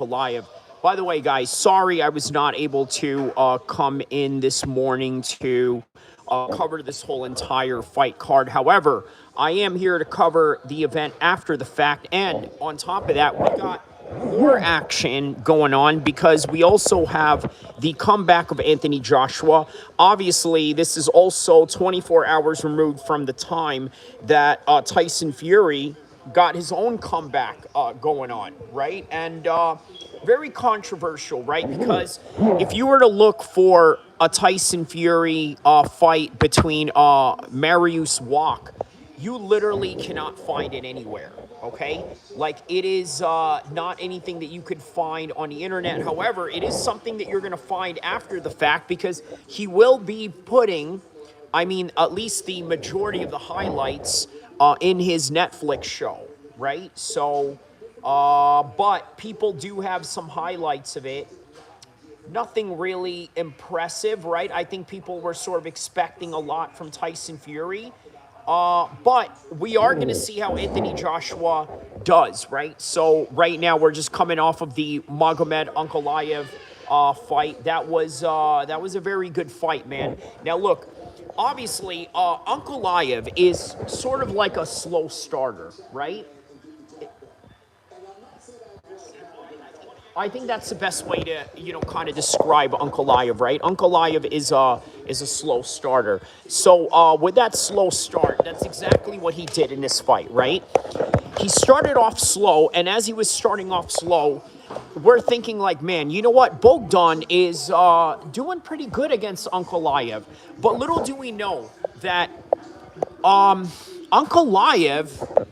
Ankalaev. By the way, guys, sorry I was not able to come in this morning to cover this whole entire fight card. However, I am here to cover the event after the fact. And on top of that, we got more action going on because we also have the comeback of Anthony Joshua. Obviously, this is also 24 hours removed from the time that Tyson Fury got his own comeback going on, right? And very controversial, right? Because if you were to look for a Tyson Fury fight between Mariusz Wach, you literally cannot find it anywhere, okay? Like, it is not anything that you could find on the internet. However, it is something that you're going to find after the fact because he will be putting, I mean, at least the majority of the highlights in his Netflix show, right? So, but people do have some highlights of it. Nothing really impressive, right? I think people were sort of expecting a lot from Tyson Fury. But we are going to see how Anthony Joshua does, right? So right now we're just coming off of the Magomed Ankalaev fight. That was a very good fight, man. Now look, obviously Ankalaev is sort of like a slow starter, right? I think that's the best way to, kind of describe Ankalaev, right? Ankalaev is a slow starter. So with that slow start, that's exactly what he did in this fight, right? He started off slow, and as he was starting off slow, we're thinking like, man, you know what? Bogdan is doing pretty good against Ankalaev. But little do we know that Ankalaev,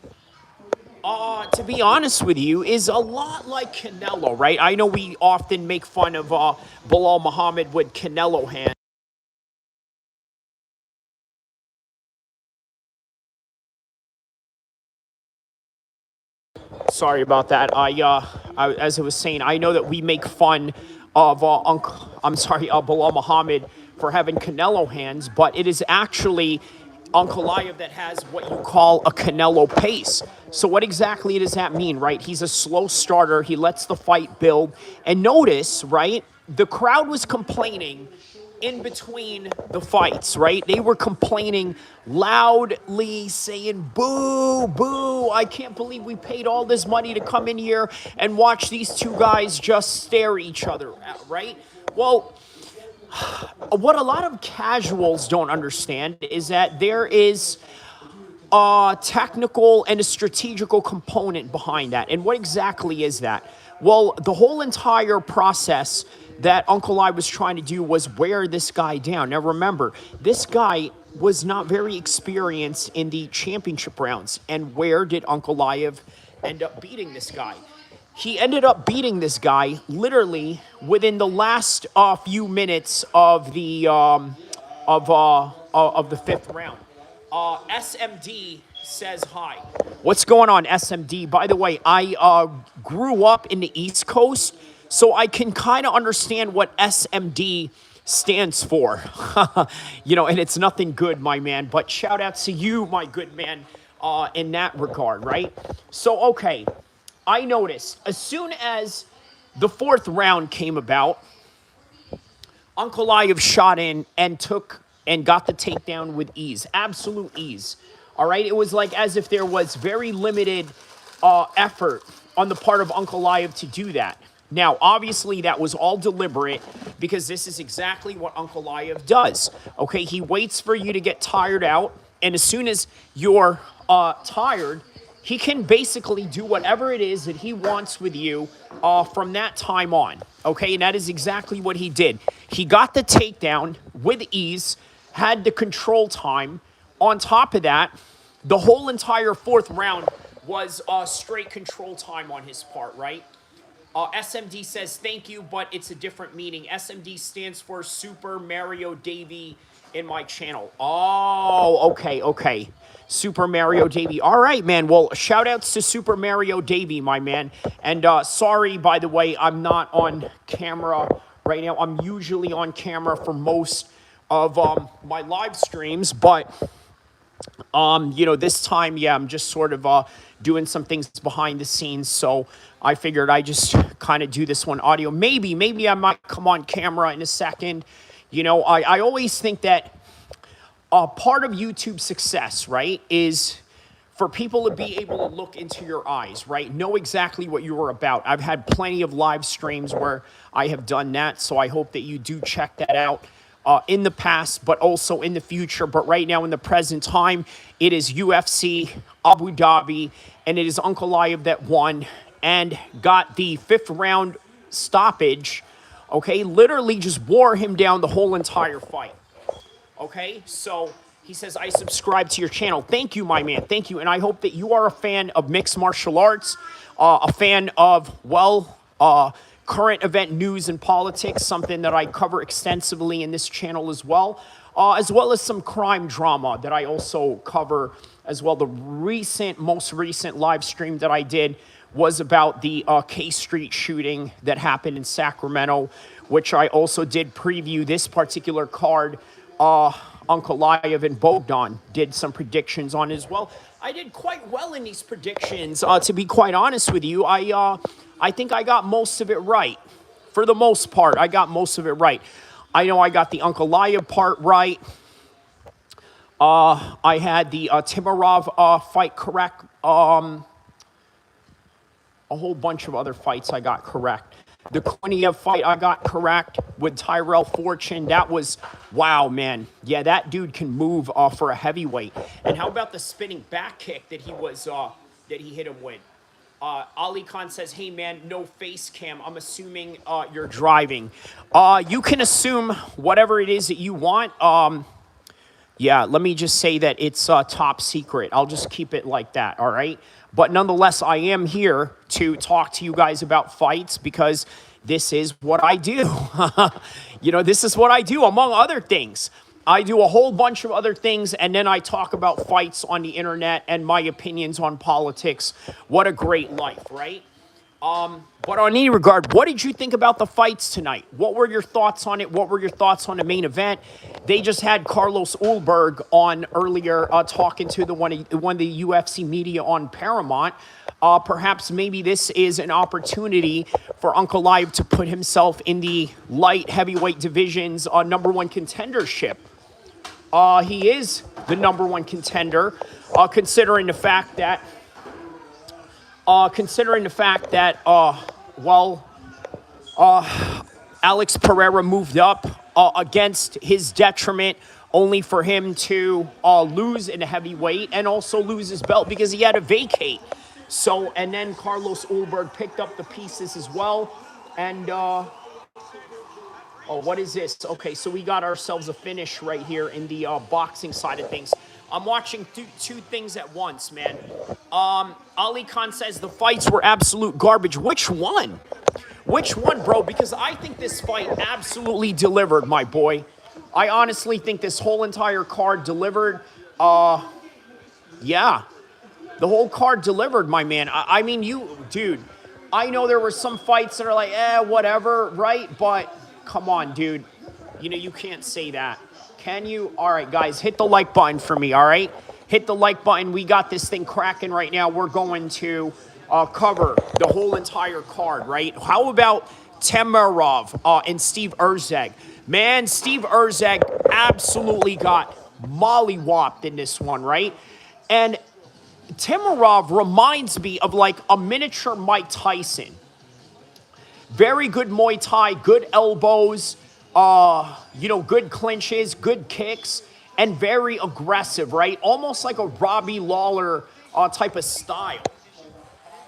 to be honest with you, is a lot like Canelo, right? I know we often make fun of Bilal Muhammad with Canelo hands. Sorry about that. As I was saying, I know that we make fun of Bilal Muhammad for having Canelo hands, but it is actually Ankalaev that has what you call a Canelo pace. So what exactly does that mean, right? He's a slow starter. He lets the fight build. And notice, right, the crowd was complaining in between the fights, right? They were complaining loudly, saying, boo, boo, I can't believe we paid all this money to come in here and watch these two guys just stare each other out, right? Well, what a lot of casuals don't understand is that there is a technical and a strategical component behind that. And what exactly is that? Well, the whole entire process that Ankalaev was trying to do was wear this guy down. Now remember, this guy was not very experienced in the championship rounds. And where did Ankalaev end up beating this guy? He ended up beating this guy literally within the last few minutes of the fifth round. SMD says hi. What's going on, SMD? By the way, I grew up in the East Coast, so I can kind of understand what SMD stands for. And it's nothing good, my man. But shout out to you, my good man, in that regard, right? So, okay. I noticed as soon as the fourth round came about, Ankalaev shot in and got the takedown with ease, absolute ease. All right, it was like as if there was very limited effort on the part of Ankalaev to do that. Now, obviously, that was all deliberate because this is exactly what Ankalaev does. Okay, he waits for you to get tired out, and as soon as you're tired, he can basically do whatever it is that he wants with you from that time on, okay? And that is exactly what he did. He got the takedown with ease, had the control time. On top of that, the whole entire fourth round was straight control time on his part, right? SMD says, thank you, but it's a different meaning. SMD stands for Super Mario Davy in my channel. Oh, okay. Super Mario Davy. All right, man. Well, shout outs to Super Mario Davy, my man. And sorry, by the way, I'm not on camera right now. I'm usually on camera for most of my live streams, but This time, yeah, I'm just sort of doing some things behind the scenes. So I figured I just kind of do this one audio. Maybe I might come on camera in a second. I always think that part of YouTube success, right, is for people to be able to look into your eyes, right? Know exactly what you are about. I've had plenty of live streams where I have done that, so I hope that you do check that out in the past, but also in the future. But right now, in the present time, it is UFC Abu Dhabi, and it is Ankalaev that won and got the 5th-round stoppage, okay? Literally just wore him down the whole entire fight. Okay, so he says, I subscribe to your channel. Thank you, my man. Thank you. And I hope that you are a fan of mixed martial arts, a fan of, current event news and politics, something that I cover extensively in this channel as well as some crime drama that I also cover as well. The most recent live stream that I did was about the K Street shooting that happened in Sacramento, which I also did preview this particular card. Ankalaev and Bogdan did some predictions on as well. I did quite well in these predictions, to be quite honest with you. I think I got most of it right. For the most part, I got most of it right. I know I got the Ankalaev part right. I had the Timurov fight correct. A whole bunch of other fights I got correct. The Korniev fight I got correct with Tyrell Fortune. That was, wow, man. Yeah, that dude can move for a heavyweight. And how about the spinning back kick that he hit him with? Ali Khan says, hey, man, no face cam. I'm assuming you're driving. You can assume whatever it is that you want. Yeah, let me just say that it's top secret. I'll just keep it like that, all right? But nonetheless, I am here to talk to you guys about fights because this is what I do. This is what I do, among other things. I do a whole bunch of other things, and then I talk about fights on the internet and my opinions on politics. What a great life, right? But on any regard, what did you think about the fights tonight? What were your thoughts on it? What were your thoughts on the main event? They just had Carlos Ulberg on earlier talking to one of the UFC media on Paramount. Perhaps maybe this is an opportunity for Ankalaev to put himself in the light heavyweight division's #1 contendership. He is the #1 contender, considering the fact that Alex Pereira moved up against his detriment, only for him to lose in a heavyweight and also lose his belt because he had to vacate. So, and then Carlos Ulberg picked up the pieces as well. And, what is this? Okay, so we got ourselves a finish right here in the boxing side of things. I'm watching two things at once, man. Ali Khan says the fights were absolute garbage. Which one? Which one, bro? Because I think this fight absolutely delivered, my boy. I honestly think this whole entire card delivered. Yeah. The whole card delivered, my man. I mean, dude, I know there were some fights that are like, whatever, right? But come on, dude. You can't say that. Can you? All right, guys, hit the like button for me, all right? Hit the like button. We got this thing cracking right now. We're going to cover the whole entire card, right? How about Timurov and Steve Erzeg? Man, Steve Erzeg absolutely got mollywopped in this one, right? And Timurov reminds me of like a miniature Mike Tyson. Very good Muay Thai, good elbows, good clinches, good kicks, and very aggressive, right? Almost like a Robbie Lawler type of style.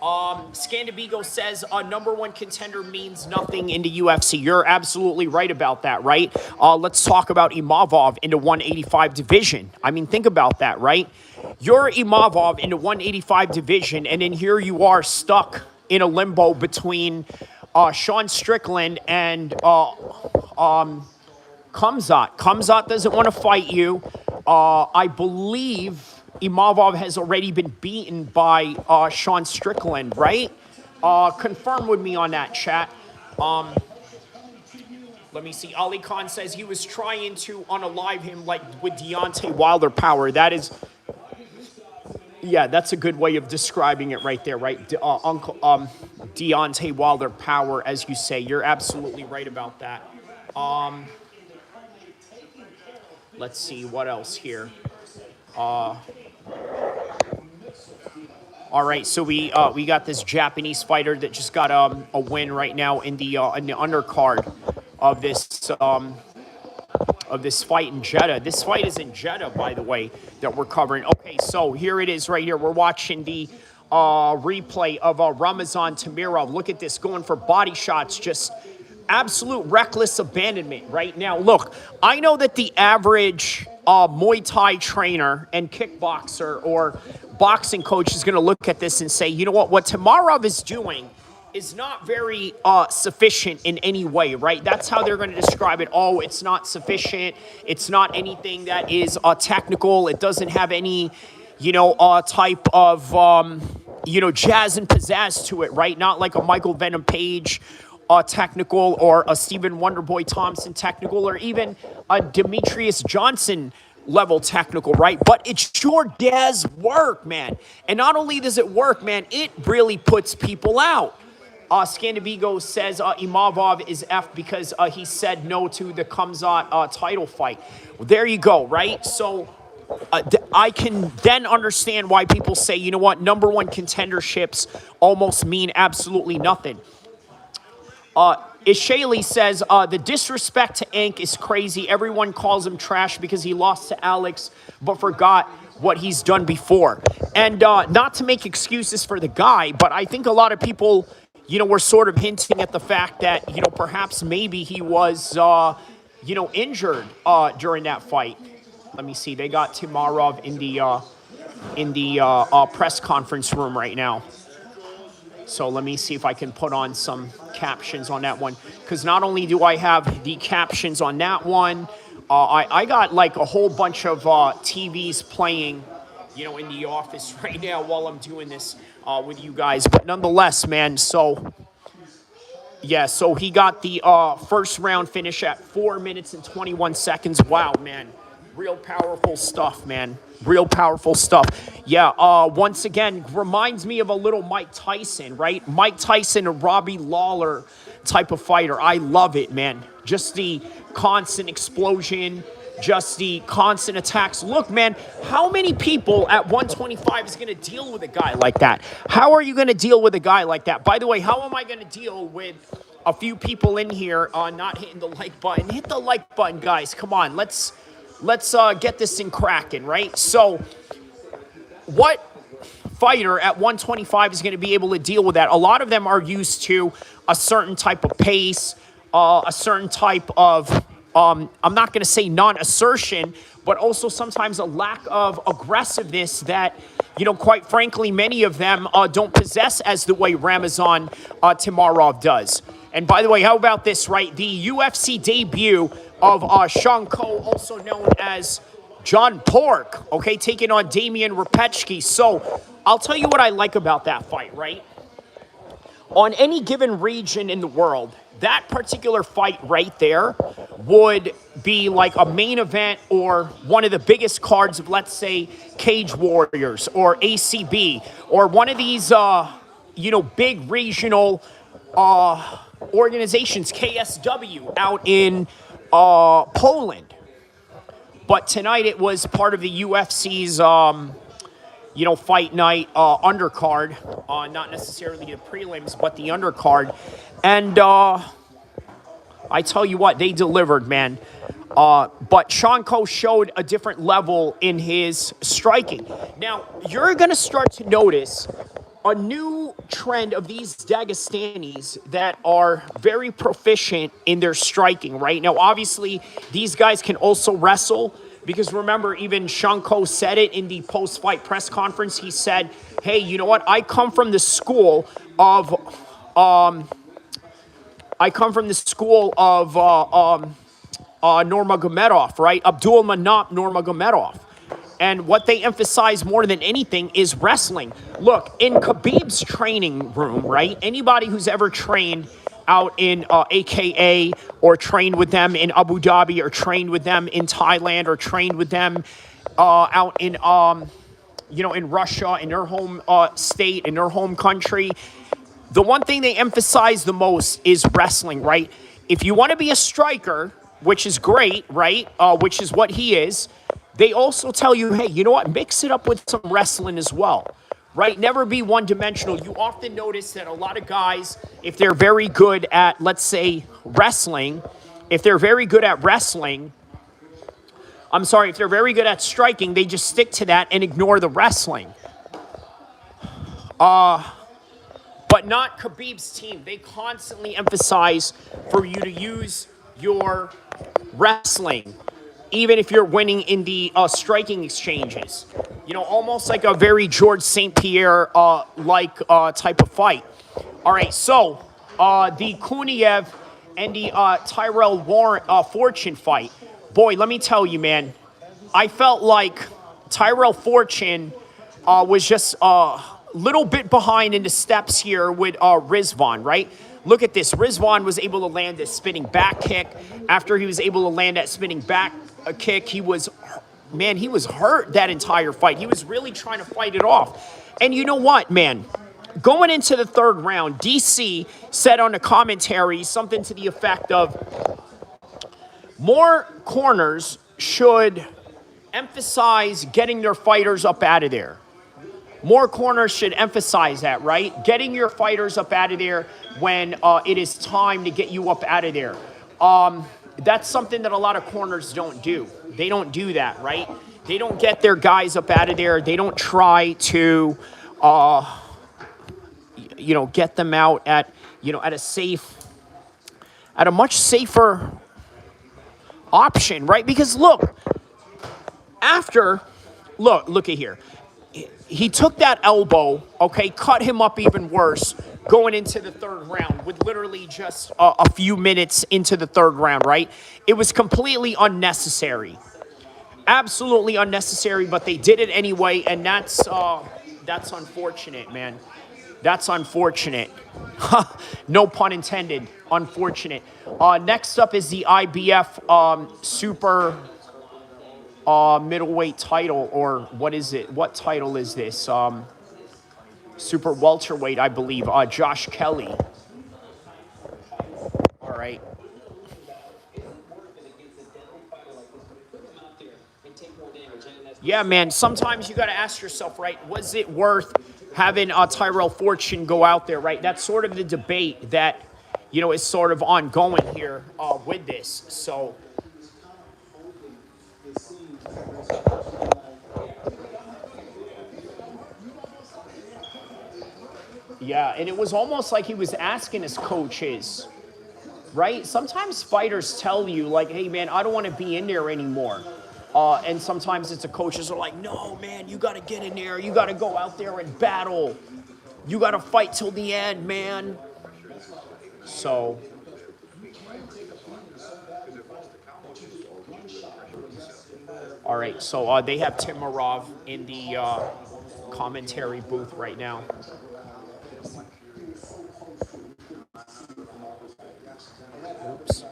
Scandabigo says #1 contender means nothing in the UFC. You're absolutely right about that, right? Let's talk about Imavov in the 185 division. I mean, think about that, right? You're Imavov in the 185 division, and then here you are stuck in a limbo between Sean Strickland and Hamzah. Hamzah doesn't want to fight you. I believe Imavov has already been beaten by Sean Strickland, right? Confirm with me on that, chat. Let me see. Ali Khan says he was trying to unalive him like with Deontay Wilder power. That is Yeah, that's a good way of describing it right there, right? Uncle Deontay Wilder power, as you say. You're absolutely right about that. Let's see what else here. All right, so we got this Japanese fighter that just got a win right now in the undercard of this fight in Jeddah. This fight is in Jeddah, by the way, that we're covering. Okay, so here it is right here. We're watching the replay of Ramazan Tamirov. Look at this, going for body shots, just absolute reckless abandonment right now. Look, I know that the average Muay Thai trainer and kickboxer or boxing coach is going to look at this and say, you know what Tamirov is doing is not very sufficient in any way, right? That's how they're going to describe it. Oh, it's not sufficient. It's not anything that is technical. It doesn't have any, type of, jazz and pizzazz to it, right? Not like a Michael Venom Page technical or a Stephen Wonderboy Thompson technical or even a Demetrius Johnson level technical, right? But it sure does work, man. And not only does it work, man, it really puts people out. Scandavigo says Imavov is F because he said no to the Hamzah title fight. Well, there you go, right? So I can then understand why people say, you know what, number one contenderships almost mean absolutely nothing. Ishayli says, the disrespect to Ank is crazy. Everyone calls him trash because he lost to Alex, but forgot what he's done before. And not to make excuses for the guy, but I think a lot of people, we're sort of hinting at the fact that, perhaps maybe he was, injured during that fight. Let me see. They got Tamirov in the press conference room right now. So let me see if I can put on some captions on that one. Because not only do I have the captions on that one, I got like a whole bunch of TVs playing, in the office right now while I'm doing this with you guys. But nonetheless, man, so he got the first round finish at 4 minutes and 21 seconds. Wow, man. Real powerful stuff, man. Real powerful stuff. Yeah, once again, reminds me of a little Mike Tyson, right? Mike Tyson and Robbie Lawler type of fighter. I love it, man. Just the constant explosion, just the constant attacks. Look, man, how many people at 125 is going to deal with a guy like that? How are you going to deal with a guy like that? By the way, how am I going to deal with a few people in here not hitting the like button? Hit the like button, guys. Come on, let's get this thing cracking, right? So what fighter at 125 is going to be able to deal with that? A lot of them are used to a certain type of pace, a certain type of, I'm not going to say non-assertion, but also sometimes a lack of aggressiveness that, quite frankly, many of them don't possess as the way Ramazan Tamirov does. And by the way, how about this, right? The UFC debut of Sean Coe, also known as John Pork, okay, taking on Damian Rapechki. So I'll tell you what I like about that fight, right? On any given region in the world, that particular fight right there would be like a main event or one of the biggest cards of, let's say, Cage Warriors or ACB or one of these, big regional organizations, KSW, out in Poland. But tonight it was part of the UFC's, fight night undercard, not necessarily the prelims, but the undercard. And I tell you what, they delivered, man. But Sean Coe showed a different level in his striking. Now, you're going to start to notice a new trend of these Dagestanis that are very proficient in their striking, right? Now, obviously, these guys can also wrestle because remember, even Sean Coe said it in the post-fight press conference. He said, hey, you know what? I come from the school of Nurmagomedov, right? Abdul Manap Nurmagomedov. And what they emphasize more than anything is wrestling. Look, in Khabib's training room, right? Anybody who's ever trained out in AKA or trained with them in Abu Dhabi or trained with them in Thailand or trained with them out in in Russia, in their home state, in their home country, the one thing they emphasize the most is wrestling, right? If you want to be a striker, which is great, right? Which is what he is, they also tell you, hey, you know what? Mix it up with some wrestling as well, right? Never be one-dimensional. You often notice that a lot of guys, if they're very good at, let's say, wrestling, if they're very good at striking, they just stick to that and ignore the wrestling. But not Khabib's team. They constantly emphasize for you to use your wrestling, even if you're winning in the striking exchanges. Almost like a very George St. Pierre like type of fight. All right, so the Kuniev and the Tyrell Fortune fight. Boy, let me tell you, man, I felt like Tyrell Fortune was just a little bit behind in the steps here with Rizvan, right? Look at this. Rizvan was able to land this spinning back kick. After he was able to land that spinning back kick, he was hurt that entire fight. He was really trying to fight it off. And you know what, man? Going into the third round, DC said on the commentary something to the effect of more corners should emphasize getting their fighters up out of there. More corners should emphasize that, right? Getting your fighters up out of there when it is time to get you up out of there. That's something that a lot of corners don't do. They don't do that, right? They don't get their guys up out of there. They don't try to, get them out at a much safer option, right? Because look at here. He took that elbow, okay, cut him up even worse going into the third round with literally just a few minutes into the third round, right? It was completely unnecessary. Absolutely unnecessary, but they did it anyway, and that's unfortunate, man. That's unfortunate. No pun intended. Unfortunate. Next up is the IBF super middleweight title, or what is it? What title is this? Super welterweight, I believe. Josh Kelly. All right. Yeah, man. Sometimes you got to ask yourself, right? Was it worth having Tyrell Fortune go out there, right? That's sort of the debate that is sort of ongoing here with this. So. Yeah, and it was almost like he was asking his coaches, right? Sometimes fighters tell you, like, hey, man, I don't want to be in there anymore. And sometimes it's the coaches are like, no, man, you got to get in there. You got to go out there and battle. You got to fight till the end, man. So. All right, so they have Timarov in the commentary booth right now. Oops.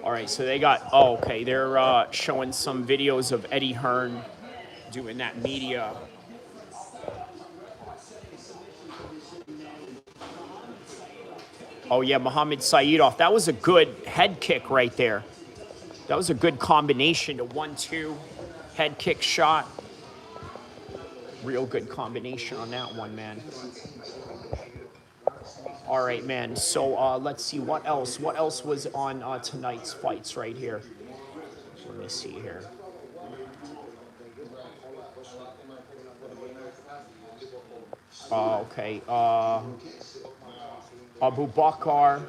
All right, so they got, they're showing some videos of Eddie Hearn doing that media. Oh, yeah, Mohamed Saidov. That was a good head kick right there. That was a good combination, a 1-2 head kick shot. Real good combination on that one, man. All right, man. So let's see what else. What else was on tonight's fights right here? Let me see here. Okay. Abu Bakr.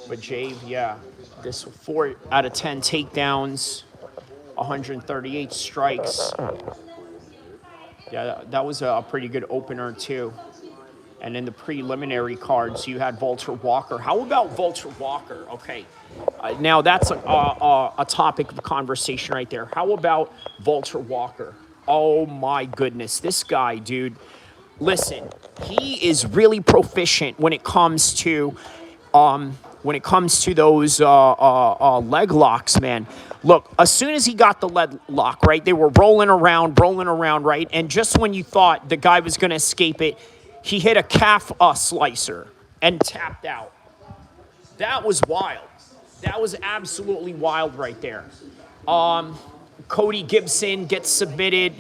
Bajav, yeah. This 4 out of 10 takedowns, 138 strikes. Yeah, that was a pretty good opener, too. And in the preliminary cards, you had Walter Walker. How about Walter Walker? Okay, now that's a topic of conversation right there. How about Walter Walker? Oh my goodness, this guy, dude. Listen, he is really proficient when it comes to those leg locks, man. Look, as soon as he got the leg lock, right, they were rolling around, right? And just when you thought the guy was going to escape it, he hit a calf slicer and tapped out. That was wild. That was absolutely wild right there. Cody Gibson gets submitted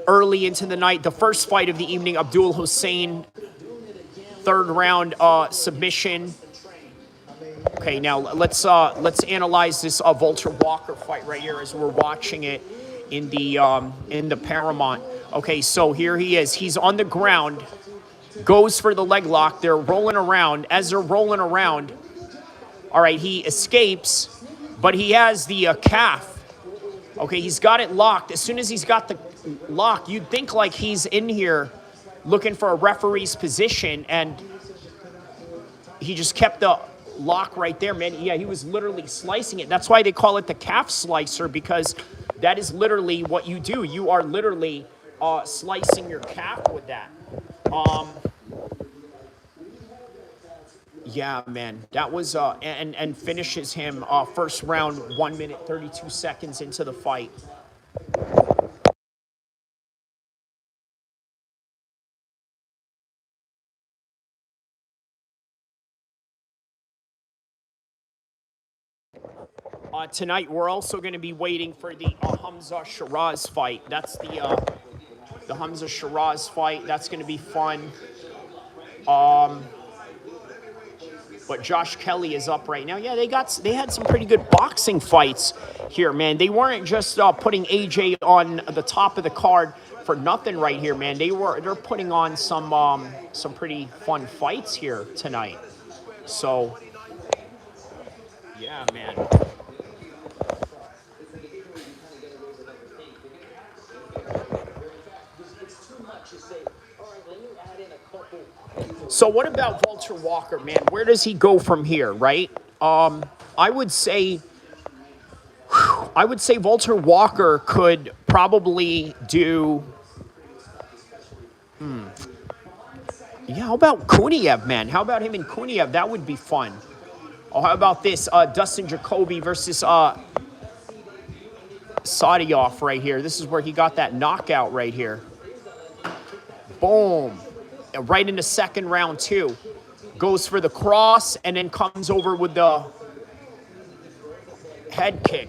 early into the night. The first fight of the evening, Abdul Hussein, third round submission. Okay, now let's analyze this Walter Walker fight right here as we're watching it in the Paramount. Okay, so here he is. He's on the ground, goes for the leg lock. They're rolling around. As they're rolling around, all right, he escapes, but he has the calf. Okay, he's got it locked. As soon as he's got the lock, you'd think like he's in here looking for a referee's position, and he just kept the lock right there, man. Yeah, he was literally slicing it. That's why they call it the calf slicer, because that is literally what you do. You are literally slicing your calf with that. Yeah, man, that was and finishes him first round, 1 minute 32 seconds into the fight. Tonight, we're also going to be waiting for the Hamzah Sheeraz fight. That's the Hamzah Sheeraz fight. That's going to be fun. But Josh Kelly is up right now. Yeah, they had some pretty good boxing fights here, man. They weren't just putting AJ on the top of the card for nothing right here, man. They're putting on some pretty fun fights here tonight. So, yeah, man. So what about Walter Walker, man? Where does he go from here, right? I would say Walter Walker could probably do. Yeah, how about Kuniev, man? How about him and Kuniev? That would be fun. Oh, how about this? Dustin Jacoby versus Sadioff right here. This is where he got that knockout right here. Boom. Right in the second round, too. Goes for the cross and then comes over with the head kick.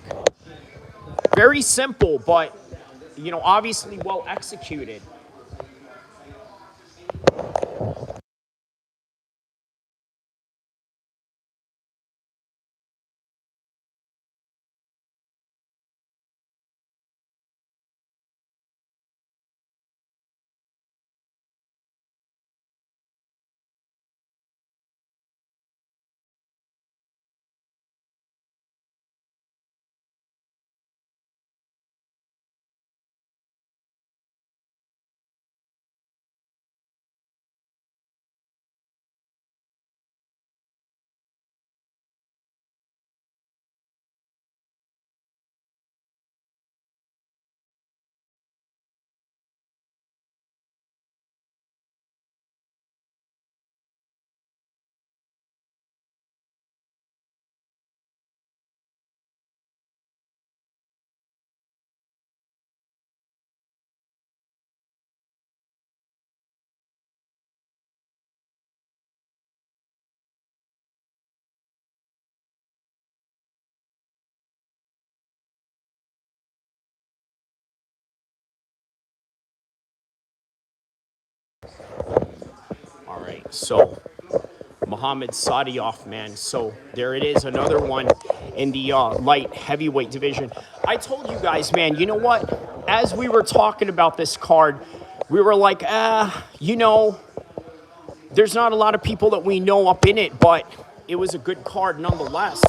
Very simple, but, obviously well executed. All right, so Muhammad Sadioff, man. So there it is, another one in the light heavyweight division. I told you guys, man, you know what? As we were talking about this card, we were like, there's not a lot of people that we know up in it, but it was a good card nonetheless.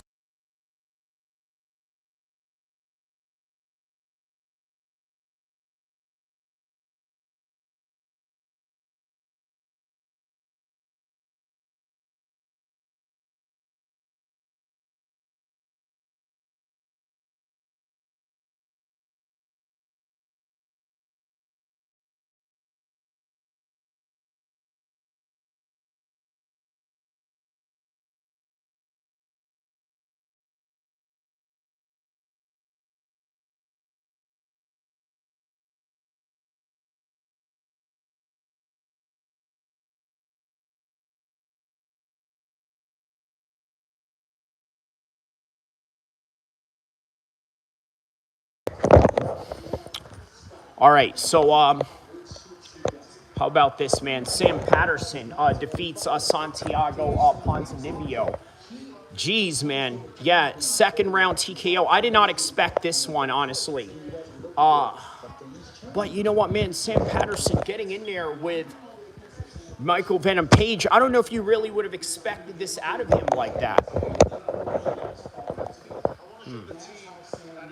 All right, so how about this, man? Sam Patterson defeats Santiago Ponzinibbio. Jeez, man. Yeah, second round TKO. I did not expect this one, honestly. But you know what, man? Sam Patterson getting in there with Michael Venom Page. I don't know if you really would have expected this out of him like that.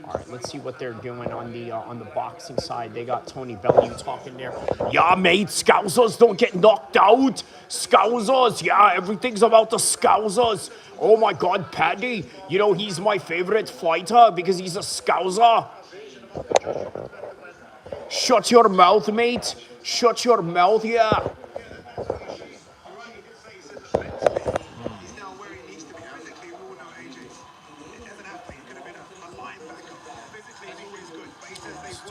All right, let's see what they're doing on the boxing side. They got Tony Bellew talking there. Yeah, mate, Scousers don't get knocked out. Scousers, yeah, everything's about the Scousers. Oh my God, Paddy, you know he's my favorite fighter because he's a Scouser. Shut your mouth, mate. Shut your mouth, yeah.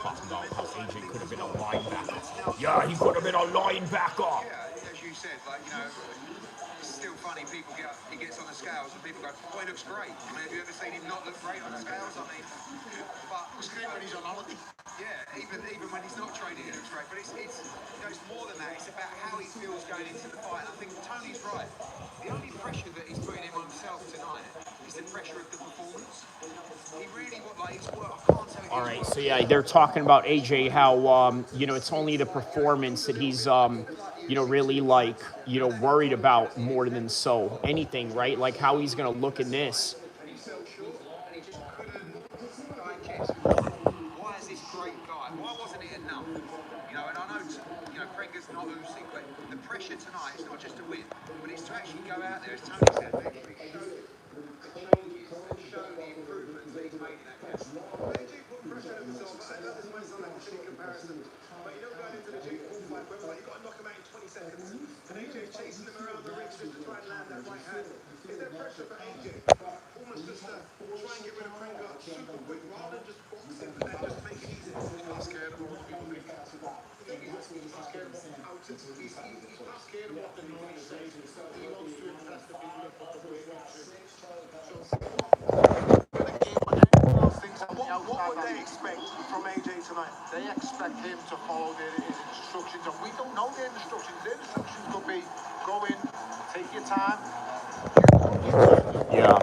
Talking about how AJ could have been a linebacker. Yeah, he could have been a linebacker. Yeah, as you said, like, you know, it's still funny. He gets on the scales and people go, "Oh, he looks great." I mean, have you ever seen him not look great on the scales? I mean, but it's great when he's on holiday. Yeah, even when he's not training, he looks great. But it's more than that. It's about how he feels going into the fight. I think Tony's right. The only pressure that he's putting him on himself tonight is the pressure of the performance. He really his work. I can't tell you. All right, so yeah, they're talking about AJ how you know it's only the performance that he's you know really like you know worried about more than so anything, right? Like how he's gonna look in this. Why is this great guy? Why wasn't it enough? You know, and I know Prenga's not losing, but the pressure tonight is not just to win, but it's to actually go out there, as Tony said, actually show the improvements that he's made in that match. AJ put pressure on himself. I know this might sound like a shitty comparison, but you know going into the Jake Paul fight, where you got to knock him out in 20 seconds, and AJ chasing him around the ring just to try and land that right hand. Is there pressure for AJ? Almost just to try and get rid of Prenga super quick, rather than just boxing and just make it easy. He's not scared of what people think. He's not scared of what pouches. He's not scared of what the noise says. He wants to impress the people of the What would they expect from AJ tonight? They expect him to follow his instructions, and we don't know their instructions. Their instructions could be go in, take your time. Yeah.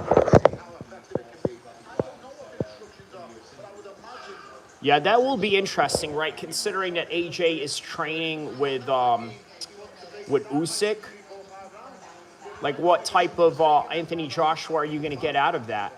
Yeah, that will be interesting, right? Considering that AJ is training with Usyk. Like, what type of Anthony Joshua are you going to get out of that?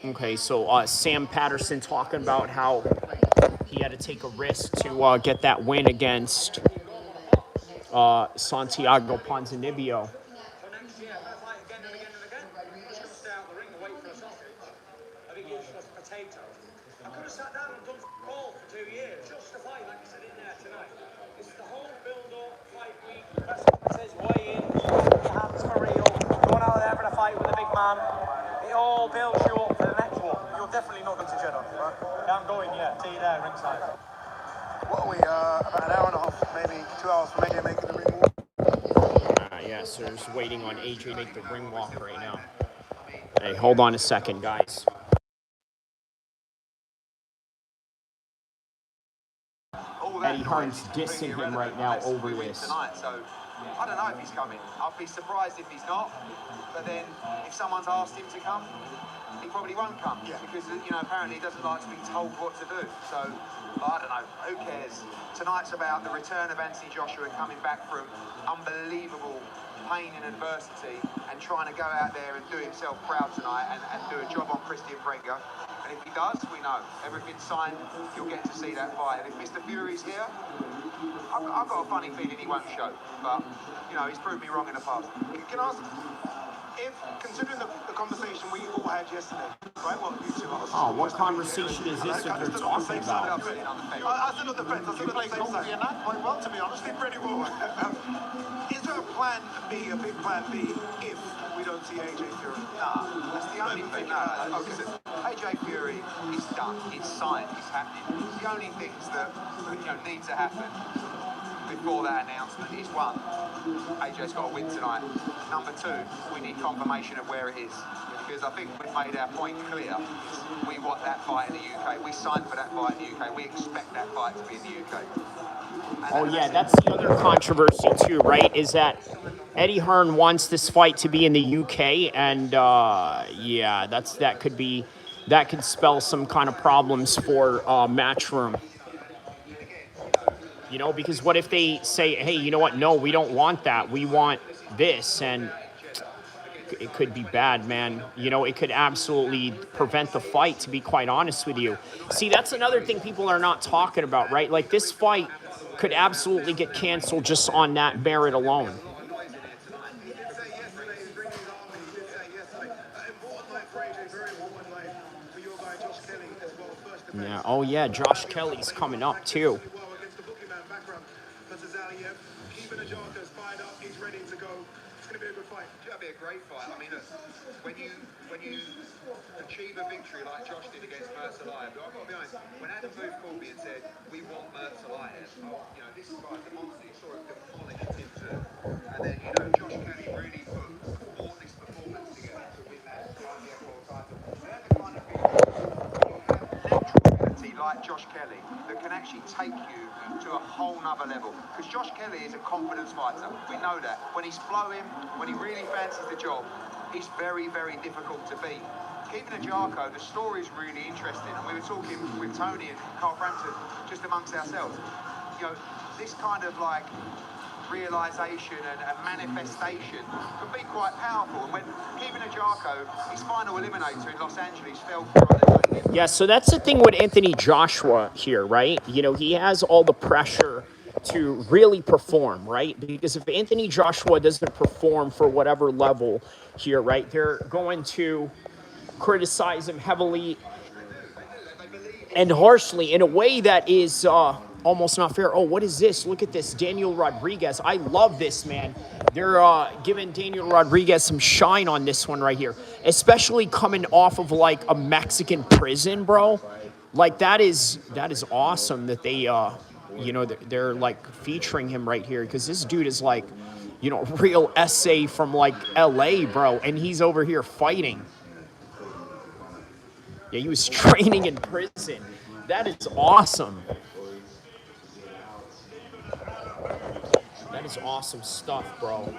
Okay, so Sam Patterson talking about how he had to take a risk to get that win against Santiago Ponzinibbio. I could have sat down and done all for 2 years. Just to fight, like I said in there tonight. It's the whole build-up, fight week. Says weigh in, your hands for real. Going out there having a fight with a big man. It all builds you up for the next one. You're definitely not going to Jeddah, right? Yeah, I'm going, yeah. See you there, ringside. What are we, about an hour and a half, maybe 2 hours from AJ making the ring walk? Yeah, so just waiting on AJ to make the ring walk right now. Hey, hold on a second, guys. Eddie Hearn's dissing him right now over this. Tonight, so I don't know if he's coming. I'd be surprised if he's not. But then, if someone's asked him to come, he probably won't come. Yeah. Because, apparently he doesn't like to be told what to do. So, I don't know. Who cares? Tonight's about the return of Anthony Joshua coming back from unbelievable pain and adversity and trying to go out there and do himself proud tonight and do a job on Christian Prenga. And if he does, we know. Everything's signed. You'll get to see that fight. And if Mr. Fury's here, I've got a funny feeling he won't show. But, he's proved me wrong in the past. Can I ask, considering the conversation we all had yesterday, right? Well, you two are. Oh, what conversation is this that they're talking about? I stood on the fence. I stood on the same side. You're not quite well, to be honest. Did pretty well. Is there a plan B, a big plan B, if we don't see AJ Fury? Nah, that's the only thing. AJ Fury is done. It's signed. It's happening. The only things that need to happen before that announcement is one, AJ's got to win tonight. Number two, we need confirmation of where it is. Because I think we've made our point clear. We want that fight in the UK. We signed for that fight in the UK. We expect that fight to be in the UK. Oh, yeah, that's the other controversy, too, right? Is that Eddie Hearn wants this fight to be in the UK, and, yeah, that could spell some kind of problems for Matchroom. You know, because what if they say, hey, you know what? No, we don't want that. We want this, and it could be bad, man. You know, it could absolutely prevent the fight, to be quite honest with you. See, that's another thing people are not talking about, right? Like, this fight could absolutely get canceled just on that merit alone. Yeah. Oh, yeah. Josh Kelly's coming up, too. Great fight. I mean, look, when you achieve a victory like Josh did against Ankalaev, I've got to be honest, when Adam Booth called me and said, we want Ankalaev, you know, this is like the monster, you saw him demolish him too. And then, you know, Josh Kelly really brought this performance together to win that IBF World title. They're the kind of people who have natural ability like Josh Kelly that can actually take you to a whole nother level. Because Josh Kelly is a confidence fighter. We know that. When he's flowing, when he really fancies the job, he's very, very difficult to beat. Keeping a Jarko, the story is really interesting. And we were talking with Tony and Carl Frampton just amongst ourselves. You know, this kind of like realisation and manifestation can be quite powerful. And when Keeping a Jarko, his final eliminator in Los Angeles fell for on the day. Yeah, so that's the thing with Anthony Joshua here, right? You know, he has all the pressure to really perform, right? Because if Anthony Joshua doesn't perform for whatever level here, right, they're going to criticize him heavily and harshly in a way that is almost not fair. Oh, what is this? Look at this, Daniel Rodriguez. I love this, man. They're giving Daniel Rodriguez some shine on this one right here, especially coming off of like a Mexican prison, bro. Like that is awesome that they you know, they're like featuring him right here, because this dude is like, you know, real essay from like LA, bro, and he's over here fighting. Yeah, he was training in prison. That is awesome. That is awesome stuff, bro.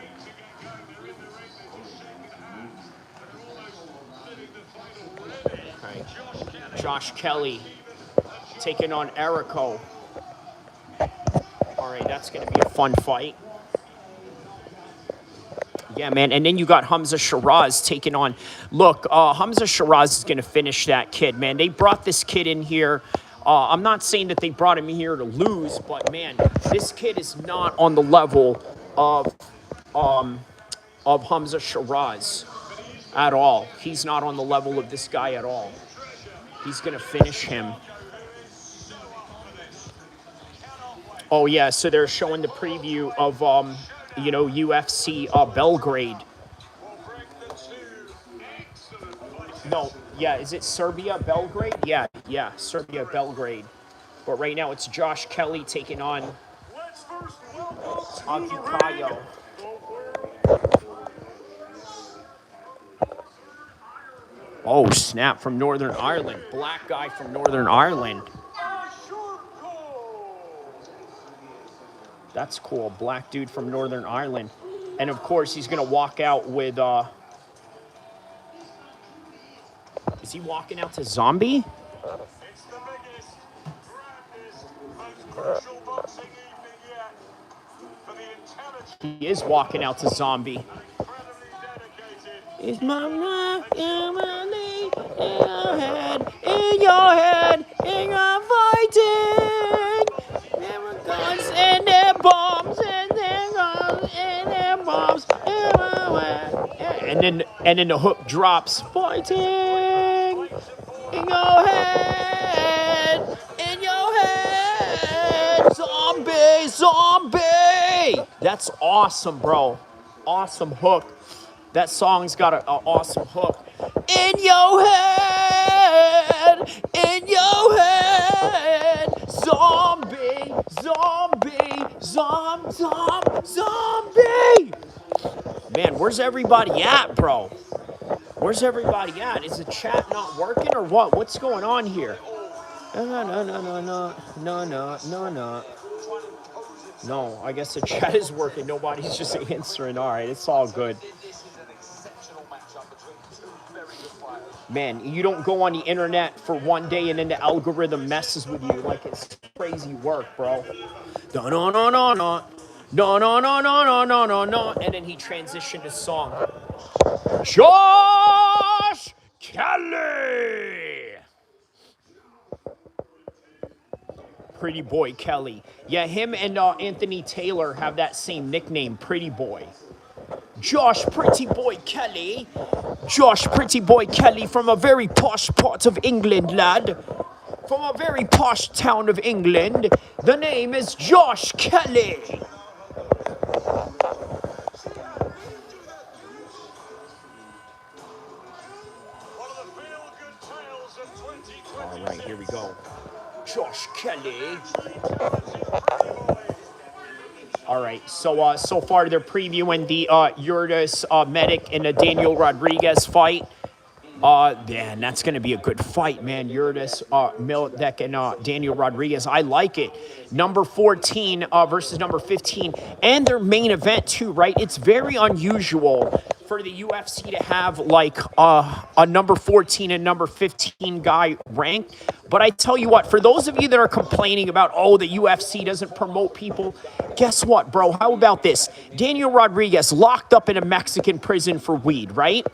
Okay. Josh Kelly taking on Erico. All right, that's going to be a fun fight. Yeah, man. And then you got Hamzah Sheeraz taking on... Look, Hamzah Sheeraz is going to finish that kid, man. They brought this kid in here. I'm not saying that they brought him here to lose, but, man, this kid is not on the level of Hamzah Sheeraz at all. He's not on the level of this guy at all. He's going to finish him. Oh, yeah, so they're showing the preview of, you know, UFC Belgrade. No, yeah, is it Serbia, Belgrade? Yeah, Serbia, Belgrade. But right now it's Josh Kelly taking on Ankalaev. Oh, snap, from Northern Ireland. Black guy from Northern Ireland. That's cool. Black dude from Northern Ireland. And, of course, he's going to walk out with... Is he walking out to Zombie? It's the biggest, grandest, most crucial boxing evening yet for the intelligent. He is walking out to Zombie. Incredibly dedicated. It's my life, in my knee, in your head, in your head, in your fighting. Never guns and their bombs, and their guns and their bombs everywhere. And then the hook drops. Fighting in your head, in your head. Zombie, zombie. That's awesome, bro. Awesome hook. That song's got an awesome hook. In your head, in your head. Zombie, zombie, zombie. Zombie! Man, where's everybody at, bro? Where's everybody at? Is the chat not working or what? What's going on here? No. No, I guess the chat is working. Nobody's just answering. All right, it's all good. Man, you don't go on the internet for one day and then the algorithm messes with you like it's crazy work, bro. No. And then he transitioned his song. Josh Kelly! Pretty Boy Kelly. Yeah, him and Anthony Taylor have that same nickname, Pretty Boy. Josh Pretty Boy Kelly. Josh Pretty Boy Kelly from a very posh part of England, lad. From a very posh town of England. The name is Josh Kelly. All right, here we go. Josh Kelly. All right, so far they're previewing the Yurdas Medic and the Daniel Rodriguez fight. Man, that's going to be a good fight, man. Yurdas Medic and Daniel Rodriguez. I like it. Number 14 versus number 15. And their main event, too, right? It's very unusual for the UFC to have, like, a number 14 and number 15 guy ranked. But I tell you what, for those of you that are complaining about, oh, the UFC doesn't promote people, guess what, bro? How about this? Daniel Rodriguez locked up in a Mexican prison for weed, right?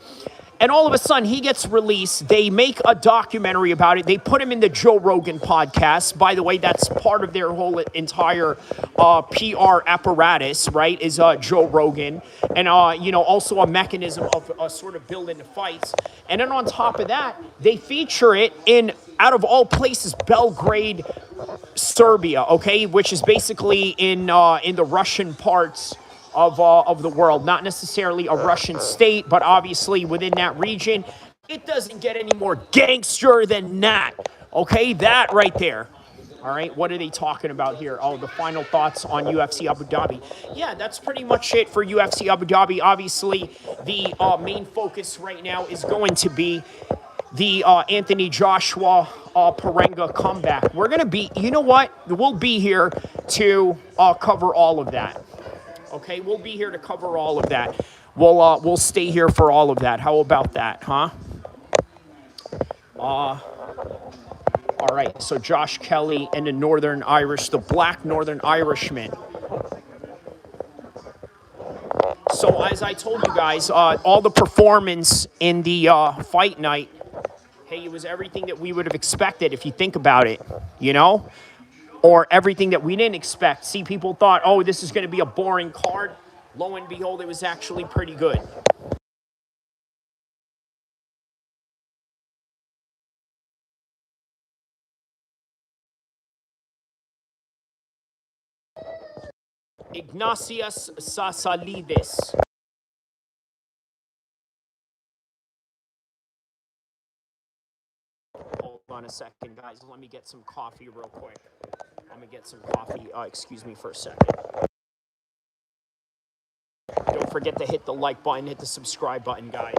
And all of a sudden, he gets released. They make a documentary about it. They put him in the Joe Rogan podcast. By the way, that's part of their whole entire PR apparatus, right, is Joe Rogan. And, also a mechanism of sort of building the fights. And then on top of that, they feature it in, out of all places, Belgrade, Serbia, okay, which is basically in the Russian parts of the world. Not necessarily a Russian state, but obviously within that region. It doesn't get any more gangster than that. Okay, that right there. All right, what are they talking about here? Oh, the final thoughts on UFC Abu Dhabi. Yeah, that's pretty much it for UFC Abu Dhabi. Obviously, the main focus right now is going to be the Anthony Joshua Prenga comeback. We're going to be, you know what? We'll be here to cover all of that. Okay, we'll be here to cover all of that. We'll stay here for all of that. How about that, huh? All right, so Josh Kelly and the black Northern Irishman. So as I told you guys, all the performance in the fight night, hey, it was everything that we would have expected if you think about it, you know? Or everything that we didn't expect. See, people thought, oh, this is going to be a boring card. Lo and behold, it was actually pretty good. Ignatius Sasalidis. Hold on a second, guys. Let me get some coffee real quick. I'm going to get some coffee. Excuse me for a second. Don't forget to hit the like button, hit the subscribe button, guys.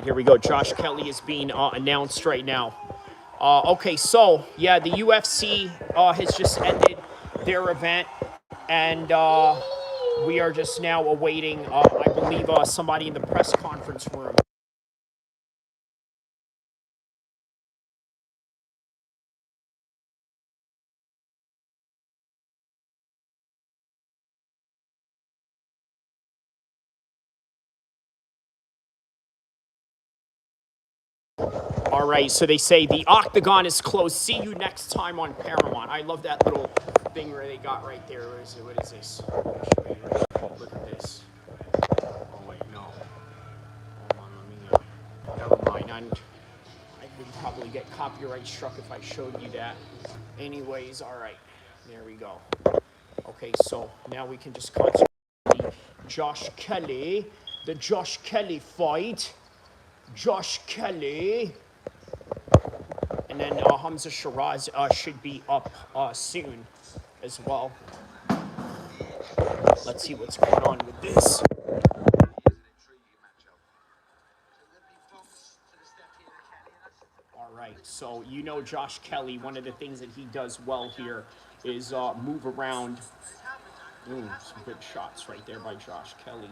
right, here we go. Josh Kelly is being announced right now. Okay, so yeah, the UFC has just ended their event, and we are just now awaiting, I believe, somebody in the press conference room. All right, so they say the octagon is closed. See you next time on Paramount. I love that little thing where they got right there. What is it? What is this? Look at this. Oh wait, no. Hold on, let me. Never mind. I would probably get copyright struck if I showed you that. Anyways, all right. There we go. Okay, so now we can just concentrate on the Josh Kelly fight. Josh Kelly. And then Hamzah Sheeraz should be up soon as well. Let's see what's going on with this. All right, so you know Josh Kelly, one of the things that he does well here is move around. Ooh, some good shots right there by Josh Kelly.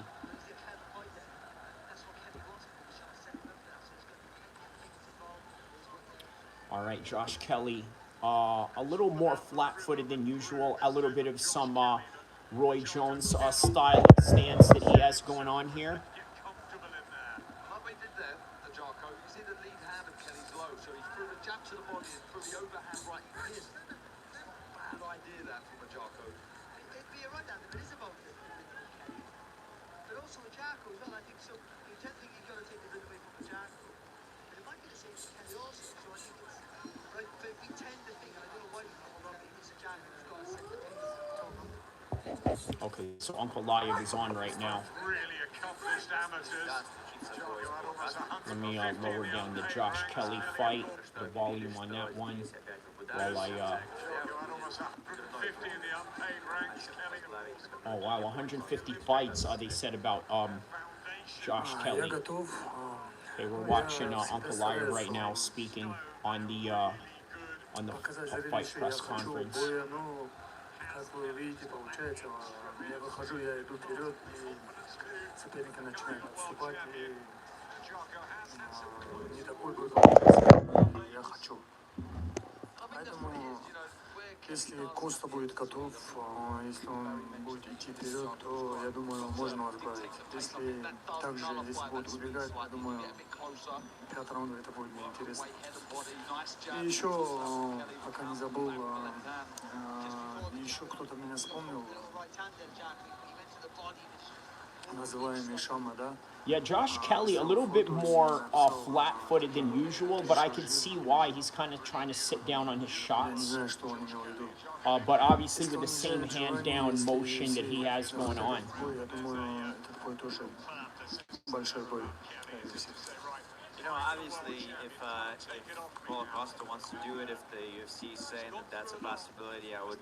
All right, Josh Kelly, a little more flat-footed than usual. A little bit of some Roy Jones style stance that he has going on here. Okay, so Ankalaev is on right now. Let me lower down the Josh Kelly fight, the volume on that one, while I oh wow, 150 fights they said about Josh Kelly. Okay, we're watching Ankalaev right now speaking on the fight press conference. Как вы видите, получается, я выхожу, я иду вперед, и соперники начинают отступать, и не такой бой, как я хочу. Поэтому, если Коста будет готов, если он будет идти вперед, то, я думаю, можно возглавить. Если также здесь будут убегать, я думаю, 5 раундов это будет неинтересно. И еще, пока не забыл, еще кто-то меня вспомнил, называемый Шама, да? Yeah, Josh Kelly a little bit more flat-footed than usual, but I can see why he's kind of trying to sit down on his shots. But obviously with the same hand-down motion that he has going on. You know, obviously, if Paulo Costa wants to do it, if the UFC is saying that that's a possibility, I would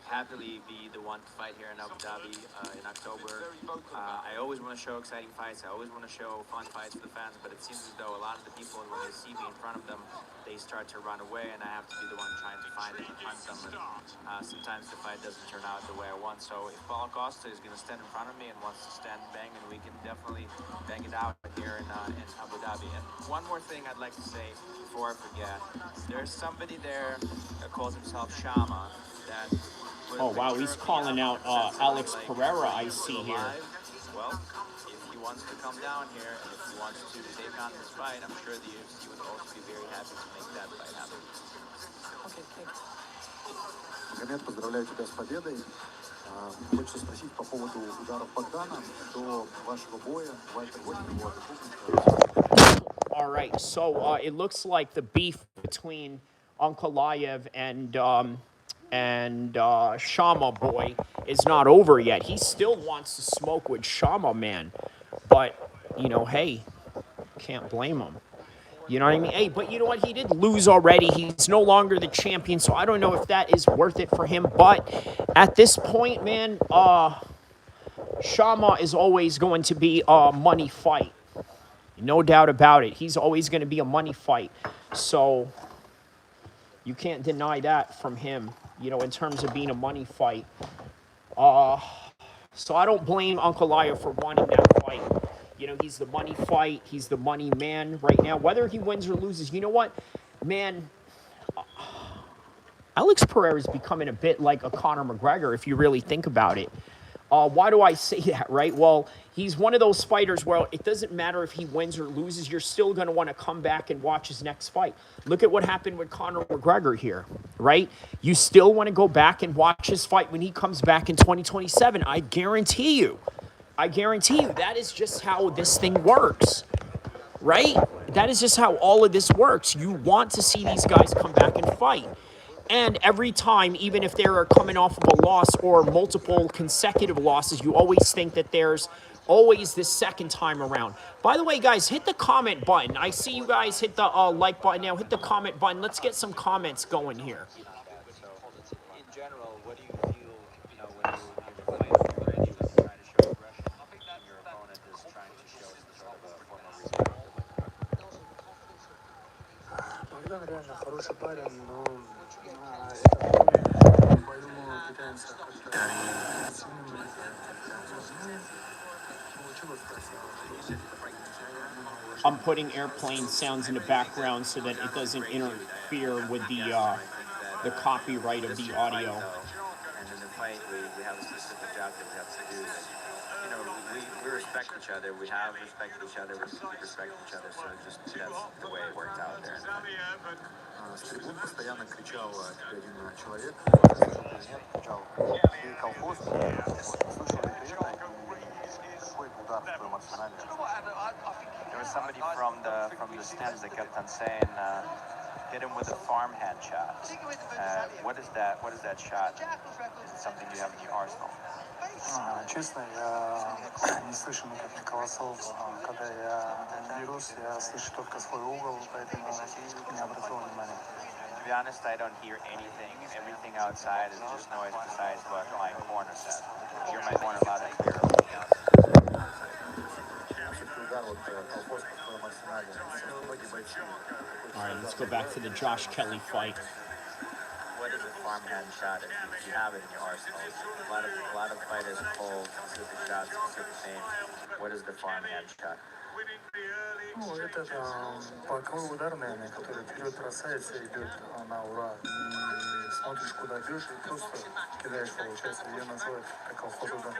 happily be the one to fight here in Abu Dhabi in October. I always want to show exciting fights. I always want to show fun fights for the fans, but it seems as though a lot of the people, when they see me in front of them, they start to run away, and I have to be the one trying to find them and hunt them. And sometimes the fight doesn't turn out the way I want. So if Paulo Costa is going to stand in front of me and wants to stand banging, we can definitely bang it out here in Abu Dhabi. And one more thing I'd like to say before I forget. There's somebody there that calls himself Shama. That oh wow, he's calling out Alex Pereira, I see here. Well, if he wants to come down here and if he wants to take on this fight, I'm sure the UFC would also be very happy to make that fight happen. Okay, thank you. Магомед, поздравляю тебя с победой. Хочется спросить по поводу ударов Богдана до вашего боя. Вальтер Вольтер его атакует. All right, so it looks like the beef between Ankalaev and Shama boy is not over yet. He still wants to smoke with Shama, man. But, you know, hey, can't blame him. You know what I mean? Hey, but you know what? He did lose already. He's no longer the champion, so I don't know if that is worth it for him. But at this point, man, Shama is always going to be a money fight. No doubt about it. He's always going to be a money fight. So you can't deny that from him, you know, in terms of being a money fight. So I don't blame Ankalaev for wanting that fight. You know, he's the money fight. He's the money man right now. Whether he wins or loses, you know what? Man, Alex Pereira is becoming a bit like a Conor McGregor, if you really think about it. Why do I say that, right? Well, he's one of those fighters where it doesn't matter if he wins or loses, you're still going to want to come back and watch his next fight. Look at what happened with Conor McGregor here, right? You still want to go back and watch his fight when he comes back in 2027. I guarantee you. That is just how this thing works, right? That is just how all of this works. You want to see these guys come back and fight. And every time, even if they're coming off of a loss or multiple consecutive losses, you always think that there's always this second time around. By the way, guys, hit the comment button. I see you guys hit the like button now. Hit the comment button. Let's get some comments going here. So, in general, what do you feel, you know, when you're fighting already, when you're trying to show aggression, and your opponent is trying to show some sort of a form of respect? Богдан реально хороший парень, но это в бою мы пытаемся как-то сильным получилось красиво. I'm putting airplane sounds in the background so that it doesn't interfere with the copyright of the audio. And in the fight, we have a specific job that we have to do. You know, we respect each other. We have respected each other. We respect each other. So just that's the way it worked out there. С трибун постоянно кричал один человек, кричал «Ты колхоз», слышал ли ты это, и какой удар в твоем арсенале? There was somebody from the stands that kept on saying, hit him with a farmhand shot. What is that? What is that shot? Is it something you have in your arsenal? Честно, я не слышу никаких голосов. Когда я дерусь, я слышу только свой угол, поэтому не обратил внимания. To be honest, I don't hear anything. Everything outside is just noise besides what my corner said. I hear my corner loud and clear. Everything else. All right, let's go back to the Josh Kelly fight. What is a farmhand shot if you have it in your arsenal? A lot of fighters call specific shots, specific names. What is the farmhand shot? Ну, это боковой удар, наверное, который вперед бросается и идет на ура. Не смотришь, куда бьешь, и просто кидаешь, получается. Я называю это колхоз удар.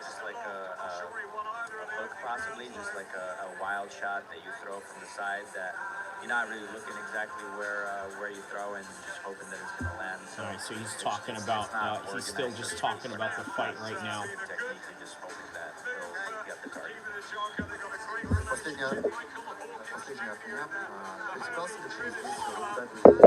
Just like a hook, possibly, just like a wild shot that you throw from the side that you're not really looking exactly where you throw and just hoping that it's going to land. All right, so he's talking about, he's still just talking about the fight right now. Technique, you're just hoping that he'll get the target. Последняя от меня. Пересекался ли ты здесь в Абу-Даби?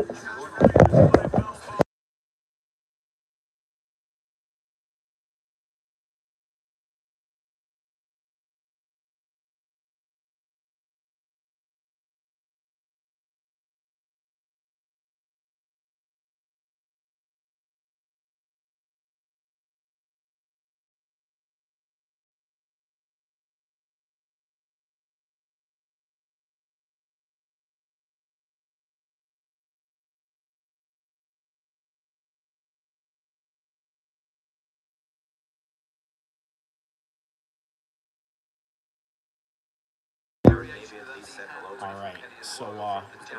All right, so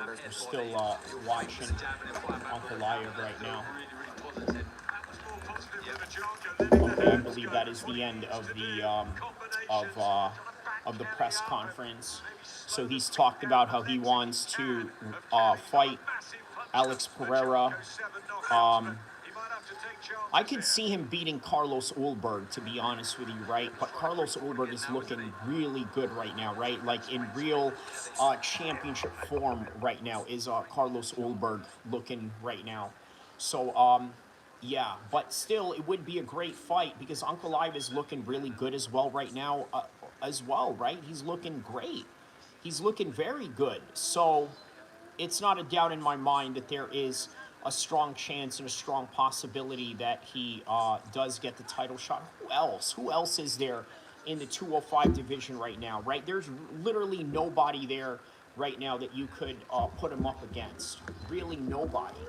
we're still watching Ankalaev right now. Okay, I believe that is the end of the press conference. So he's talked about how he wants to fight Alex Pereira. I could see him beating Carlos Ulberg, to be honest with you, right? But Carlos Ulberg is looking really good right now, right? Like in real championship form right now is Carlos Ulberg looking right now. So, yeah, but still, it would be a great fight because Ankalaev is looking really good as well right now, as well, right? He's looking great. He's looking very good. So, it's not a doubt in my mind that there is a strong chance and a strong possibility that he does get the title shot. Who else? Who else is there in the 205 division right now, right? There's literally nobody there right now that you could put him up against. Really nobody,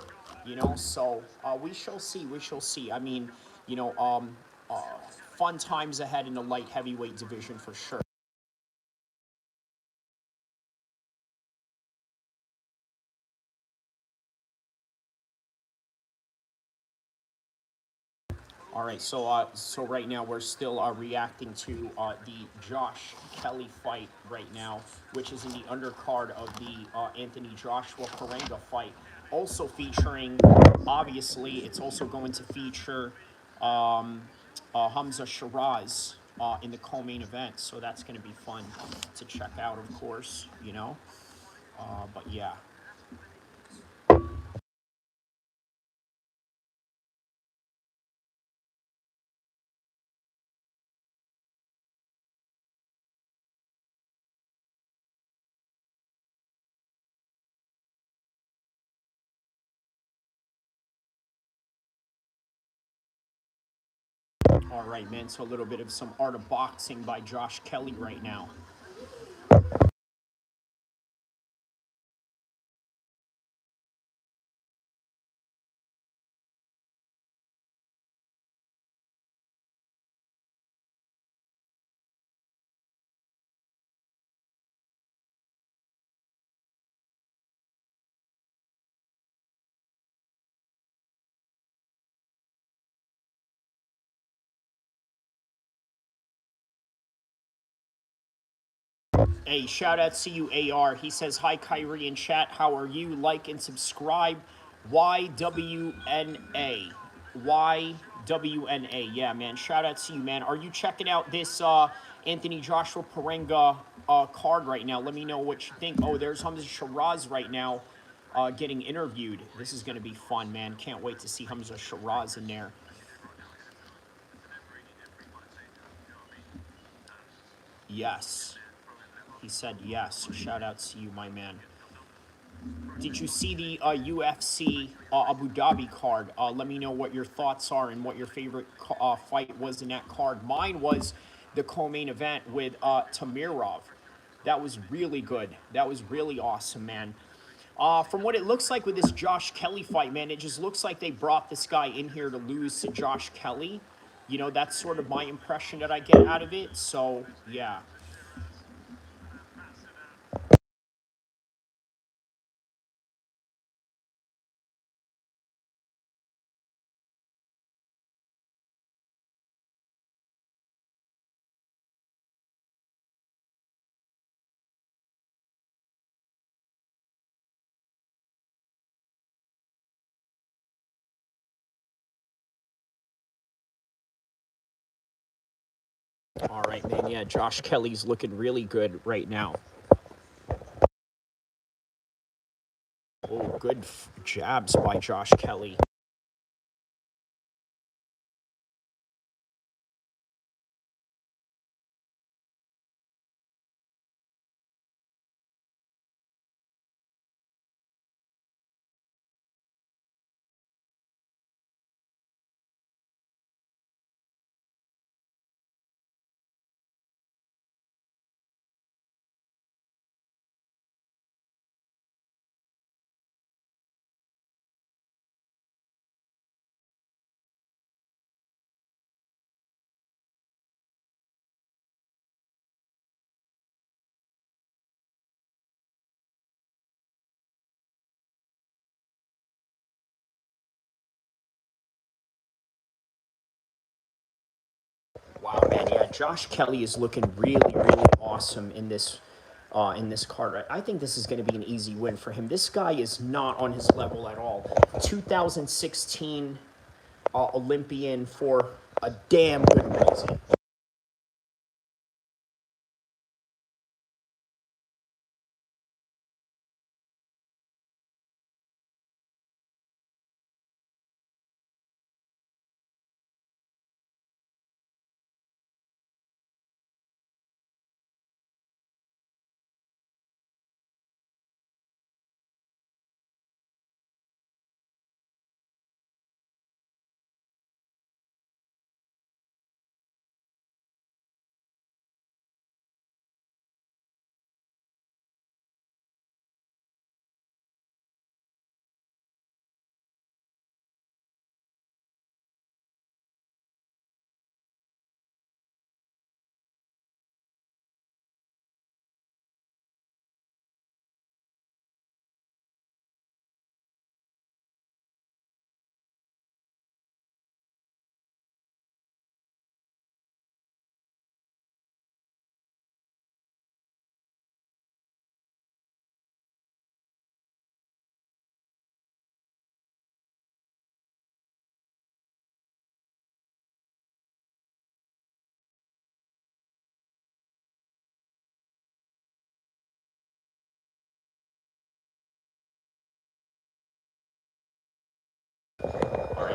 you know? So we shall see. We shall see. I mean, you know, fun times ahead in the light heavyweight division for sure. All right, so right now we're still reacting to the Josh Kelly fight right now, which is in the undercard of the Anthony Joshua Prenga fight. Also featuring, obviously, it's also going to feature Hamzah Sheeraz in the co-main event, so that's going to be fun to check out, of course, you know. But yeah. All right, man. So a little bit of some art of boxing by Josh Kelly right now. Hey, shout out to you, AR. He says, hi, Kyrie in chat. How are you? Like and subscribe. YWNA. YWNA. Yeah, man. Shout out to you, man. Are you checking out this Anthony Joshua Prenga card right now? Let me know what you think. Oh, there's Hamzah Sheeraz right now getting interviewed. This is going to be fun, man. Can't wait to see Hamzah Sheeraz in there. Yes. He said yes. Shout out to you, my man. Did you see the UFC Abu Dhabi card? Let me know what your thoughts are and what your favorite fight was in that card. Mine was the co-main event with Tamirov. That was really good. That was really awesome, man. From what it looks like with this Josh Kelly fight, man, it just looks like they brought this guy in here to lose to Josh Kelly. You know, that's sort of my impression that I get out of it. So, yeah. All right, man. Yeah, Josh Kelly's looking really good right now. Oh, good jabs by Josh Kelly. Wow, man. Yeah, Josh Kelly is looking really, really awesome in this card. I think this is going to be an easy win for him. This guy is not on his level at all. 2016 Olympian for a damn good reason.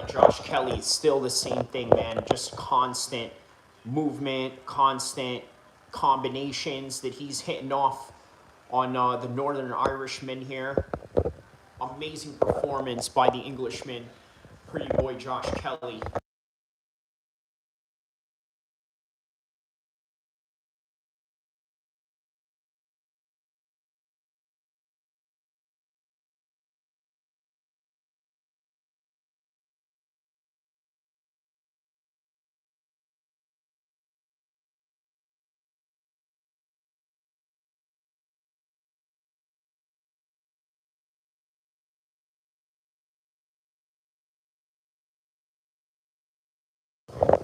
Josh Kelly is still the same thing, man. Just constant movement, constant combinations that he's hitting off on the Northern Irishman here. Amazing performance by the Englishman, pretty boy Josh Kelly.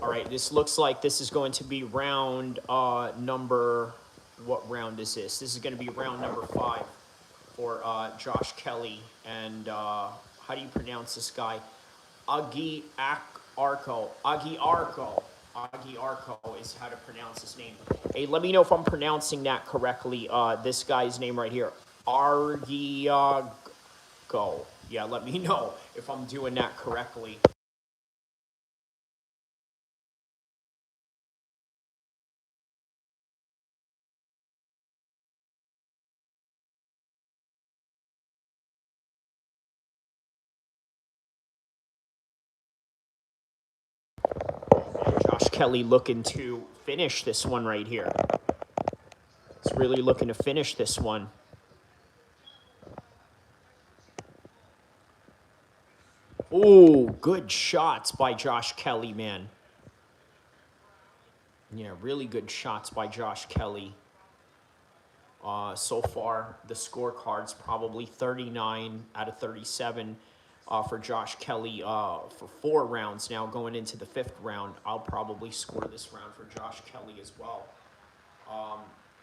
All right, this looks like this is going to be round number, what round is this? This is going to be round number 5 for Josh Kelly. And how do you pronounce this guy? Agiarco. Agiarco is how to pronounce his name. Hey, let me know if I'm pronouncing that correctly. This guy's name right here. Argiago. Yeah, let me know if I'm doing that correctly. Josh Kelly looking to finish this one right here. He's really looking to finish this one. Oh, good shots by Josh Kelly, man. Yeah, really good shots by Josh Kelly. So far, the scorecard's probably 39 out of 37 for Josh Kelly for 4 rounds. Now going into the 5th round, I'll probably score this round for Josh Kelly as well.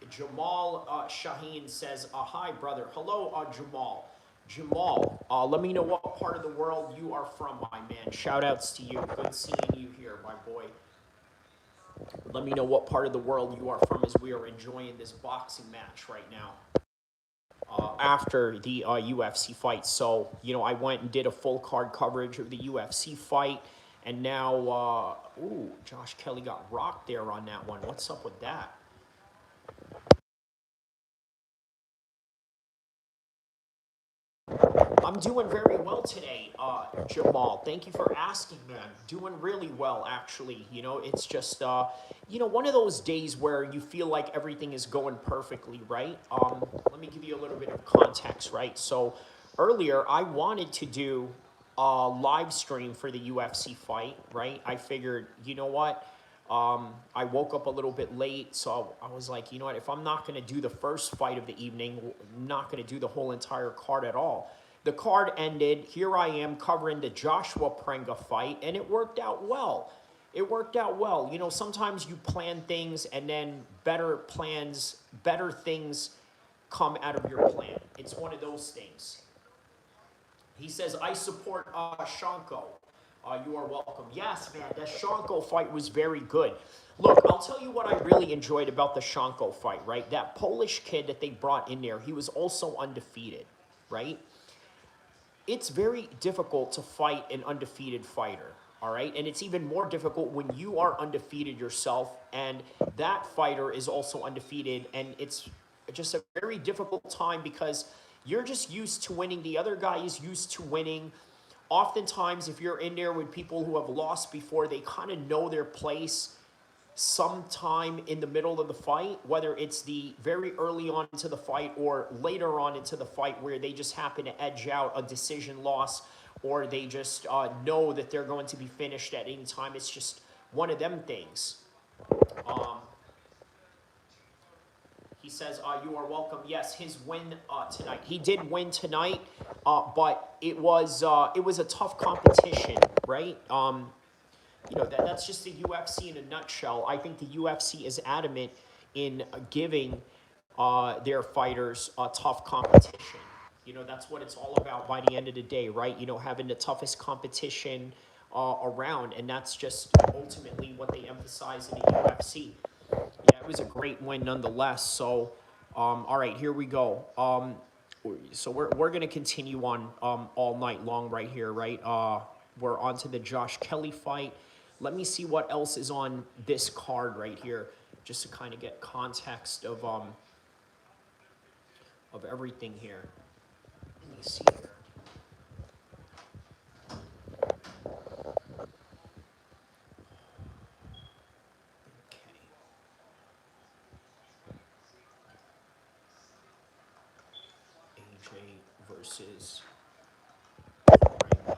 Jamal Shaheen says, hi, brother. Hello, Jamal. Jamal, let me know what part of the world you are from, my man. Shout outs to you. Good seeing you here, my boy. Let me know what part of the world you are from as we are enjoying this boxing match right now. After the UFC fight. So, you know, I went and did a full card coverage of the UFC fight. And now, Josh Kelly got rocked there on that one. What's up with that? I'm doing very well today, Jamal. Thank you for asking, man. Doing really well, actually. You know, it's just, you know, one of those days where you feel like everything is going perfectly, right? Let me give you a little bit of context, right? So earlier, I wanted to do a live stream for the UFC fight, right? I figured, you know what? I woke up a little bit late, so I was like, you know what? If I'm not going to do the first fight of the evening, I'm not going to do the whole entire card at all. The card ended. Here I am covering the Joshua Prenga fight, and it worked out well. It worked out well. You know, sometimes you plan things, and then better things come out of your plan. It's one of those things. He says, I support Shanko. You are welcome. Yes, man, the Shanko fight was very good. Look, I'll tell you what I really enjoyed about the Shanko fight, right? That Polish kid that they brought in there, he was also undefeated, right? It's very difficult to fight an undefeated fighter, all right? And it's even more difficult when you are undefeated yourself and that fighter is also undefeated. And it's just a very difficult time because you're just used to winning. The other guy is used to winning. Oftentimes, if you're in there with people who have lost before, they kind of know their place sometime in the middle of the fight, whether it's the very early on into the fight or later on into the fight where they just happen to edge out a decision loss or they just know that they're going to be finished at any time. It's just one of them things. He says, you are welcome. Yes, his win tonight. He did win tonight, but it was a tough competition, right? You know, that's just the UFC in a nutshell. I think the UFC is adamant in giving their fighters a tough competition. You know, that's what it's all about by the end of the day, right? You know, having the toughest competition around, and that's just ultimately what they emphasize in the UFC. Yeah, it was a great win nonetheless. So, all right, here we go. So we're going to continue on all night long right here, right? we're on to the Josh Kelly fight. Let me see what else is on this card right here, just to kind of get context of everything here. Let me see here. Okay. AJ versus Prenga.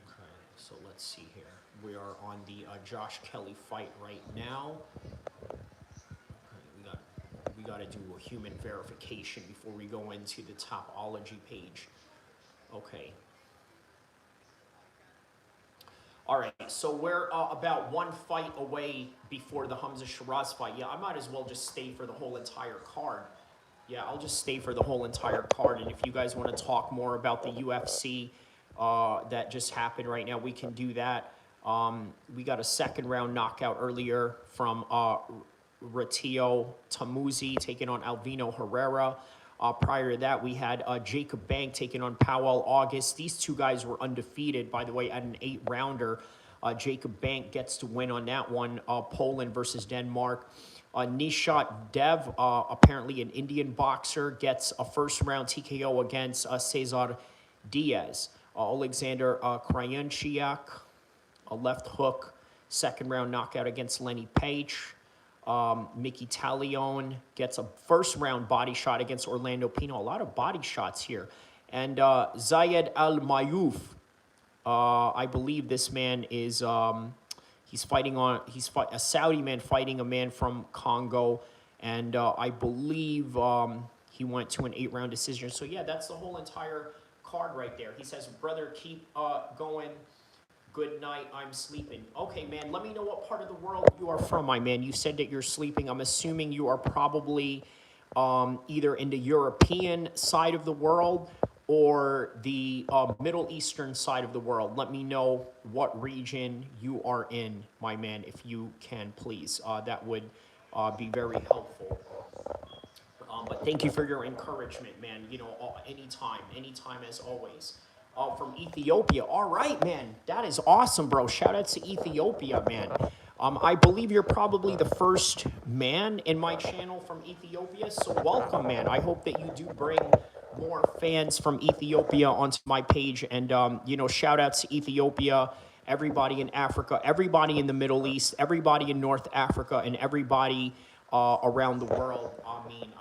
Okay, so let's see here. We are on the Josh Kelly fight right now. Okay, we got to do a human verification before we go into the Topology page. Okay. All right, so we're about one fight away before the Hamzah Sheeraz fight. Yeah, I might as well just stay for the whole entire card. Yeah, I'll just stay for the whole entire card. And if you guys want to talk more about the UFC that just happened right now, we can do that. We got a second round knockout earlier from Ratio Tamuzi taking on Alvino Herrera. Prior to that, we had Jacob Bank taking on Powell August. These two guys were undefeated, by the way, at an 8-rounder. Jacob Bank gets to win on that one. Poland versus Denmark. Nishat Dev, apparently an Indian boxer, gets a first-round TKO against Cesar Diaz. Alexander Krajinčiak, a left hook, second-round knockout against Lenny Page. Mickey Talion gets a first-round body shot against Orlando Pino. A lot of body shots here. And Zayed Al-Mayouf, I believe this man is, he's a Saudi man fighting a man from Congo. And I believe he went to an 8-round decision. So, yeah, that's the whole entire card right there. He says, brother, keep going. Good night, I'm sleeping. Okay, man, let me know what part of the world you are from, my man. You said that you're sleeping. I'm assuming you are probably either in the European side of the world or the Middle Eastern side of the world. Let me know what region you are in, my man, if you can, please. That would be very helpful. But thank you for your encouragement, man. You know, anytime as always. From Ethiopia. All right, man. That is awesome, bro. Shout out to Ethiopia, man. I believe you're probably the first man in my channel from Ethiopia, so welcome, man. I hope that you do bring more fans from Ethiopia onto my page. And, you know, shout out to Ethiopia, everybody in Africa, everybody in the Middle East, everybody in North Africa, and everybody around the world. I mean,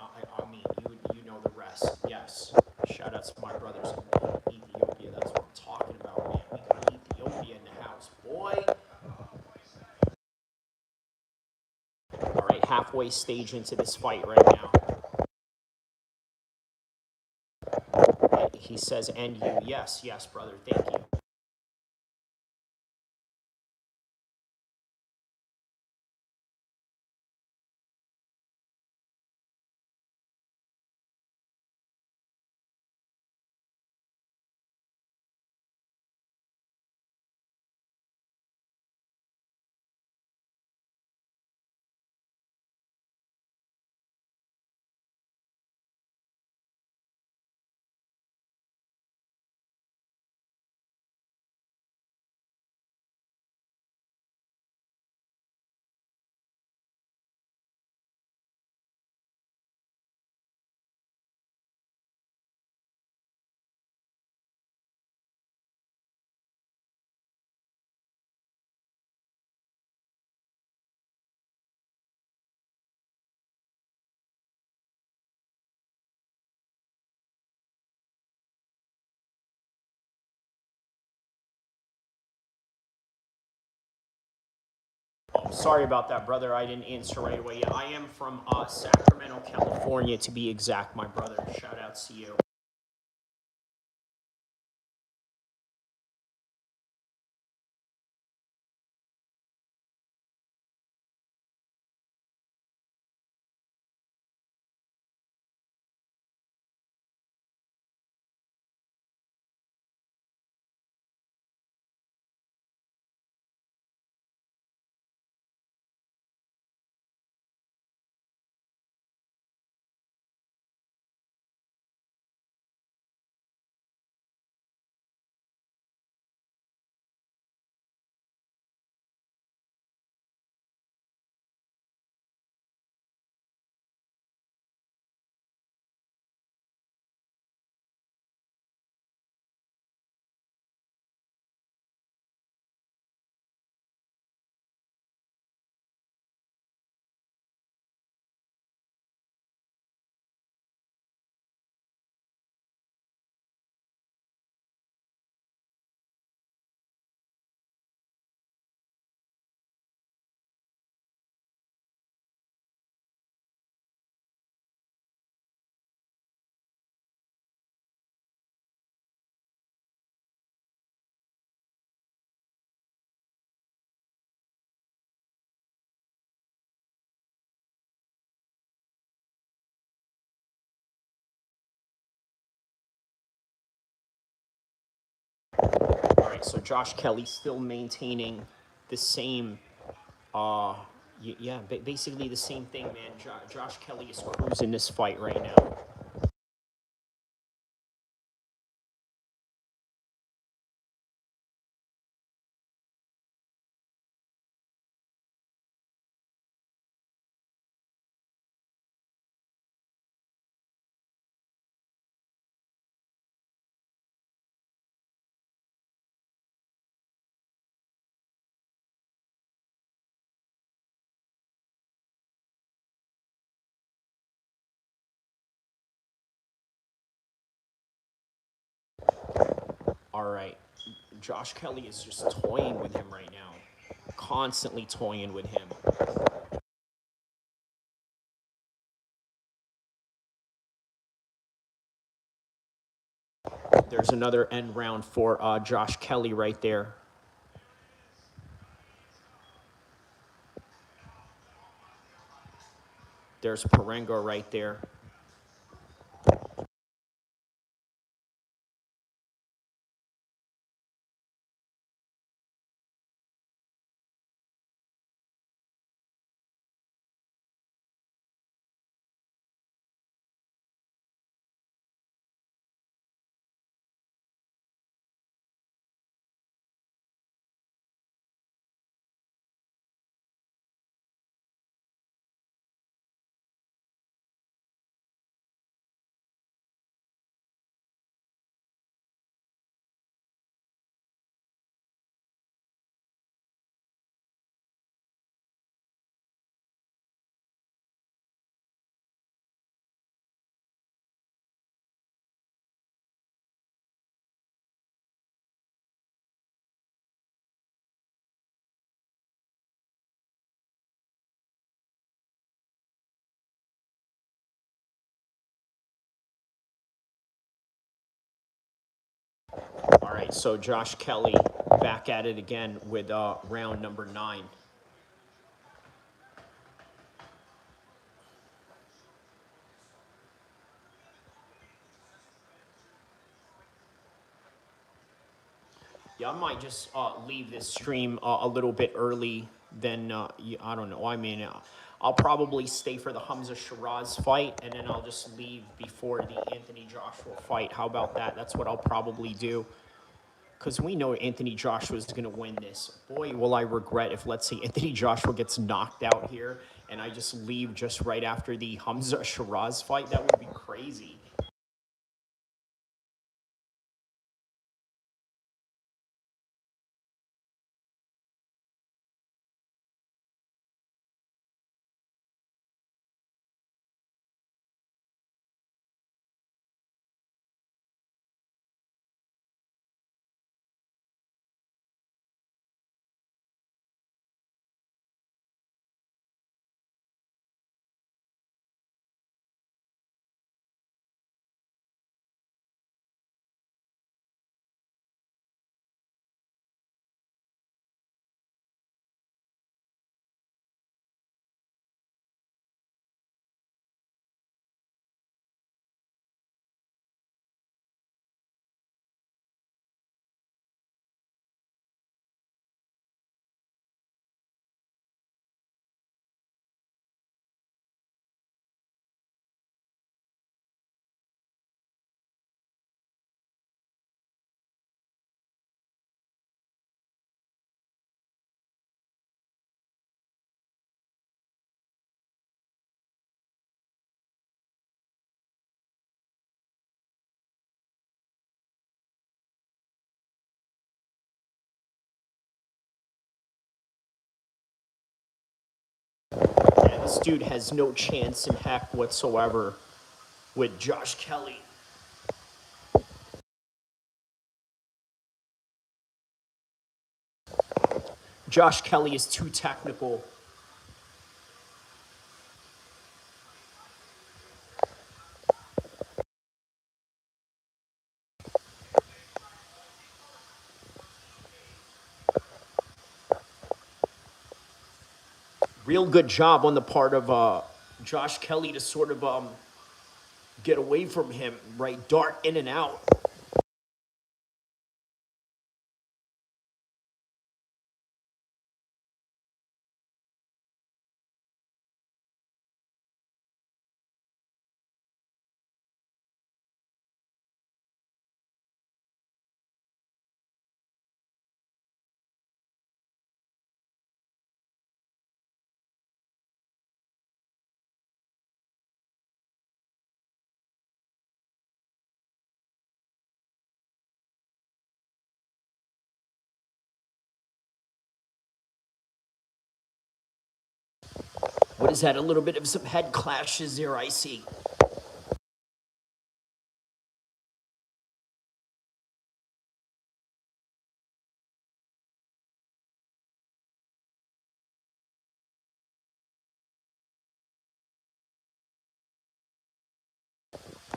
you know the rest. Yes. Shout out to my brothers in Ethiopia. That's what I'm talking about, man. We got Ethiopia in the house, boy. All right, halfway stage into this fight right now. He says, and you. Yes, brother. Thank you. Oh, sorry about that, brother. I didn't answer right away. Yeah, I am from Sacramento, California, to be exact, my brother. Shout out to you. right, so Josh Kelly still maintaining the same, basically the same thing, man. Josh Kelly is cruising this fight right now. All right, Josh Kelly is just toying with him right now, constantly toying with him. There's another end round for Josh Kelly right there. There's Prenga right there. All right, so Josh Kelly back at it again with round number 9. Yeah, I might just leave this stream a little bit early than, I don't know. I mean, I'll probably stay for the Hamzah Sheeraz fight, and then I'll just leave before the Anthony Joshua fight. How about that? That's what I'll probably do. Because we know Anthony Joshua is going to win this. Boy, will I regret if, let's say, Anthony Joshua gets knocked out here, and I just leave just right after the Hamzah Sheeraz fight. That would be crazy. Yeah, this dude has no chance in heck whatsoever with Josh Kelly. Josh Kelly is too technical. Real good job on the part of Josh Kelly to sort of get away from him, right? Dart in and out. What is that? A little bit of some head clashes there, I see.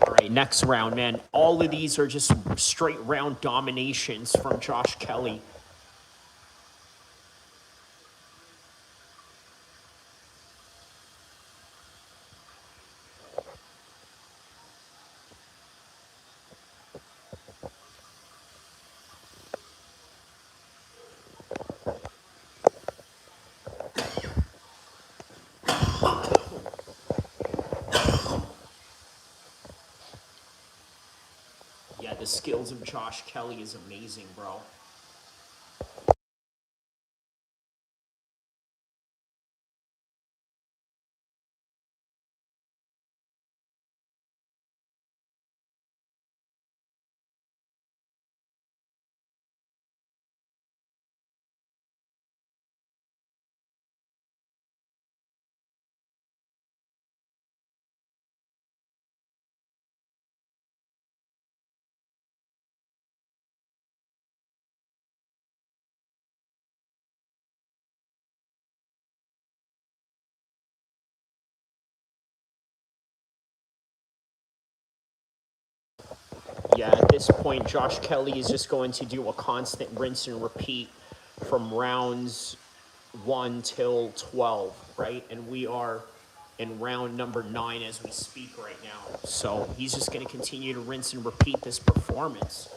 All right, next round, man. All of these are just straight round dominations from Josh Kelly. Yeah, the skills of Josh Kelly is amazing, bro. Yeah, at this point, Josh Kelly is just going to do a constant rinse and repeat from rounds 1 till 12, right? And we are in round number 9 as we speak right now. So he's just going to continue to rinse and repeat this performance.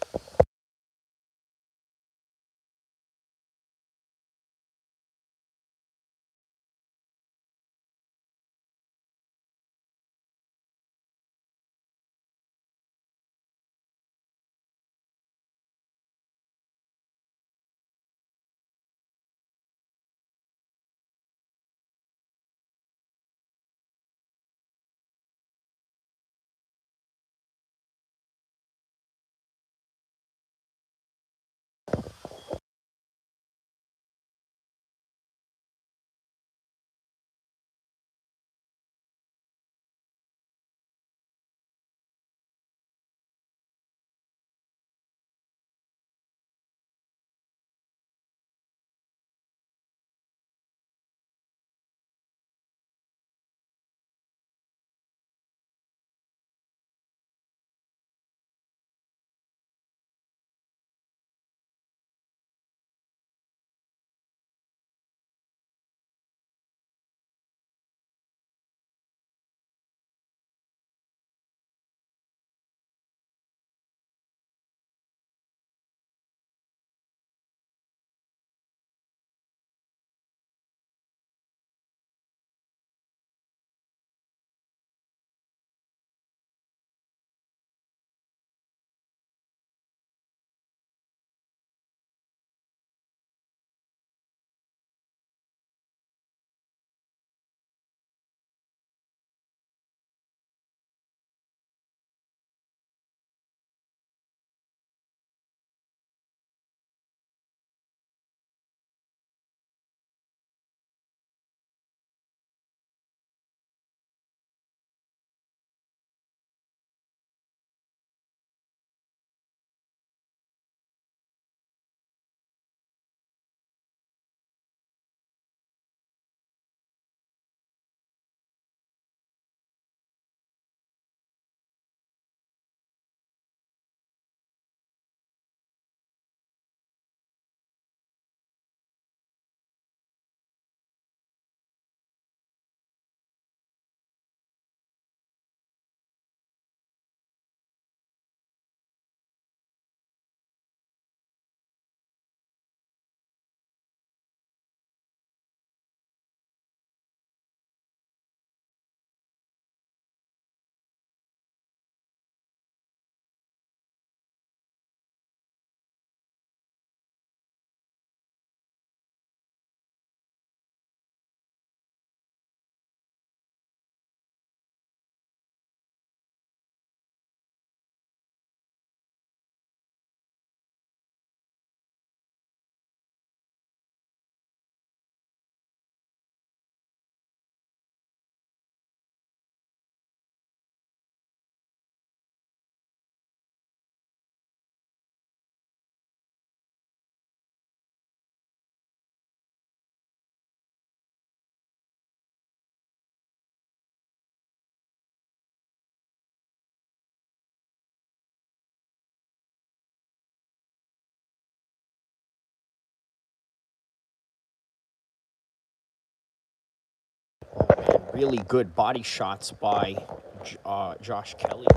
really good body shots by Josh Kelly.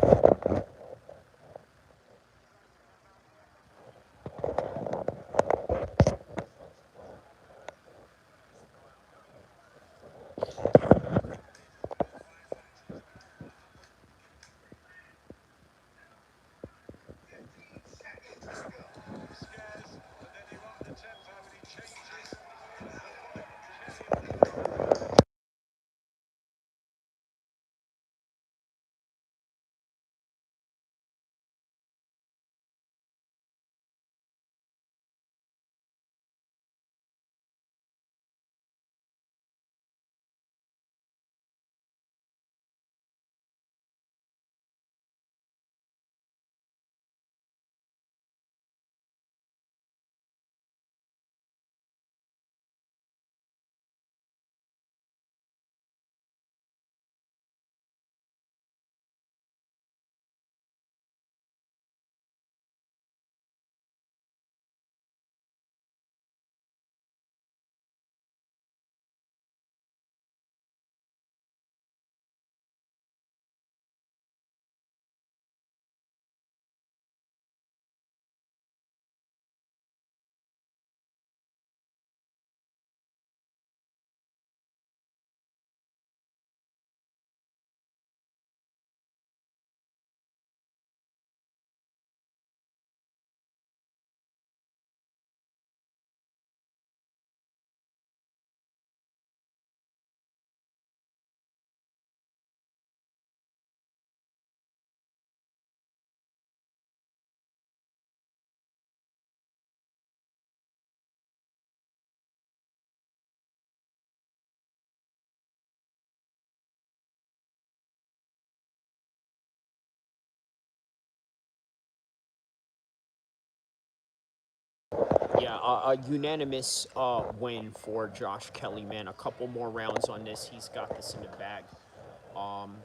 Yeah, a unanimous win for Josh Kelly, man. A couple more rounds on this. He's got this in the bag. Um,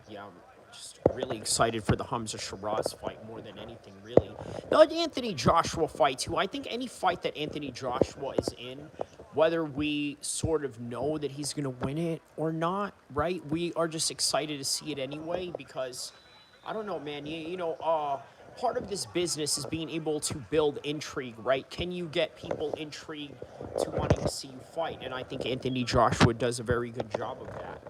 yeah, I'm just really excited for the Hamzah Sheeraz fight more than anything, really. The Anthony Joshua fight, too. I think any fight that Anthony Joshua is in, whether we sort of know that he's going to win it or not, right? We are just excited to see it anyway because I don't know, man. Part of this business is being able to build intrigue, right? Can you get people intrigued to wanting to see you fight? And I think Anthony Joshua does a very good job of that.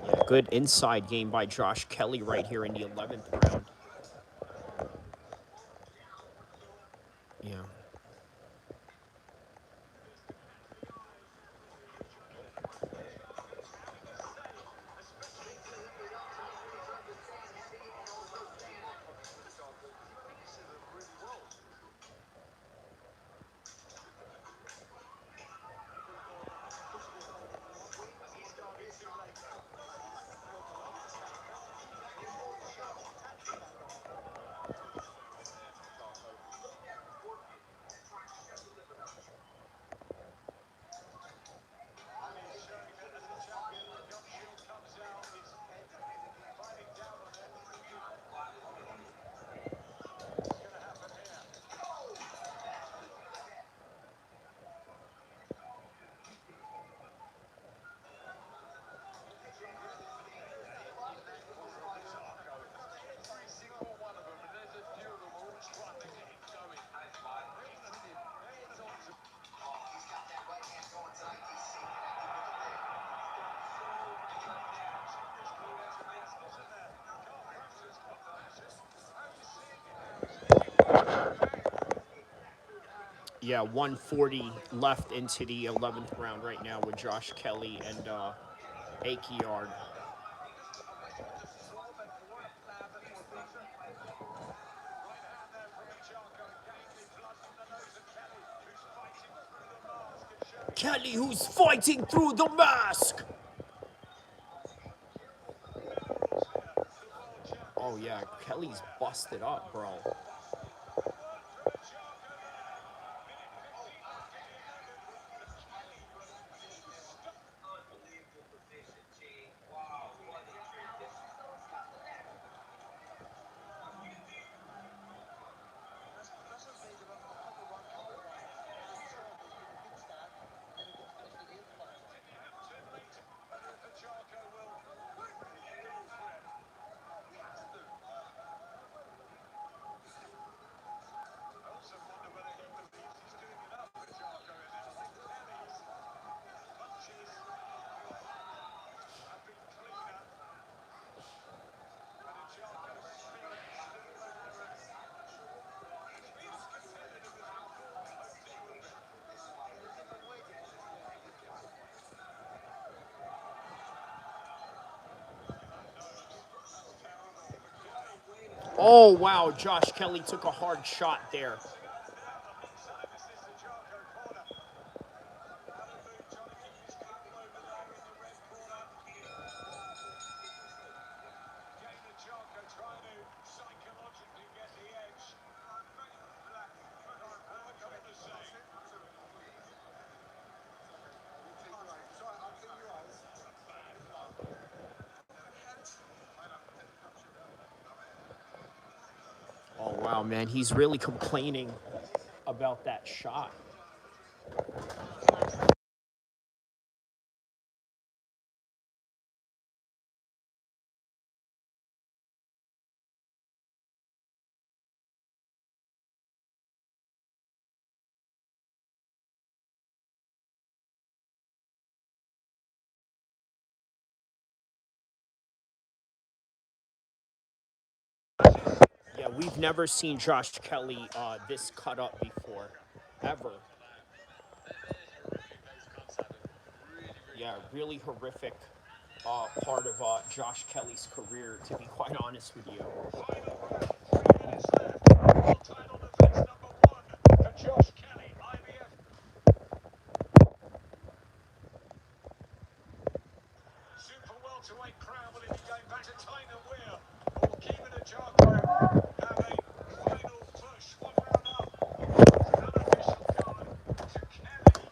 Yeah, good inside game by Josh Kelly right here in the 11th round. Yeah. Yeah, 140 left into the 11th round right now with Josh Kelly and El-Kheer. Kelly, who's fighting through the mask. Oh yeah, Kelly's busted up, bro. Oh, wow, Josh Kelly took a hard shot there. Oh, wow, man, he's really complaining about that shot. Yeah, we've never seen Josh Kelly this cut up before, ever. Yeah, really horrific part of Josh Kelly's career, to be quite honest with you. Super welterweight crown will be going back to Tyner Weir, or Kevin Ajako have a final push. One round up. Unofficial card to Kelly.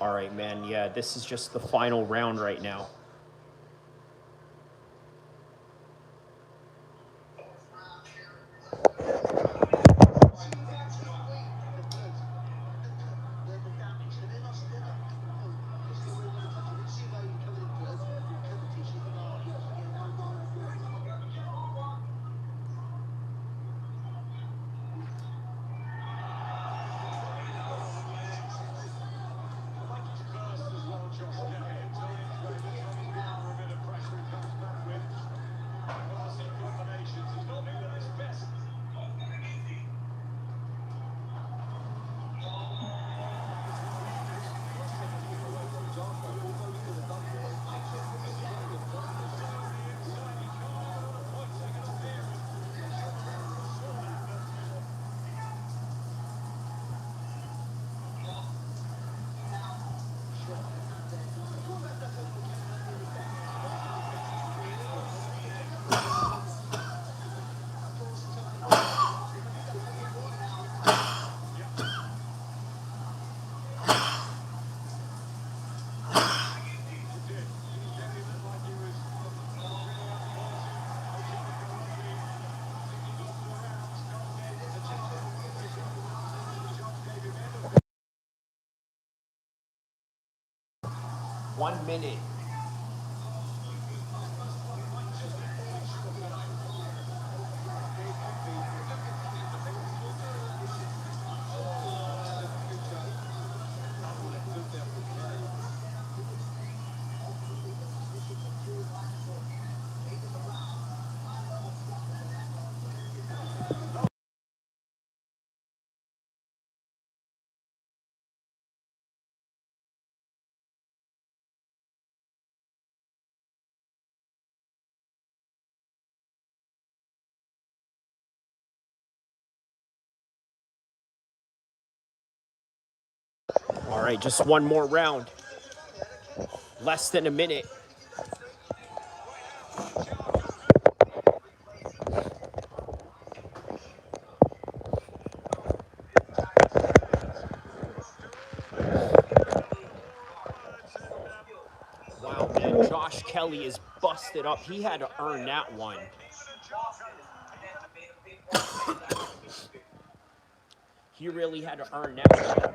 All right, man. Yeah, this is just the final round right now. One minute. right, just one more round. Less than a minute. Wow, man, Josh Kelly is busted up. He had to earn that one. He really had to earn that one.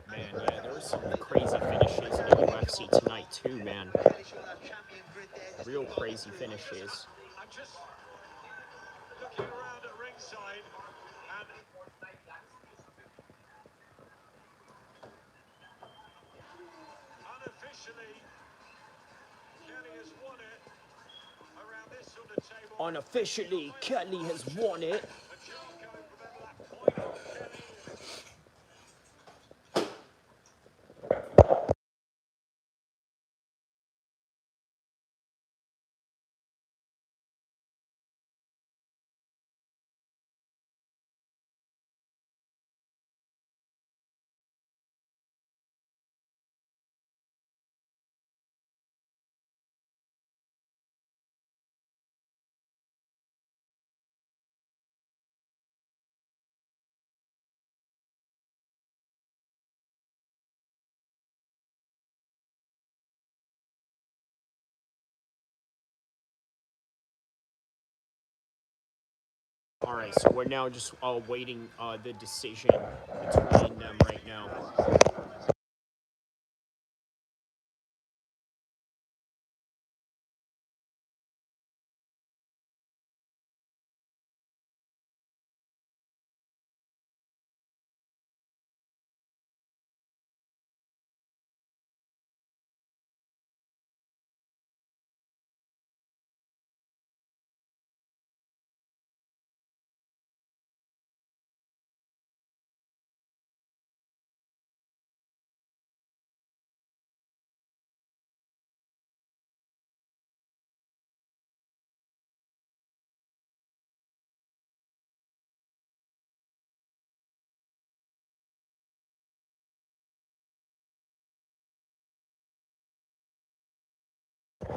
Man, yeah, there were some crazy finishes in the UFC tonight too, man. Real crazy finishes. I'm just looking around at ringside and unofficially, Kelly has won it around this sort of table. Unofficially, Kelly has won it. All right, so we're now just waiting the decision between them right now.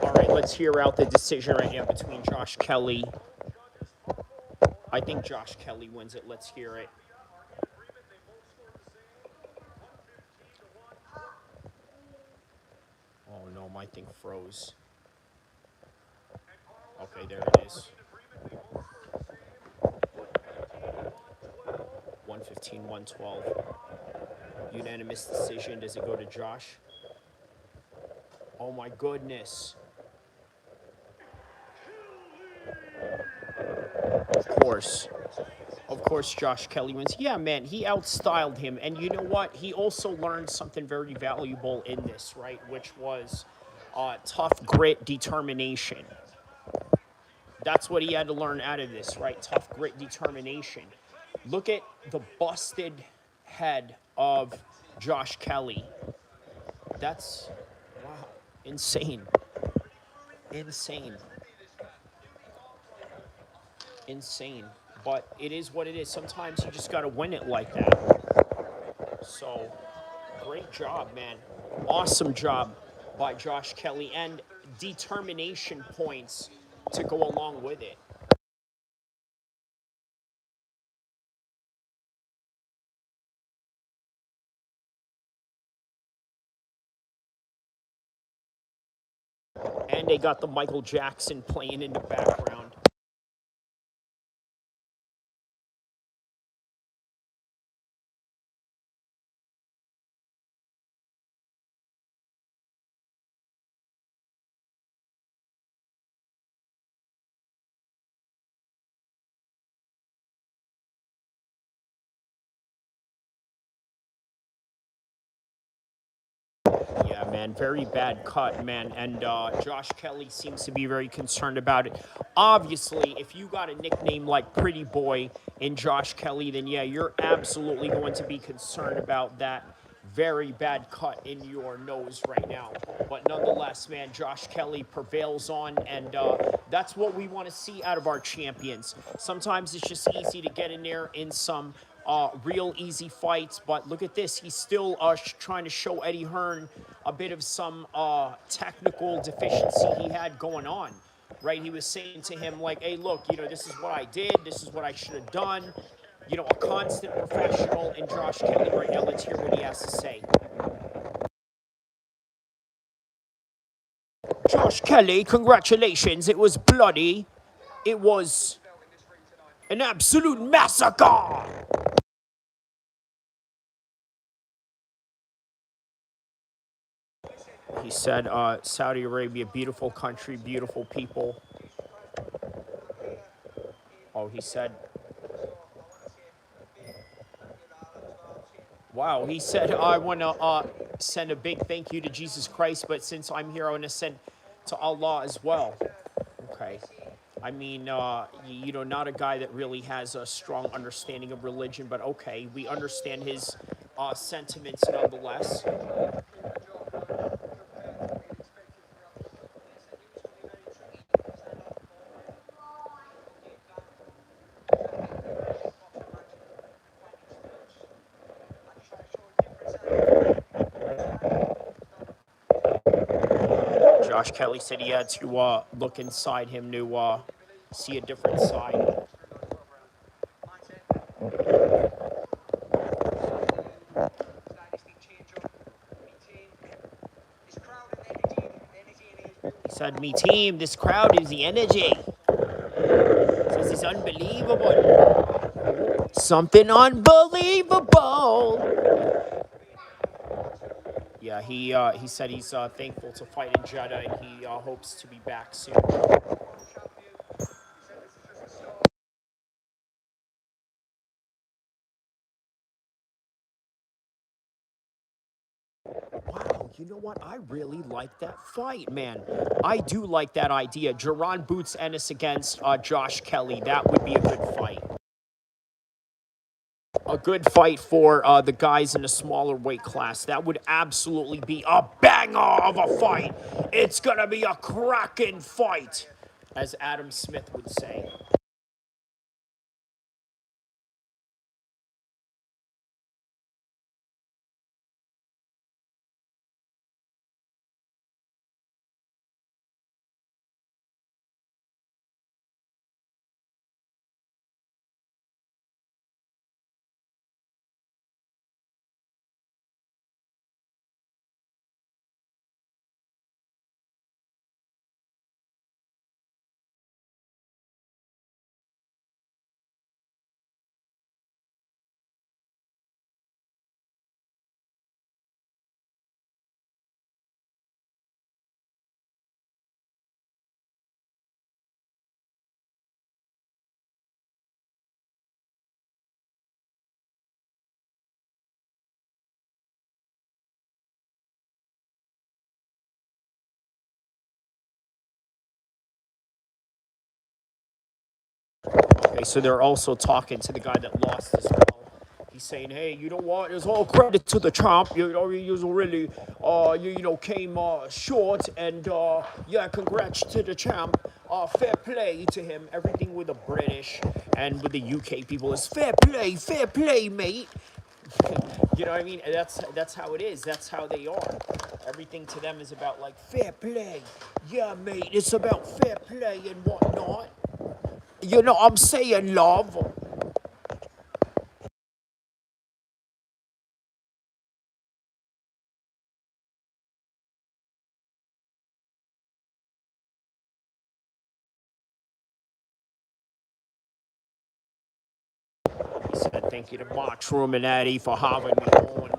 All right, let's hear out the decision right now between Josh Kelly. I think Josh Kelly wins it. Let's hear it. Oh no, my thing froze. Okay, there it is. 115, 112. Unanimous decision. Does it go to Josh? Oh my goodness. Of course. Of course, Josh Kelly wins. Yeah, man, he outstyled him. And you know what? He also learned something very valuable in this, right? Which was tough grit, determination. That's what he had to learn out of this, right? Tough grit, determination. Look at the busted head of Josh Kelly. That's, wow, insane. Insane. Insane. But it is what it is. Sometimes you just got to win it like that. So, great job, man. Awesome job by Josh Kelly. And determination points to go along with it. And they got the Michael Jackson playing in the background. Yeah, man, very bad cut, man. And Josh Kelly seems to be very concerned about it. Obviously, if you got a nickname like Pretty Boy in Josh Kelly, then yeah, you're absolutely going to be concerned about that very bad cut in your nose right now. But nonetheless, man, Josh Kelly prevails on, and that's what we want to see out of our champions. Sometimes it's just easy to get in there in some real easy fights, but look at this. He's still trying to show Eddie Hearn a bit of some technical deficiency he had going on, right? He was saying to him, like, hey, look, this is what I did. This is what I should have done. A constant professional in Josh Kelly right now. Let's hear what he has to say. Josh Kelly, congratulations. It was bloody. It was an absolute massacre. He said, Saudi Arabia, beautiful country, beautiful people. Oh, he said, wow, he said, I want to send a big thank you to Jesus Christ, but since I'm here, I want to send to Allah as well. Okay. I mean, not a guy that really has a strong understanding of religion, but okay, we understand his sentiments nonetheless. Josh Kelly said he had to look inside him to see a different side. He said, me team, this crowd is the energy. This is unbelievable. Something unbelievable. Yeah, he said he's thankful to fight in Jeddah, and he hopes to be back soon. Wow, you know what? I really like that fight, man. I do like that idea. Jaron Boots Ennis against Josh Kelly. That would be a good fight. A good fight for the guys in a smaller weight class. That would absolutely be a banger of a fight. It's going to be a cracking fight, as Adam Smith would say. Okay, so they're also talking to the guy that lost as well. He's saying, hey, you know what? It's all credit to the champ. You really, came short. And, yeah, congrats to the champ. Fair play to him. Everything with the British and with the UK people is fair play, mate. You know what I mean? That's how it is. That's how they are. Everything to them is about, like, fair play. Yeah, mate, it's about fair play and whatnot. You know what I'm saying, love? He said, thank you to Mark Trumanetti for having me on.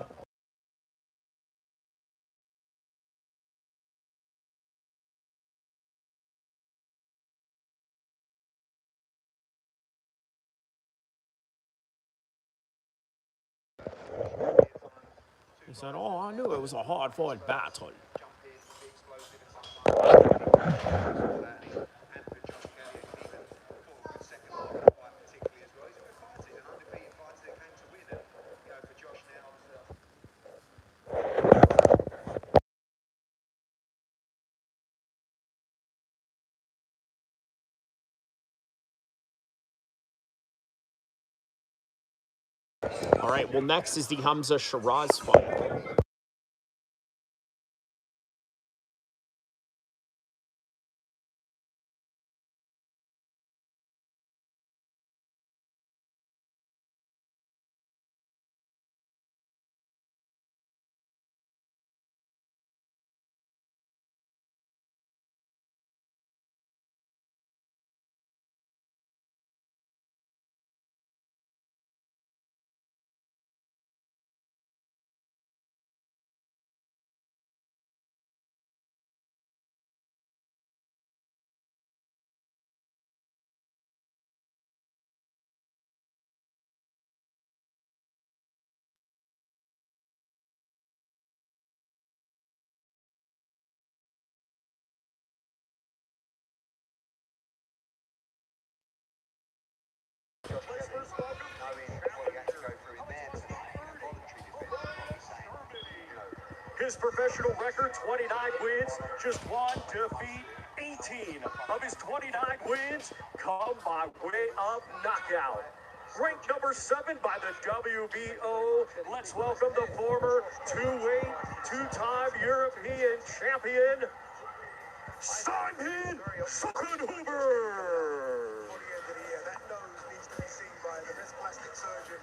He said, oh, I knew it was a hard-fought battle. All right, well, next is the Hamzah Sheeraz fight. His professional record, 29 wins, just one defeat. 18 of his 29 wins come by way of knockout. Ranked number 7 by the WBO, let's welcome the former two-weight, two-time European champion, Simon Zuckenhuber. That nose needs to be seen by the best plastic surgeon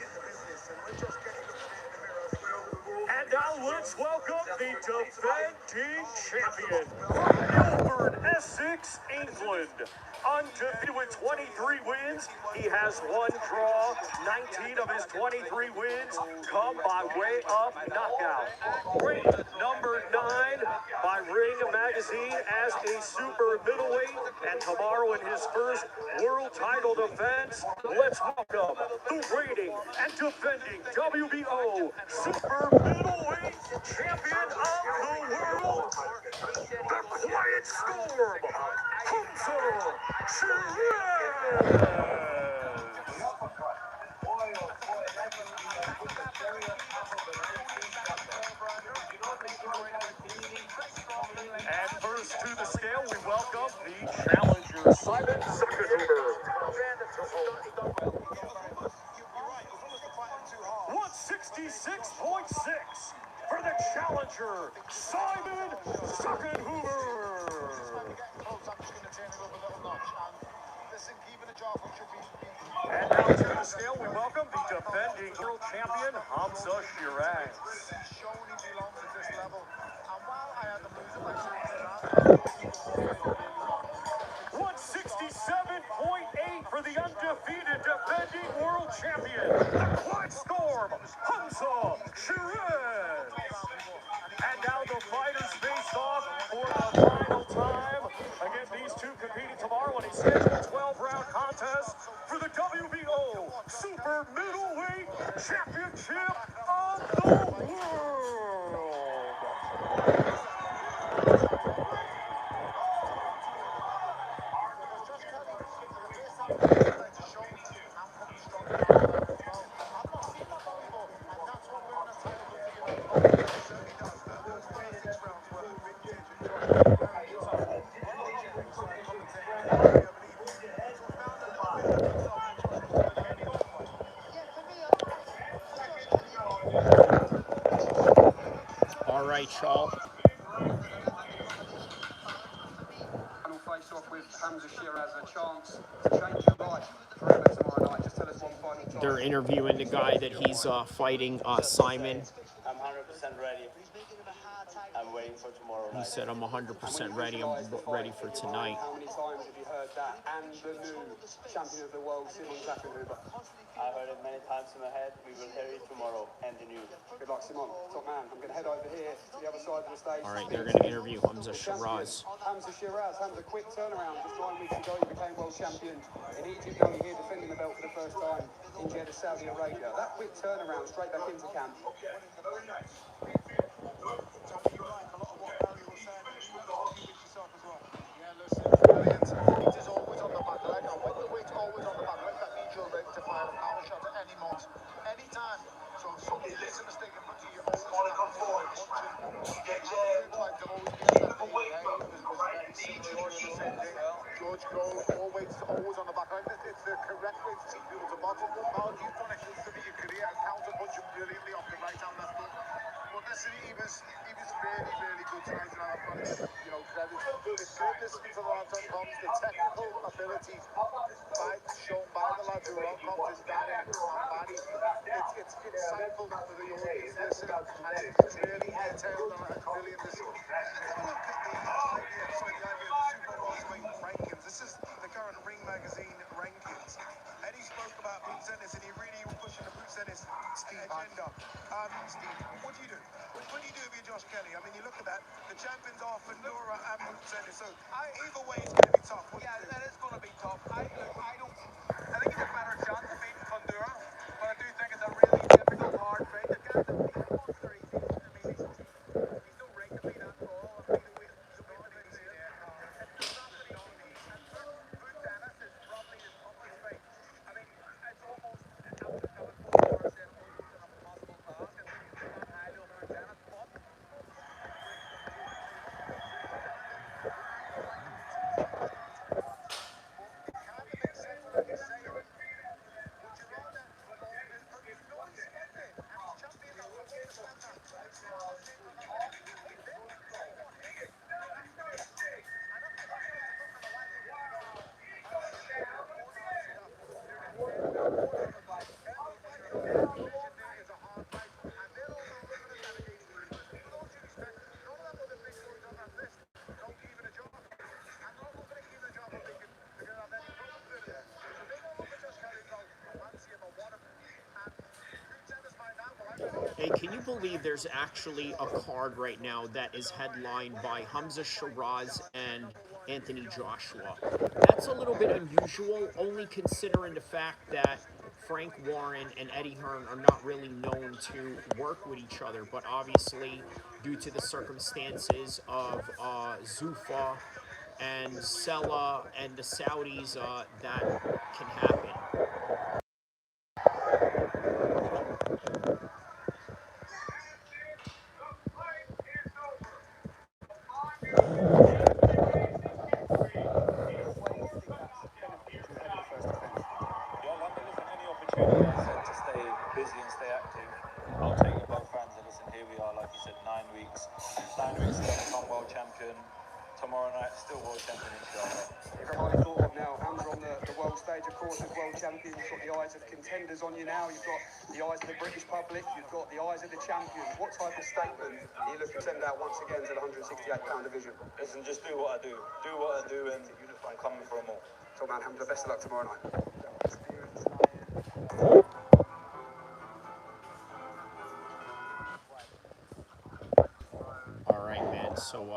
in the business, and we're just getting looking at it in the mirror. And now let's welcome the defending champion, Ilford, Essex, England. Undefeated with 23 wins. He has one draw. 19 of his 23 wins come by way of knockout. Ranked number 9 by Ring Magazine as a super middleweight. And tomorrow in his first world title defense, let's welcome the reigning and defending WBO super middleweight champion of the world, the Quiet Storm, Hamzah Sheeraz. And first to the scale, we welcome the challenger, Simon Zuckenhuber. 166.6 for the challenger, Simon Zuckenhuber. And now to the scale, we welcome the defending world champion, Hamzah Sheeraz. 167.8 for the undefeated defending world champion, the Quiet Storm, Hamzah Sheeraz. And now the fighters face off for the final time. Again, these two competing tomorrow in a scheduled 12-round contest for the WBO Super Middleweight Championship of the World. All right, y'all. Final face-off with Hamzah Sheeraz, a chance to change your life forever tomorrow night. Just tell us one final time. They're interviewing the guy that he's fighting, Simon. I'm 100% ready. I'm waiting for tomorrow He night. said, I'm 100% ready. I'm ready for tonight. How many times have you heard that? And the new champion of the world, Simon Zuckenhuber. I heard it many times in my head. We will hear it tomorrow and the news. Good luck, Simon. Top man. I'm going to head over here to the other side of the stage. All right, they're going to interview Hamzah Sheeraz. Hamzah Sheeraz. Hamzah, quick turnaround. Just 9 weeks ago, you became world champion in Egypt. Now you're here defending the belt for the first time in Jeddah, Saudi Arabia. That quick turnaround straight back into camp. Always on the back. It's the correct way to teach people to box. How do you find it to be The goodness for the lads on comms, the technical abilities shown by the lads who are on comms is Danny and Barry. It's insightful for the audience listening, and it's really detailed and brilliant listening. Have a look at the idea of the super welterweight rankings. This is the current Ring Magazine rankings. Eddie spoke about Boots Ennis, and he really was pushing the Boots Ennis agenda. Steve, what do you do? What do you do if you're Josh Kelly? I mean, you look at that. The champions are Fundora and Boots Ennis, so either way it's going to be tough. Yeah, that is going to be tough. I think he's a better chance of beating Fundora, but I do think it's a really difficult, hard fight. The guy's a monster. He's no right to be that tall. I mean, he's a bit easy there. It's not that he's easy. Boots Ennis is probably his toughest fight. I mean, it's almost a possible task. I think he's gone highly over Boots Ennis, but Hey, can you believe there's actually a card right now that is headlined by Hamzah, Sheeraz, and Anthony Joshua? That's a little bit unusual, only considering the fact that Frank Warren and Eddie Hearn are not really known to work with each other, but obviously, due to the circumstances of Zuffa and Sella and the Saudis, that can happen. Any opportunity, I said, to stay busy and stay active, I'll take you both fans. And listen, here we are, like you said, 9 weeks. 9 weeks ago, become world champion. Tomorrow night, still world champion, inshallah. you're highly thought of now. Hamzah on the world stage, of course, as world champion. You've got the eyes of contenders on you now. You've got the eyes of the British public. You've got the eyes of the champions. What type of statement are you looking to send out once again to the 168-pound division? Listen, just do what I do. Do what I do, and I'm coming for them all. So, man, Hamzah, best of luck tomorrow night. All right, man. So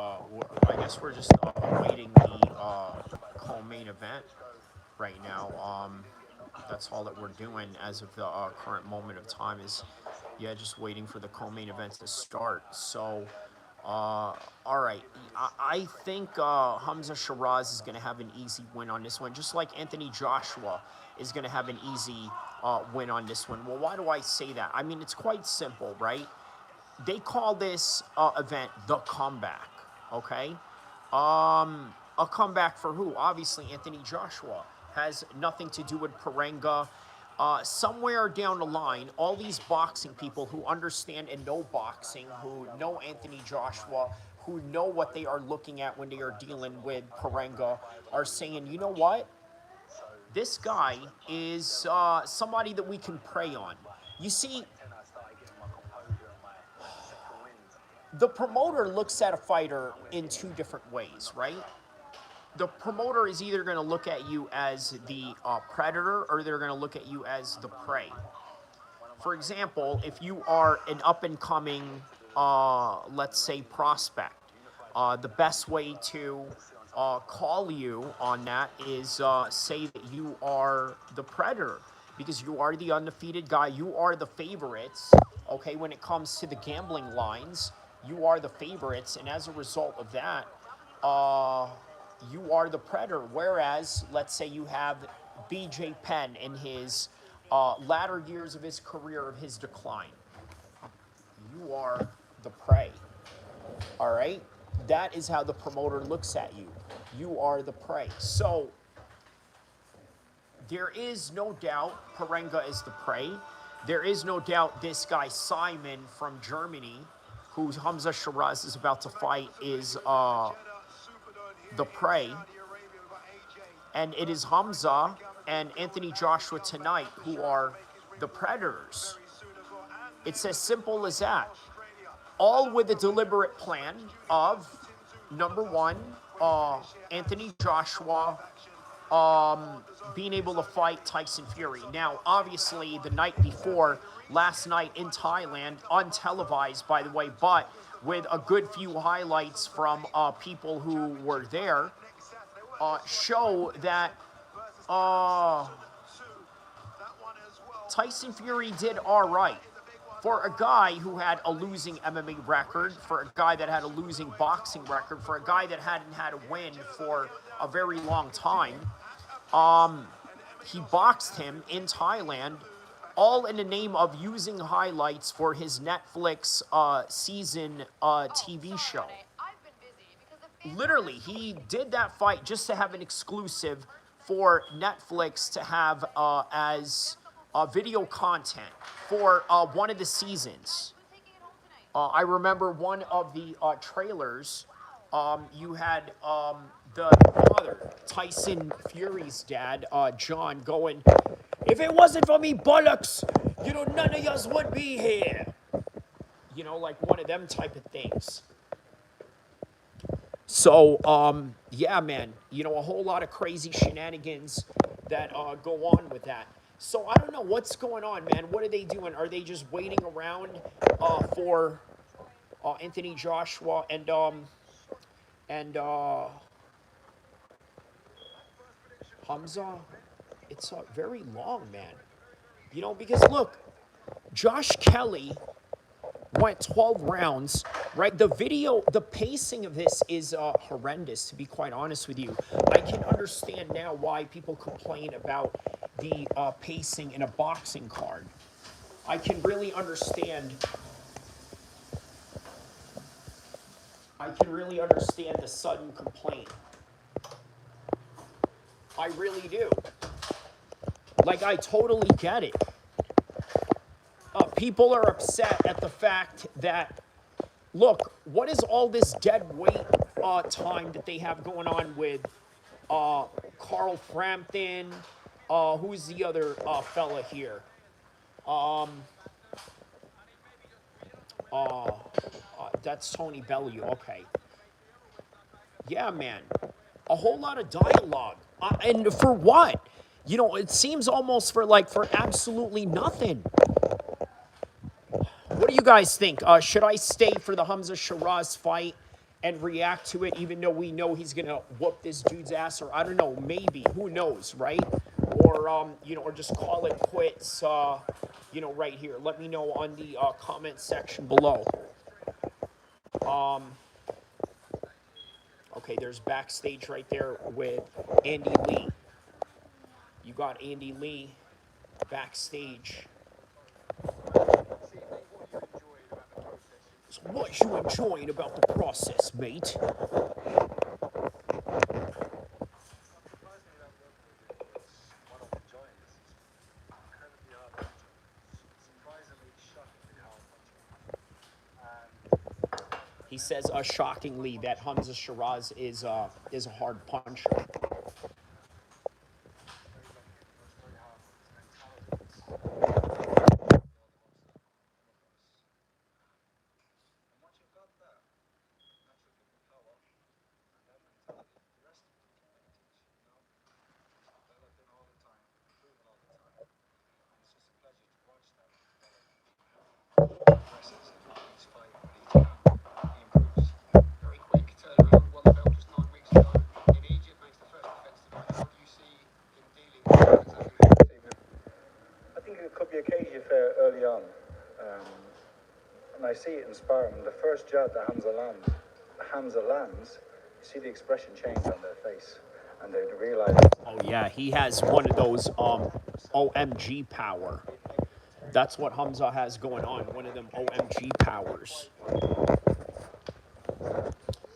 I guess we're just awaiting the co-main event right now. That's all that we're doing as of the current moment of time is, yeah, just waiting for the co-main event to start. So, all right. I think Hamzah Sheeraz is going to have an easy win on this one, just like Anthony Joshua is going to have an easy win on this one. Well, why do I say that? I mean, it's quite simple, right? They call this event the comeback, okay? A comeback for who? Obviously, Anthony Joshua has nothing to do with Prenga. Somewhere down the line, all these boxing people who understand and know boxing, who know Anthony Joshua, who know what they are looking at when they are dealing with Prenga, are saying, you know what? This guy is somebody that we can prey on. You see, the promoter looks at a fighter in two different ways, right? The promoter is either going to look at you as the predator or they're going to look at you as the prey. For example, if you are an up-and-coming, let's say, prospect, the best way to call you on that is say that you are the predator because you are the undefeated guy. You are the favorites, okay, when it comes to the gambling lines. You are the favorites, and as a result of that, you are the predator. Whereas, let's say you have BJ Penn in his latter years of his career, of his decline. You are the prey. All right? That is how the promoter looks at you. You are the prey. So, there is no doubt Prenga is the prey. There is no doubt this guy, Simon from Germany, who Hamzah Sheeraz is about to fight, is the Prey. And it is Hamzah and Anthony Joshua tonight who are the Predators. It's as simple as that. All with a deliberate plan of, number one, Anthony Joshua being able to fight Tyson Fury. Now, obviously, the night before, last night in Thailand, untelevised, by the way, but with a good few highlights from people who were there, show that Tyson Fury did all right. For a guy who had a losing MMA record, for a guy that had a losing boxing record, for a guy that hadn't had a win for a very long time, he boxed him in Thailand, all in the name of using highlights for his Netflix season TV show. Literally, he did that fight just to have an exclusive for Netflix to have as video content for one of the seasons. I remember one of the trailers, you had the father, Tyson Fury's dad, John, going, "If it wasn't for me bollocks, you know, none of us would be here." You know, like one of them type of things. So, yeah, man, you know, a whole lot of crazy shenanigans that go on with that. So I don't know what's going on, man. What are they doing? Are they just waiting around for Anthony Joshua and Hamzah? It's very long, man. You know, because look, Josh Kelly went 12 rounds, right? The video, the pacing of this is horrendous, to be quite honest with you. I can understand now why people complain about the pacing in a boxing card. I can really understand. The sudden complaint. I really do. Like, I totally get it. People are upset at the fact that, look, what is all this dead weight time that they have going on with Carl Frampton? Who's the other fella here? That's Tony Bellew. Okay. Yeah, man. A whole lot of dialogue. And for what? You know, it seems almost for absolutely nothing. What do you guys think? Should I stay for the Hamzah Sheeraz fight and react to it, even though we know he's going to whoop this dude's ass? Or I don't know, maybe. Who knows, right? Or, you know, or just call it quits, you know, right here. Let me know on the comment section below. Okay, there's backstage right there with Andy Lee. You got Andy Lee backstage. So what you enjoying about the process, mate? He says, shockingly, that Hamzah Sheeraz is a hard puncher. Early on, and I see it in sparring. The first jab that Hamzah lands, you see the expression change on their face, and they realize. Oh yeah, he has one of those OMG power. That's what Hamzah has going on. One of them OMG powers.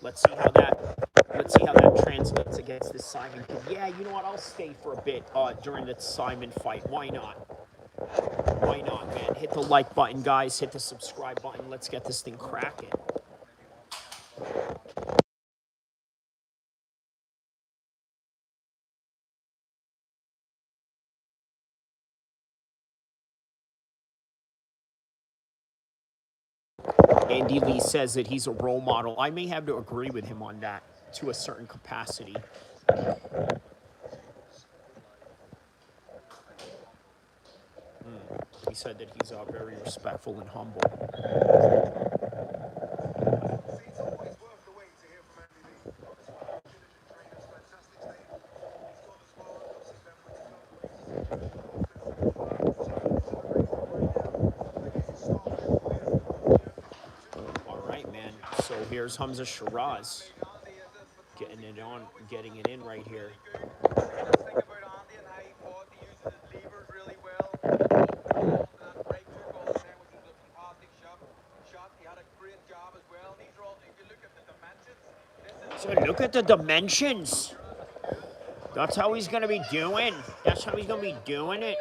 Let's see how that translates against this Simon kid. Yeah, you know what? I'll stay for a bit during the Simon fight. Why not? Why not, man? Hit the like button, guys. Hit the subscribe button. Let's get this thing cracking. Andy Lee says that he's a role model. I may have to agree with him on that to a certain capacity. He said that he's very respectful and humble. It's always worth the wait to hear from Andy Lee. Obviously, diligent trainers, fantastic stable. He's gone as far as obviously them with the All right, man. So here's Hamzah Sheeraz getting it in right here. So look at the dimensions. That's how he's gonna be doing. That's how he's gonna be doing it.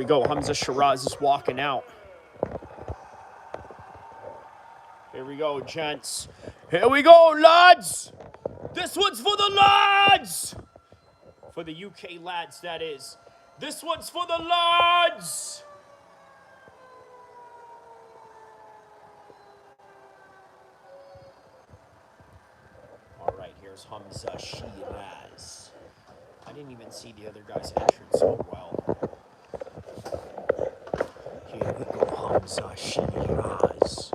we go. Hamzah Sheeraz is walking out. Here we go, gents. Here we go, lads. This one's for the lads. For the UK lads, that is. This one's for the lads. All right, here's Hamzah Sheeraz. I didn't even see the other guy's entrance so well. Here we go, Hamzah Sheeraz.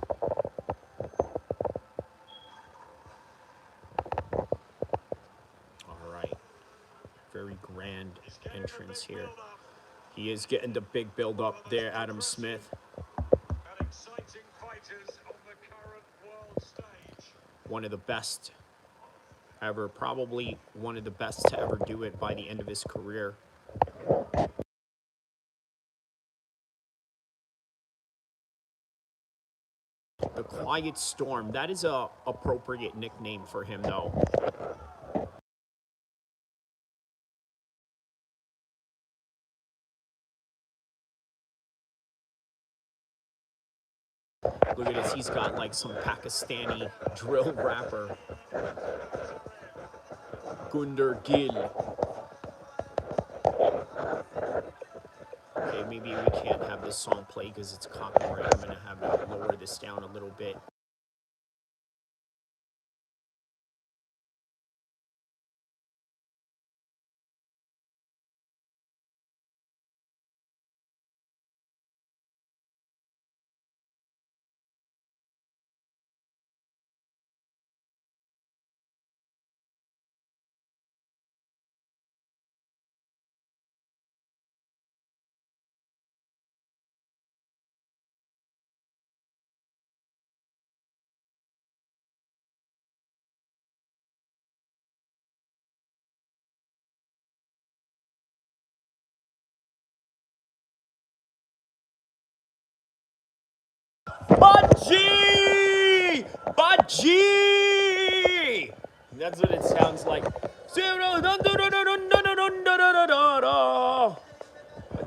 All right. Very grand entrance here. He is getting the big build up there, Adam Smith. Exciting fighters on the current world stage. One of the best ever, probably one of the best to ever do it by the end of his career. The Quiet Storm, that is a appropriate nickname for him though. Look at this, he's got like some Pakistani drill rapper. Gunder Gill. Okay, maybe we can't have this song play because it's copyright. I'm gonna have to lower this down a little bit. Baji! Baji! That's what it sounds like.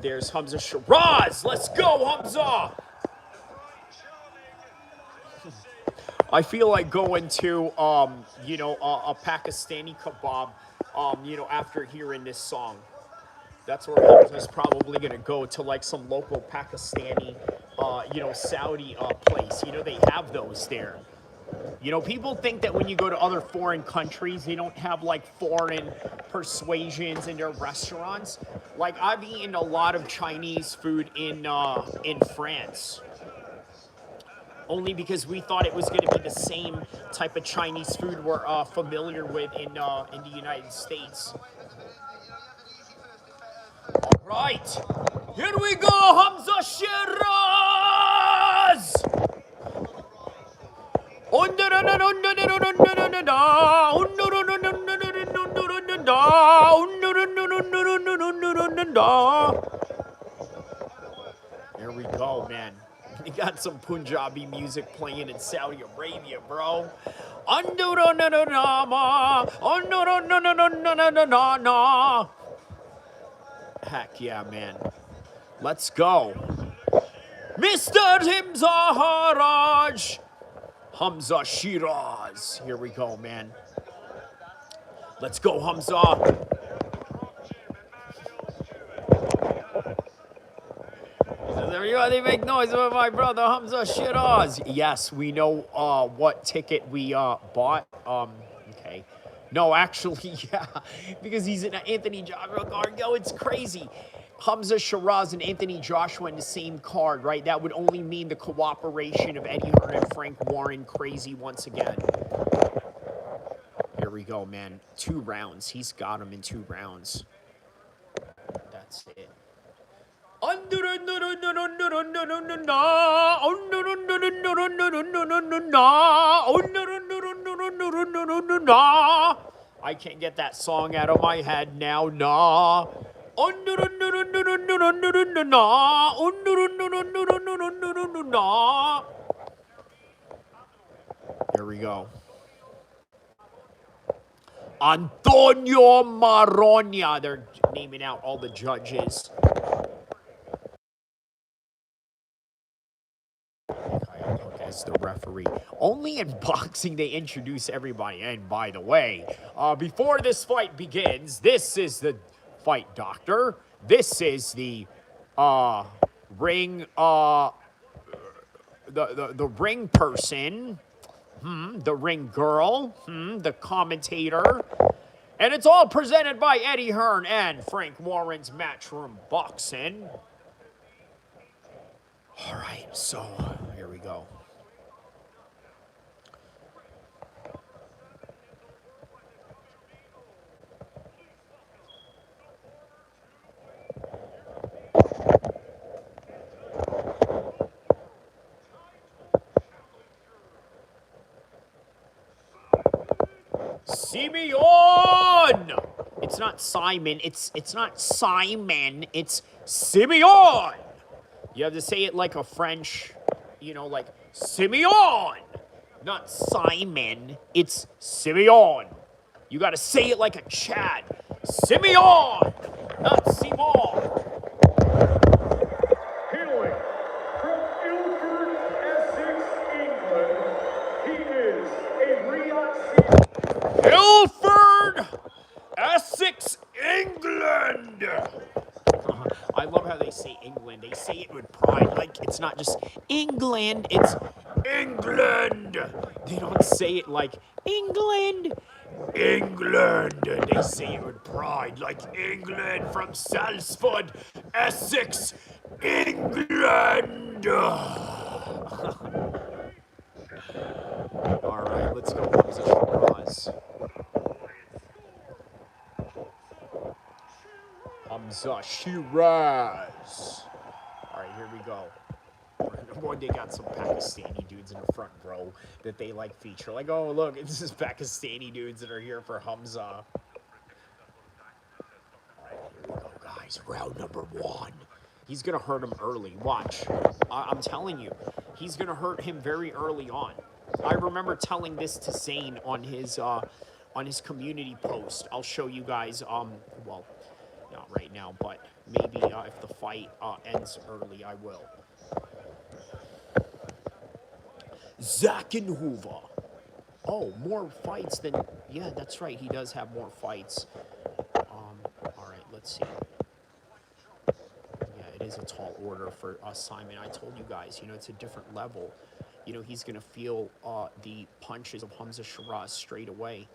There's Hamzah Sheeraz. Let's go, Hamzah! I feel like going to, you know, a Pakistani kebab, you know, after hearing this song. That's where Hamzah's probably going to go, to like some local Pakistani, you know, Saudi place. You know, they have those there. You know, people think that when you go to other foreign countries, they don't have like foreign persuasions in their restaurants. Like, I've eaten a lot of Chinese food in France. Only because we thought it was going to be the same type of Chinese food we're familiar with in the United States. All right, here we go, Hamzah Sheeraz. Here we go, man. You got some Punjabi music playing in Saudi Arabia, bro. Heck yeah, man. Let's go. Mr. Hamzah Sheeraz. Here we go, man. Let's go, Hamzah. Everybody make noise for my brother Hamzah Sheeraz. Yes, we know what ticket we bought. Okay. No, actually, yeah, because he's an Anthony Joshua card. Yo, it's crazy. Hamzah Sheeraz and Anthony Joshua in the same card, right? That would only mean the cooperation of Eddie Hearn and Frank Warren crazy once again. Here we go, man. 2 rounds. He's got him in 2 rounds. That's it. I can't get that song out of my head now. Nah. Here we go. Antonio Maronia. They're naming out all the judges. is the referee. Only in boxing they introduce everybody. And by the way, before this fight begins, this is the fight doctor. This is the ring the ring person, the ring girl, the commentator. And it's all presented by Eddie Hearn and Frank Warren's Matchroom Boxing. All right, so here we go. Simeon! It's not Simon. It's not Simon. It's Simeon. You have to say it like a French, like Simeon. Not Simon. It's Simeon. You got to say it like a Chad. Simeon, not Simon. Hailing from Ilford, Essex, England, he is a Riyadh Ilford, Essex, England. I love how they say England. They say it with pride. Like, it's not just England, it's England. They don't say it like England. England. They say it with pride, like England from Salford, Essex, England. All right, let's go Hamzah Sheeraz. Hamzah Sheeraz. All right, here we go. Boy, they got some Pakistani dudes in the front row that they like feature. Like, oh, look, this is Pakistani dudes that are here for Hamzah. All right, here we go, guys. Round number 1. He's going to hurt him early. Watch. I'm telling you, he's going to hurt him very early on. I remember telling this to Zane on his community post. I'll show you guys, well, not right now, but maybe if the fight ends early, I will. Hoover. Oh, more fights than... Yeah, that's right. He does have more fights. All right, let's see. Yeah, it is a tall order for Simon. I told you guys, it's a different level. He's going to feel the punches of Hamzah Sheeraz straight away.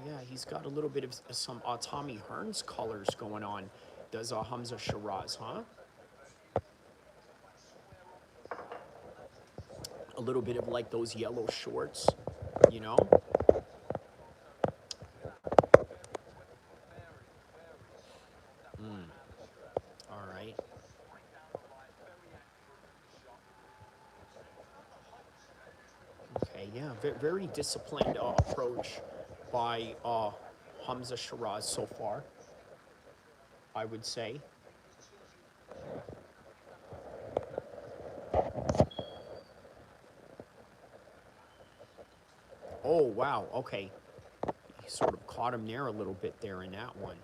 Yeah, he's got a little bit of some Tommy Hearns colors going on. Does Hamzah Sheeraz, huh? A little bit of like those yellow shorts, All right. Okay, yeah, very disciplined approach by Hamzah Sheeraz so far, I would say. Oh, wow, okay. He sort of caught him there a little bit there in that one.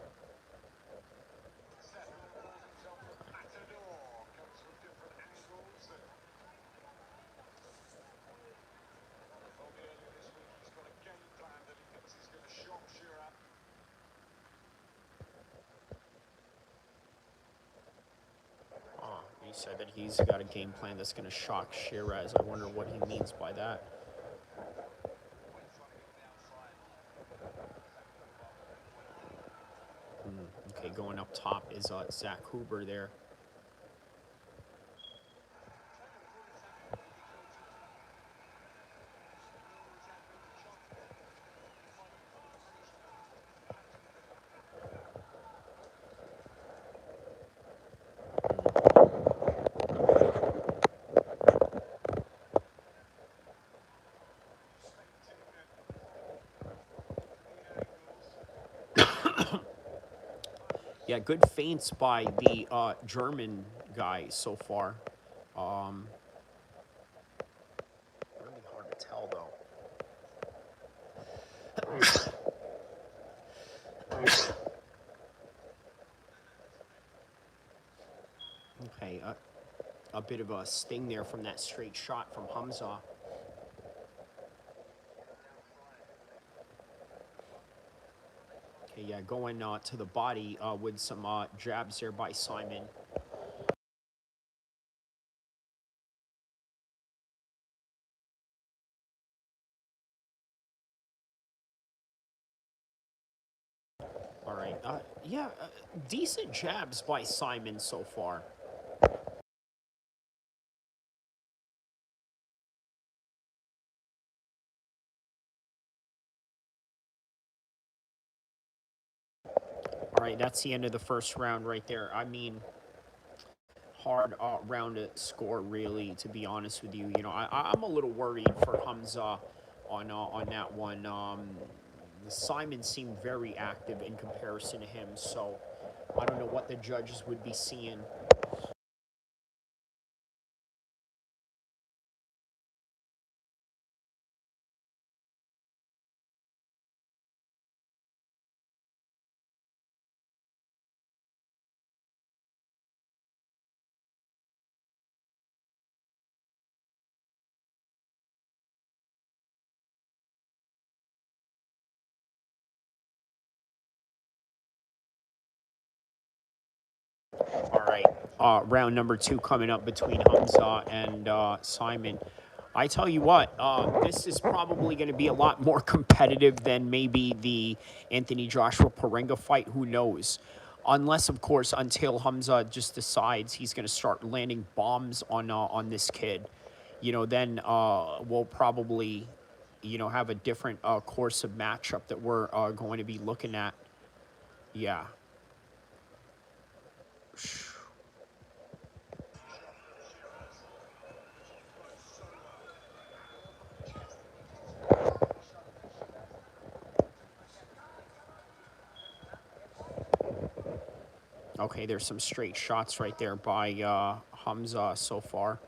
He said that he's got a game plan that's going to shock Sheeraz. I wonder what he means by that. Okay, going up top is Zach Huber there. Yeah, good feints by the German guy so far. Really hard to tell, though. Okay, a bit of a sting there from that straight shot from Hamzah. Okay, yeah, going to the body with some jabs there by Simon. All right, yeah, decent jabs by Simon so far. All right, that's the end of the first round right there. I mean, hard round to score, really, to be honest with you. You know, I'm a little worried for Hamzah on that one. Simon seemed very active in comparison to him, so I don't know what the judges would be seeing. All right, round number 2 coming up between Hamzah and Simon. I tell you what, this is probably going to be a lot more competitive than maybe the Anthony Joshua Prenga fight. Who knows? Unless, of course, until Hamzah just decides he's going to start landing bombs on this kid, you know, then we'll probably, you know, have a different course of matchup that we're going to be looking at. Yeah. Okay, there's some straight shots right there by Hamzah so far.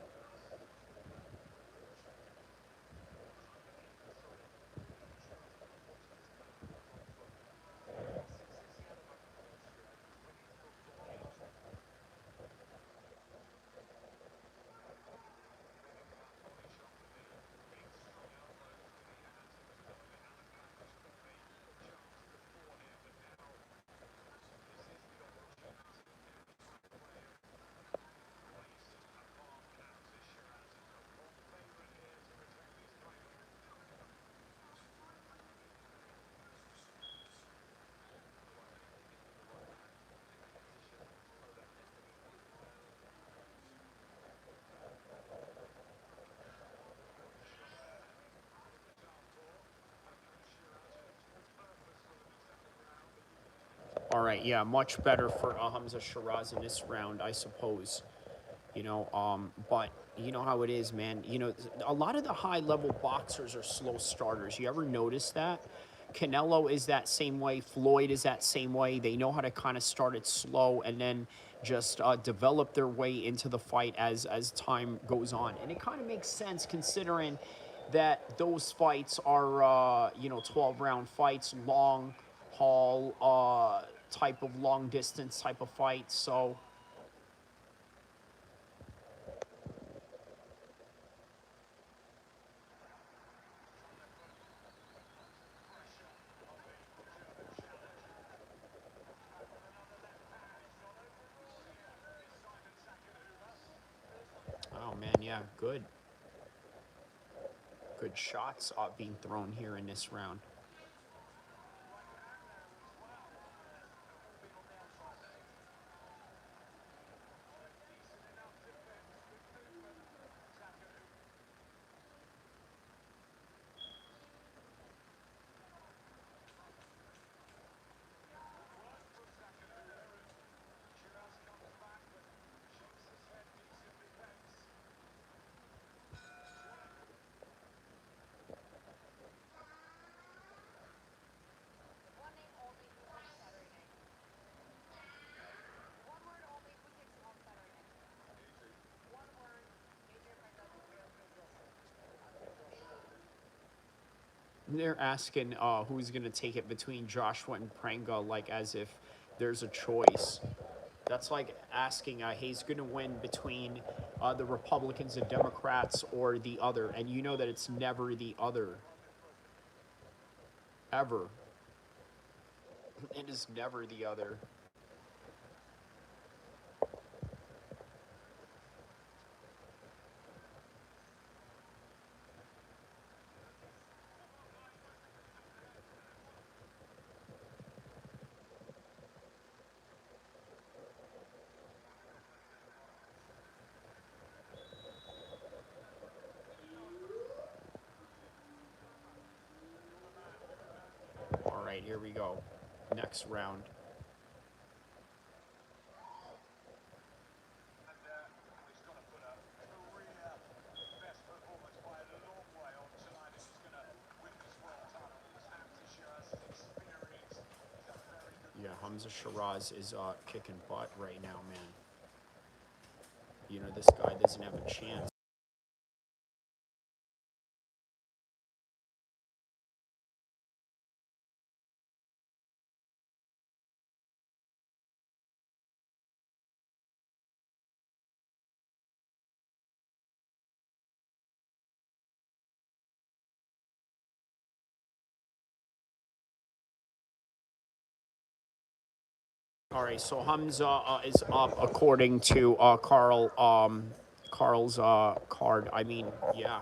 All right, yeah, much better for Hamzah Sheeraz in this round, I suppose. You know, but you know how it is, man. You know, a lot of the high-level boxers are slow starters. You ever notice that? Canelo is that same way. Floyd is that same way. They know how to kind of start it slow and then just develop their way into the fight as time goes on. And it kind of makes sense considering that those fights are, you know, 12-round fights, long haul type of long distance type of fights. So, oh man, yeah, good. Good shots being thrown here in this round. They're asking who's going to take it between Joshua and Prenga, like as if there's a choice. That's like asking, hey, he's going to win between the Republicans and Democrats or the other. And you know that it's never the other. Ever. It is never the other. All right, here we go. Next round. He's got to put a career best performance by a long way on tonight if he's going to win this world title. Because Hamzah Sheeraz's experience is a very good. Yeah, Hamzah Sheeraz is kicking butt right now, man. You know, this guy doesn't have a chance. All right, so Hamzah is up according to Carl's card. I mean, yeah.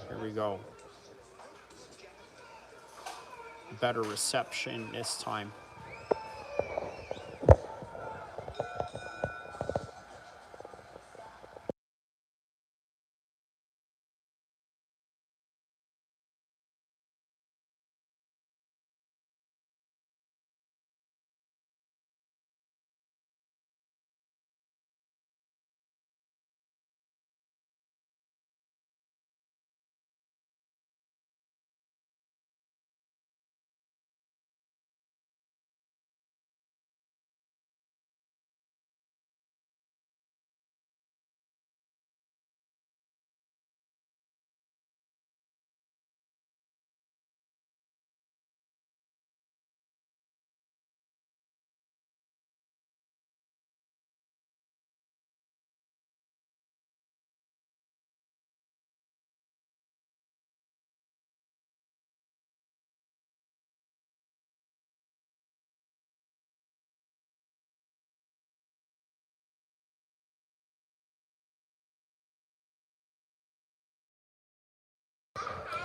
Here we go. Better reception this time.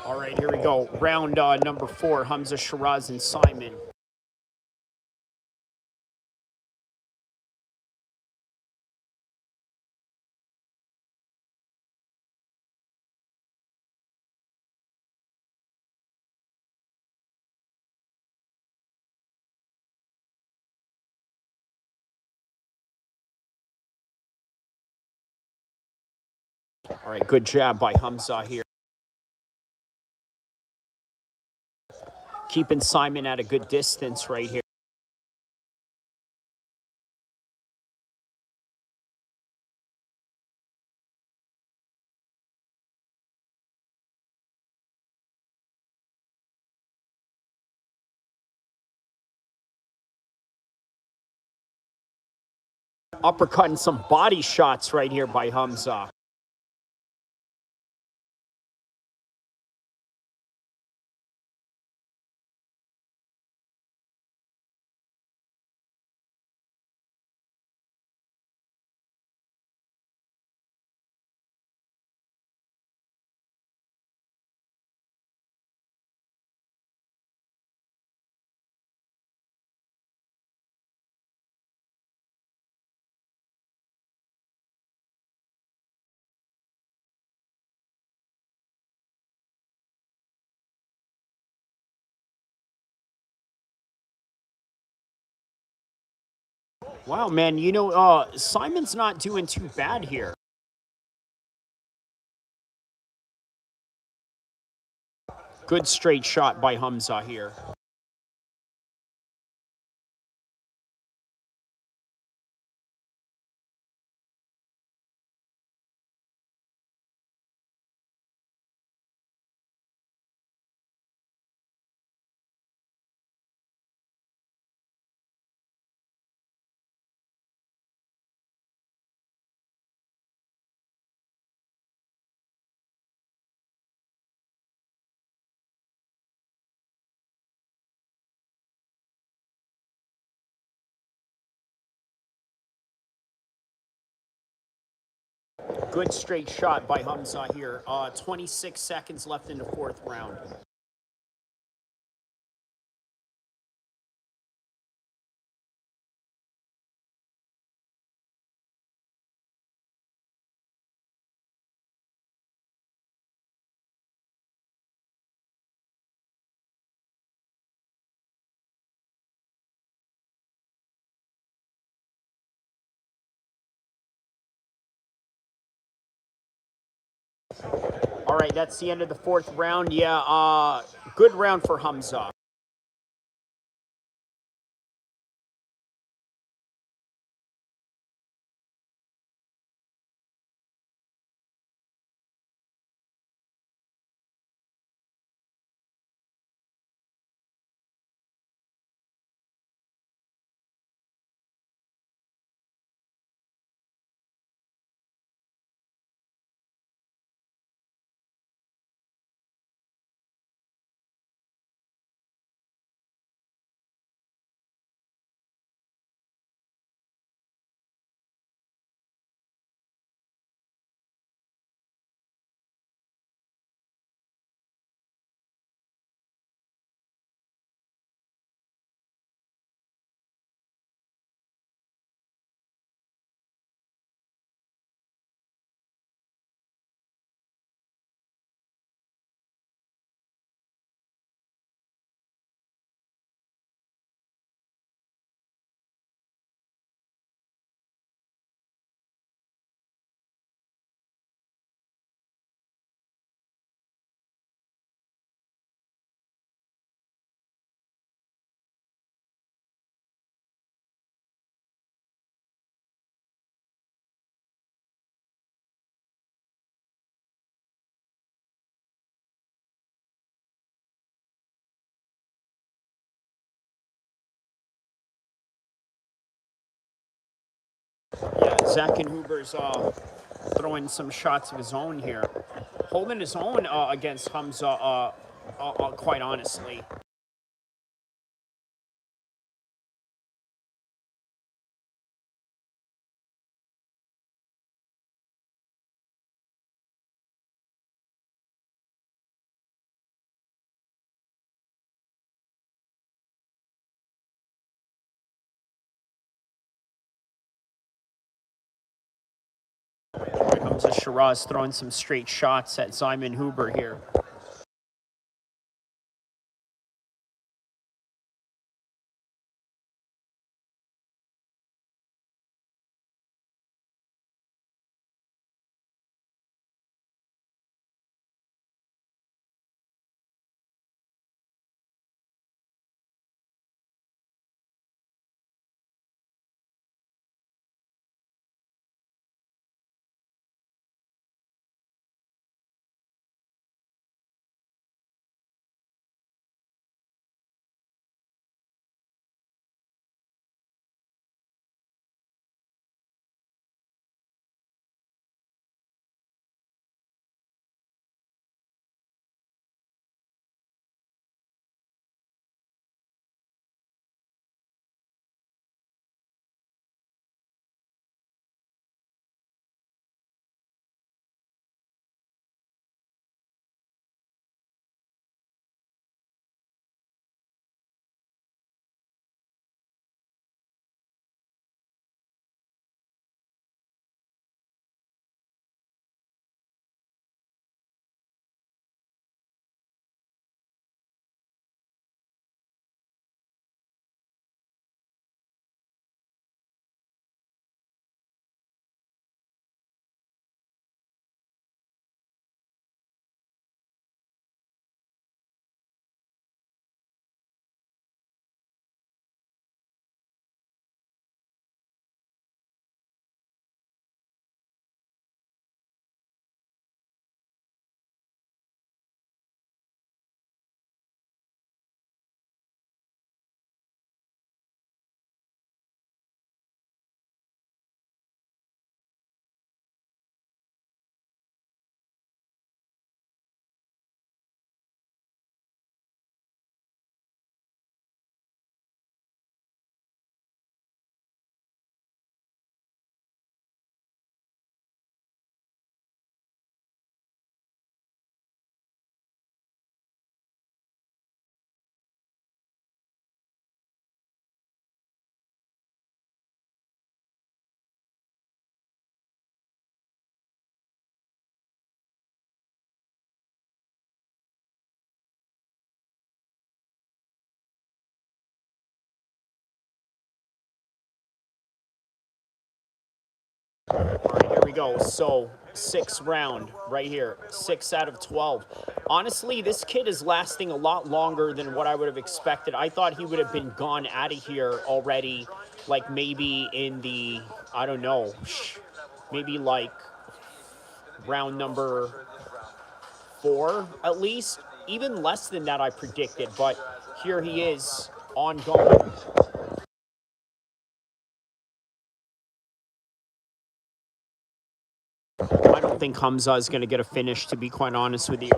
All right, here we go. Round number 4, Hamzah Sheeraz and Simon. All right, good jab by Hamzah here. Keeping Simon at a good distance right here. Uppercutting some body shots right here by Hamzah. Wow, man, you know, Simon's not doing too bad here. Good straight shot by Hamzah here. Good straight shot by Hamzah here. 26 seconds left in the fourth round. All right, that's the end of the fourth round. Yeah, good round for Hamzah. Yeah, Zackenhuber's throwing some shots of his own here. Holding his own against Hamzah, quite honestly. Here comes a Sheeraz throwing some straight shots at Simon Huber here. go. So, 6th round right here. 6 out of 12. Honestly, this kid is lasting a lot longer than what I would have expected. I thought he would have been gone out of here already, like maybe in the, I don't know, maybe like round number 4 at least. Even less than that I predicted, but here he is, ongoing. I don't think Hamzah is going to get a finish, to be quite honest with you.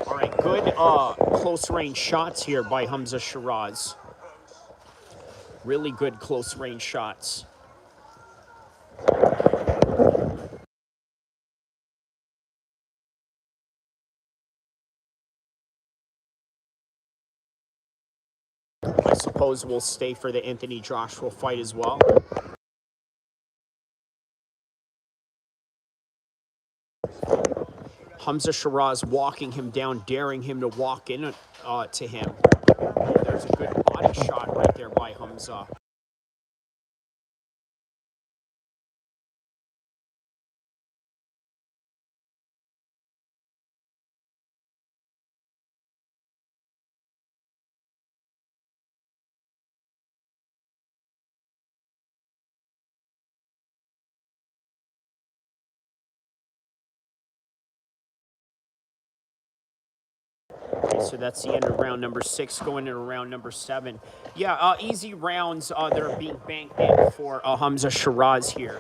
All right, good close range shots here by Hamzah Sheeraz. Really good close range shots. I suppose we'll stay for the Anthony Joshua fight as well. Hamzah Sheeraz walking him down, daring him to walk in to him. Oh, there's a good body shot right there by Hamzah. Okay, so that's the end of round number 6, going into round number 7. Yeah, easy rounds that are being banked in for Hamzah Sheeraz here.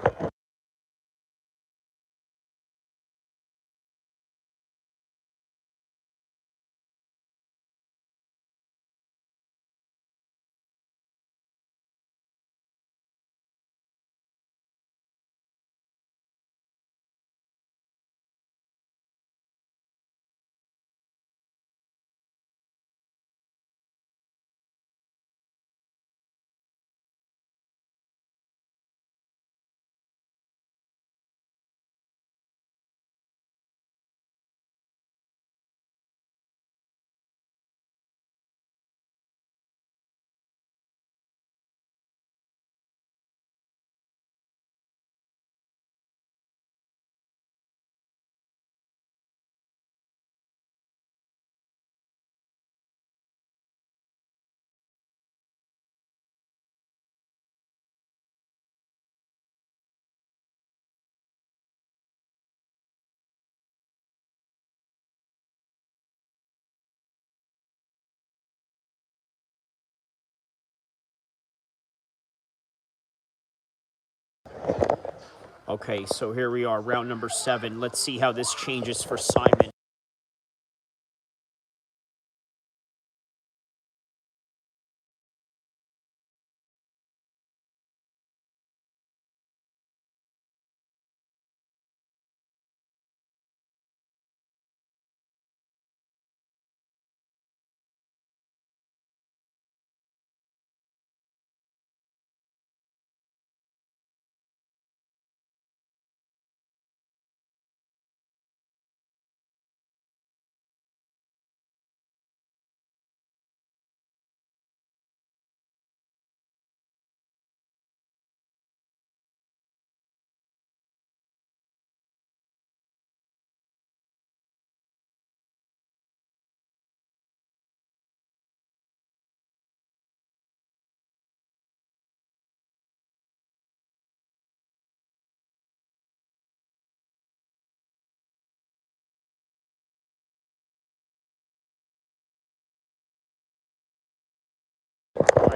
Okay, so here we are, round number 7. Let's see how this changes for Simon.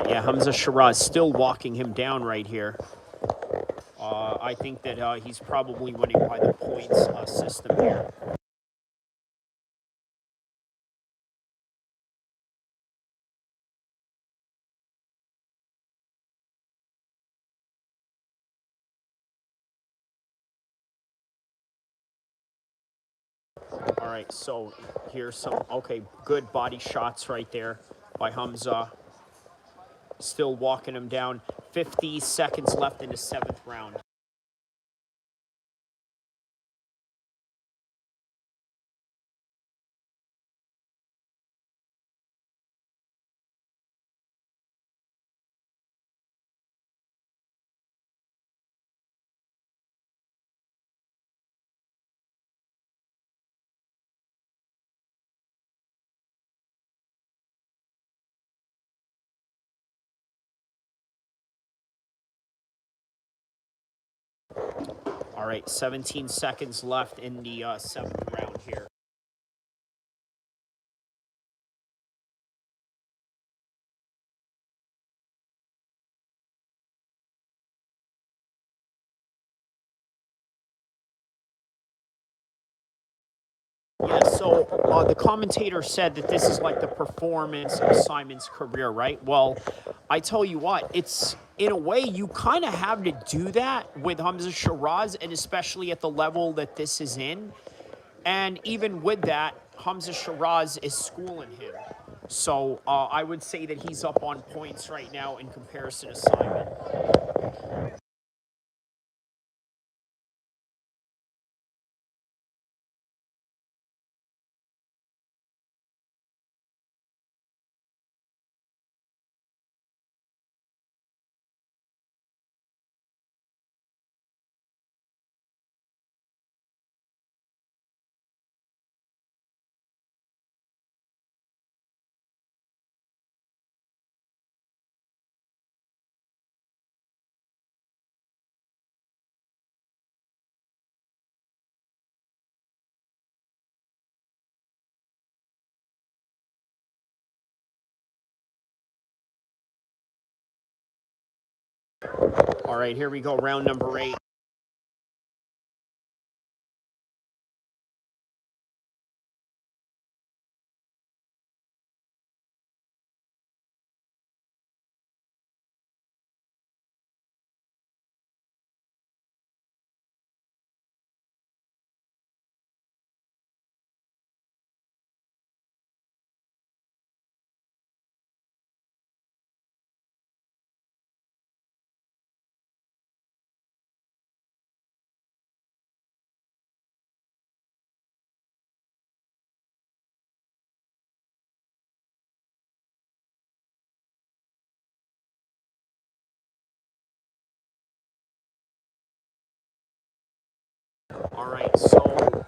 Yeah, Hamzah Sheeraz still walking him down right here. I think that he's probably winning by the points system here. All right, so here's some, okay, good body shots right there by Hamzah. Still walking him down. 50 seconds left in the 7th round. All right, 17 seconds left in the 7th round here. Yeah, so the commentator said that this is like the performance of Simon's career, right? Well, I tell you what, it's in a way you kind of have to do that with Hamzah Sheeraz, and especially at the level that this is in. And even with that, Hamzah Sheeraz is schooling him. So I would say that he's up on points right now in comparison to Simon. All right, here we go, round number 8. All right, so,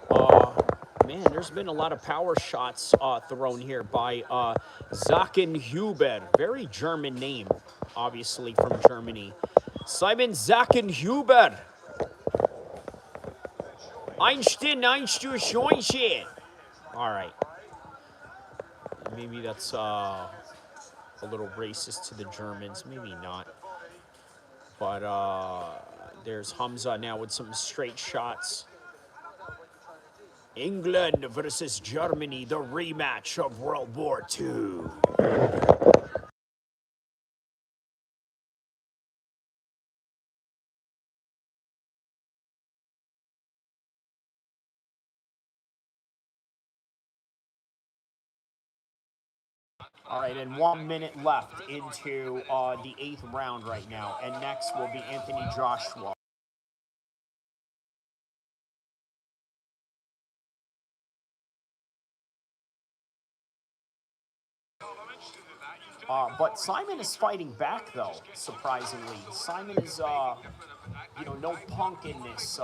man, there's been a lot of power shots thrown here by Zackenhuber. Very German name, obviously from Germany. Simon Zackenhuber. Einstein, Einstein. All right. Maybe that's a little racist to the Germans. Maybe not. But there's Hamzah now with some straight shots. England versus Germany, the rematch of World War II. All right, and 1 minute left into the 8th round right now. And next will be Anthony Joshua. But Simon is fighting back, though, surprisingly. Simon is, no punk in this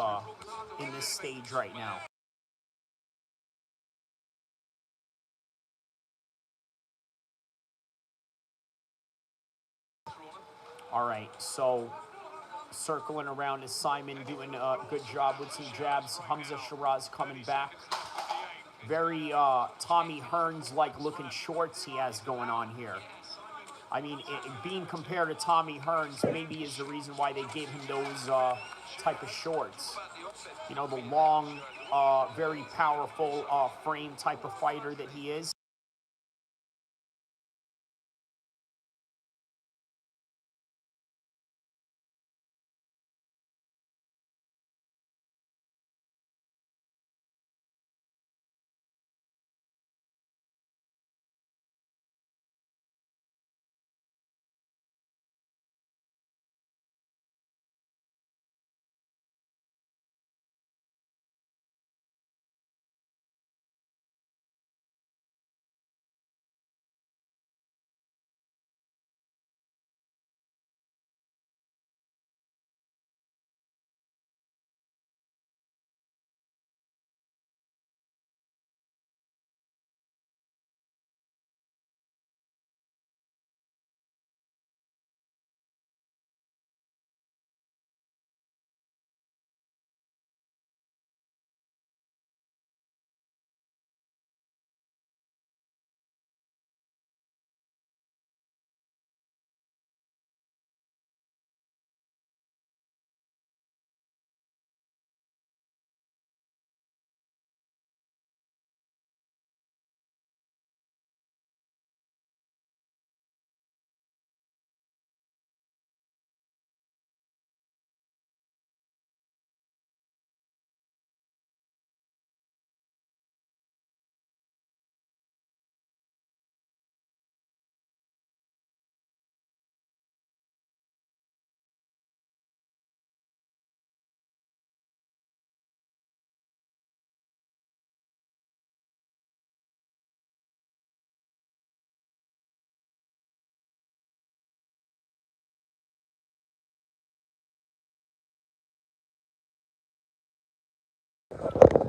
stage right now. All right, so circling around is Simon doing a good job with some jabs. Hamzah Sheeraz coming back. Very Tommy Hearns-like looking shorts he has going on here. I mean, being compared to Tommy Hearns maybe is the reason why they gave him those type of shorts. You know, the long, very powerful frame type of fighter that he is.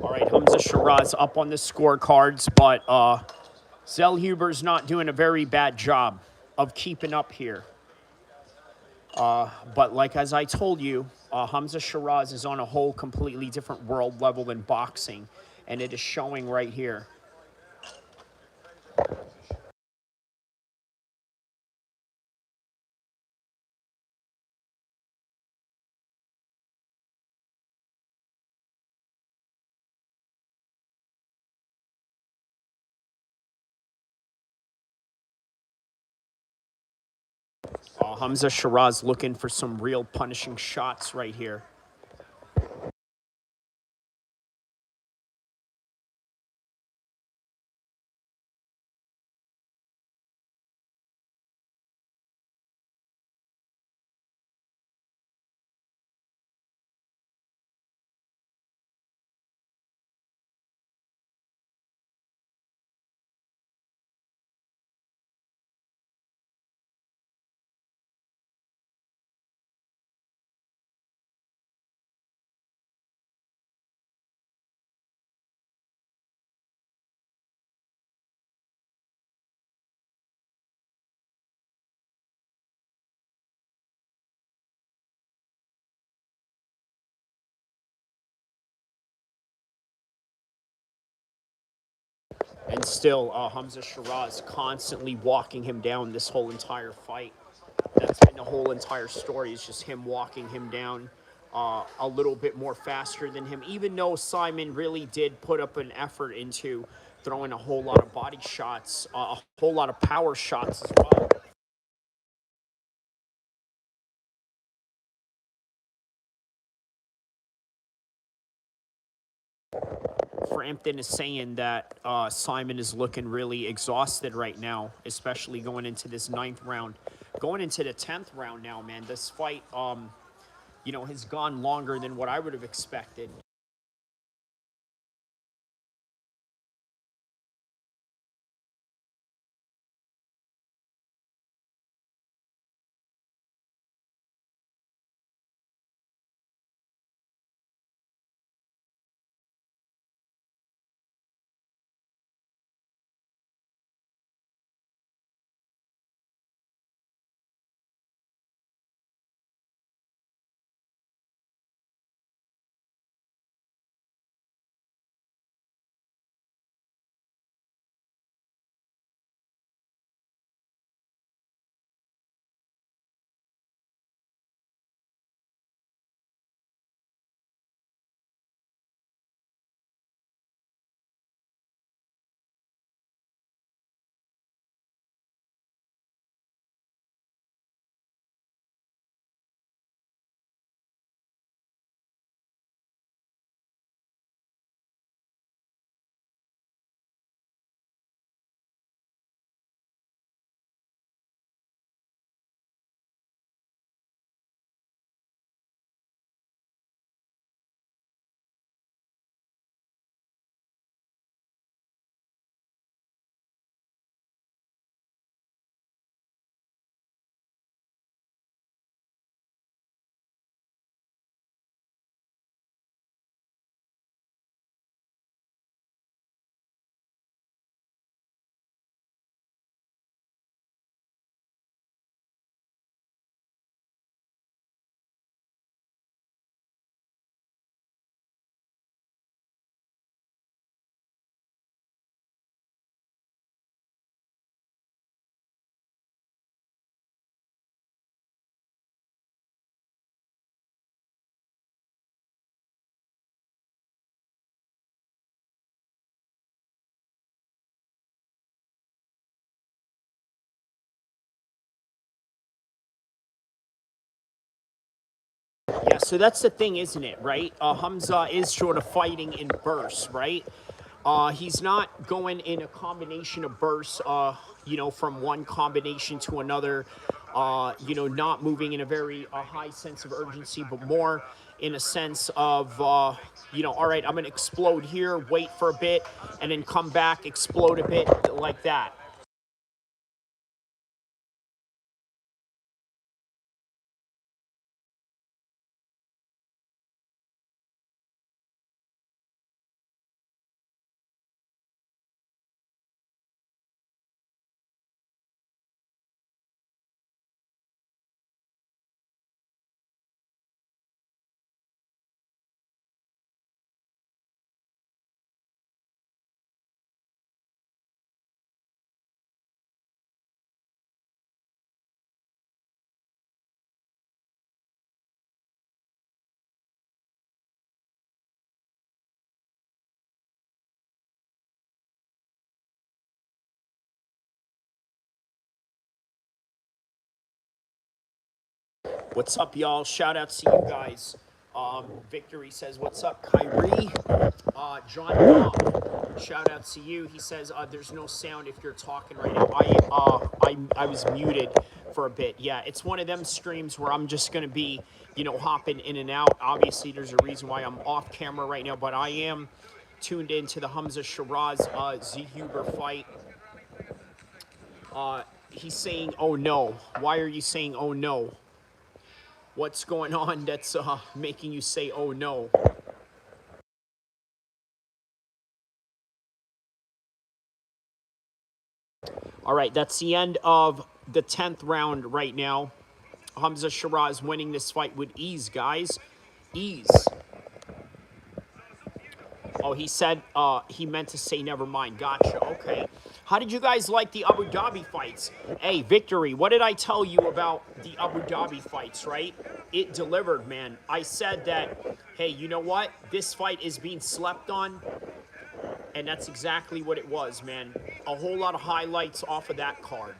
All right, Hamzah Sheeraz up on the scorecards, but Zellhuber's not doing a very bad job of keeping up here. But like as I told you, Hamzah Sheeraz is on a whole completely different world level in boxing, and it is showing right here. Hamzah Sheeraz looking for some real punishing shots right here. And still, Hamzah Sheeraz constantly walking him down this whole entire fight. That's been the whole entire story, is just him walking him down a little bit more faster than him, even though Simon really did put up an effort into throwing a whole lot of body shots, a whole lot of power shots as well. Frampton is saying that Simon is looking really exhausted right now, especially going into this 9th round. Going into the 10th round now, man, this fight, you know, has gone longer than what I would have expected. Yeah, so that's the thing, isn't it, right? Hamzah is sort of fighting in bursts, right? He's not going in a combination of bursts, from one combination to another, not moving in a very high sense of urgency, but more in a sense of, all right, I'm going to explode here, wait for a bit, and then come back, explode a bit, like that. What's up, y'all? Shout out to you guys. Victory says, what's up, Kyrie? John Bob, shout out to you. He says, there's no sound if you're talking right now. I was muted for a bit. Yeah, it's one of them streams where I'm just going to be, hopping in and out. Obviously, there's a reason why I'm off camera right now, but I am tuned into the Hamzah Sheeraz Z Huber fight. He's saying, oh no. Why are you saying, oh no? What's going on that's making you say, oh no? All right, that's the end of the 10th round right now. Hamzah Sheeraz winning this fight with ease, guys. Ease. Oh, he said he meant to say never mind. Gotcha. Okay. How did you guys like the Abu Dhabi fights? Hey, Victory, what did I tell you about the Abu Dhabi fights, right? It delivered, man. I said that, hey, you know what? This fight is being slept on. And that's exactly what it was, man. A whole lot of highlights off of that card.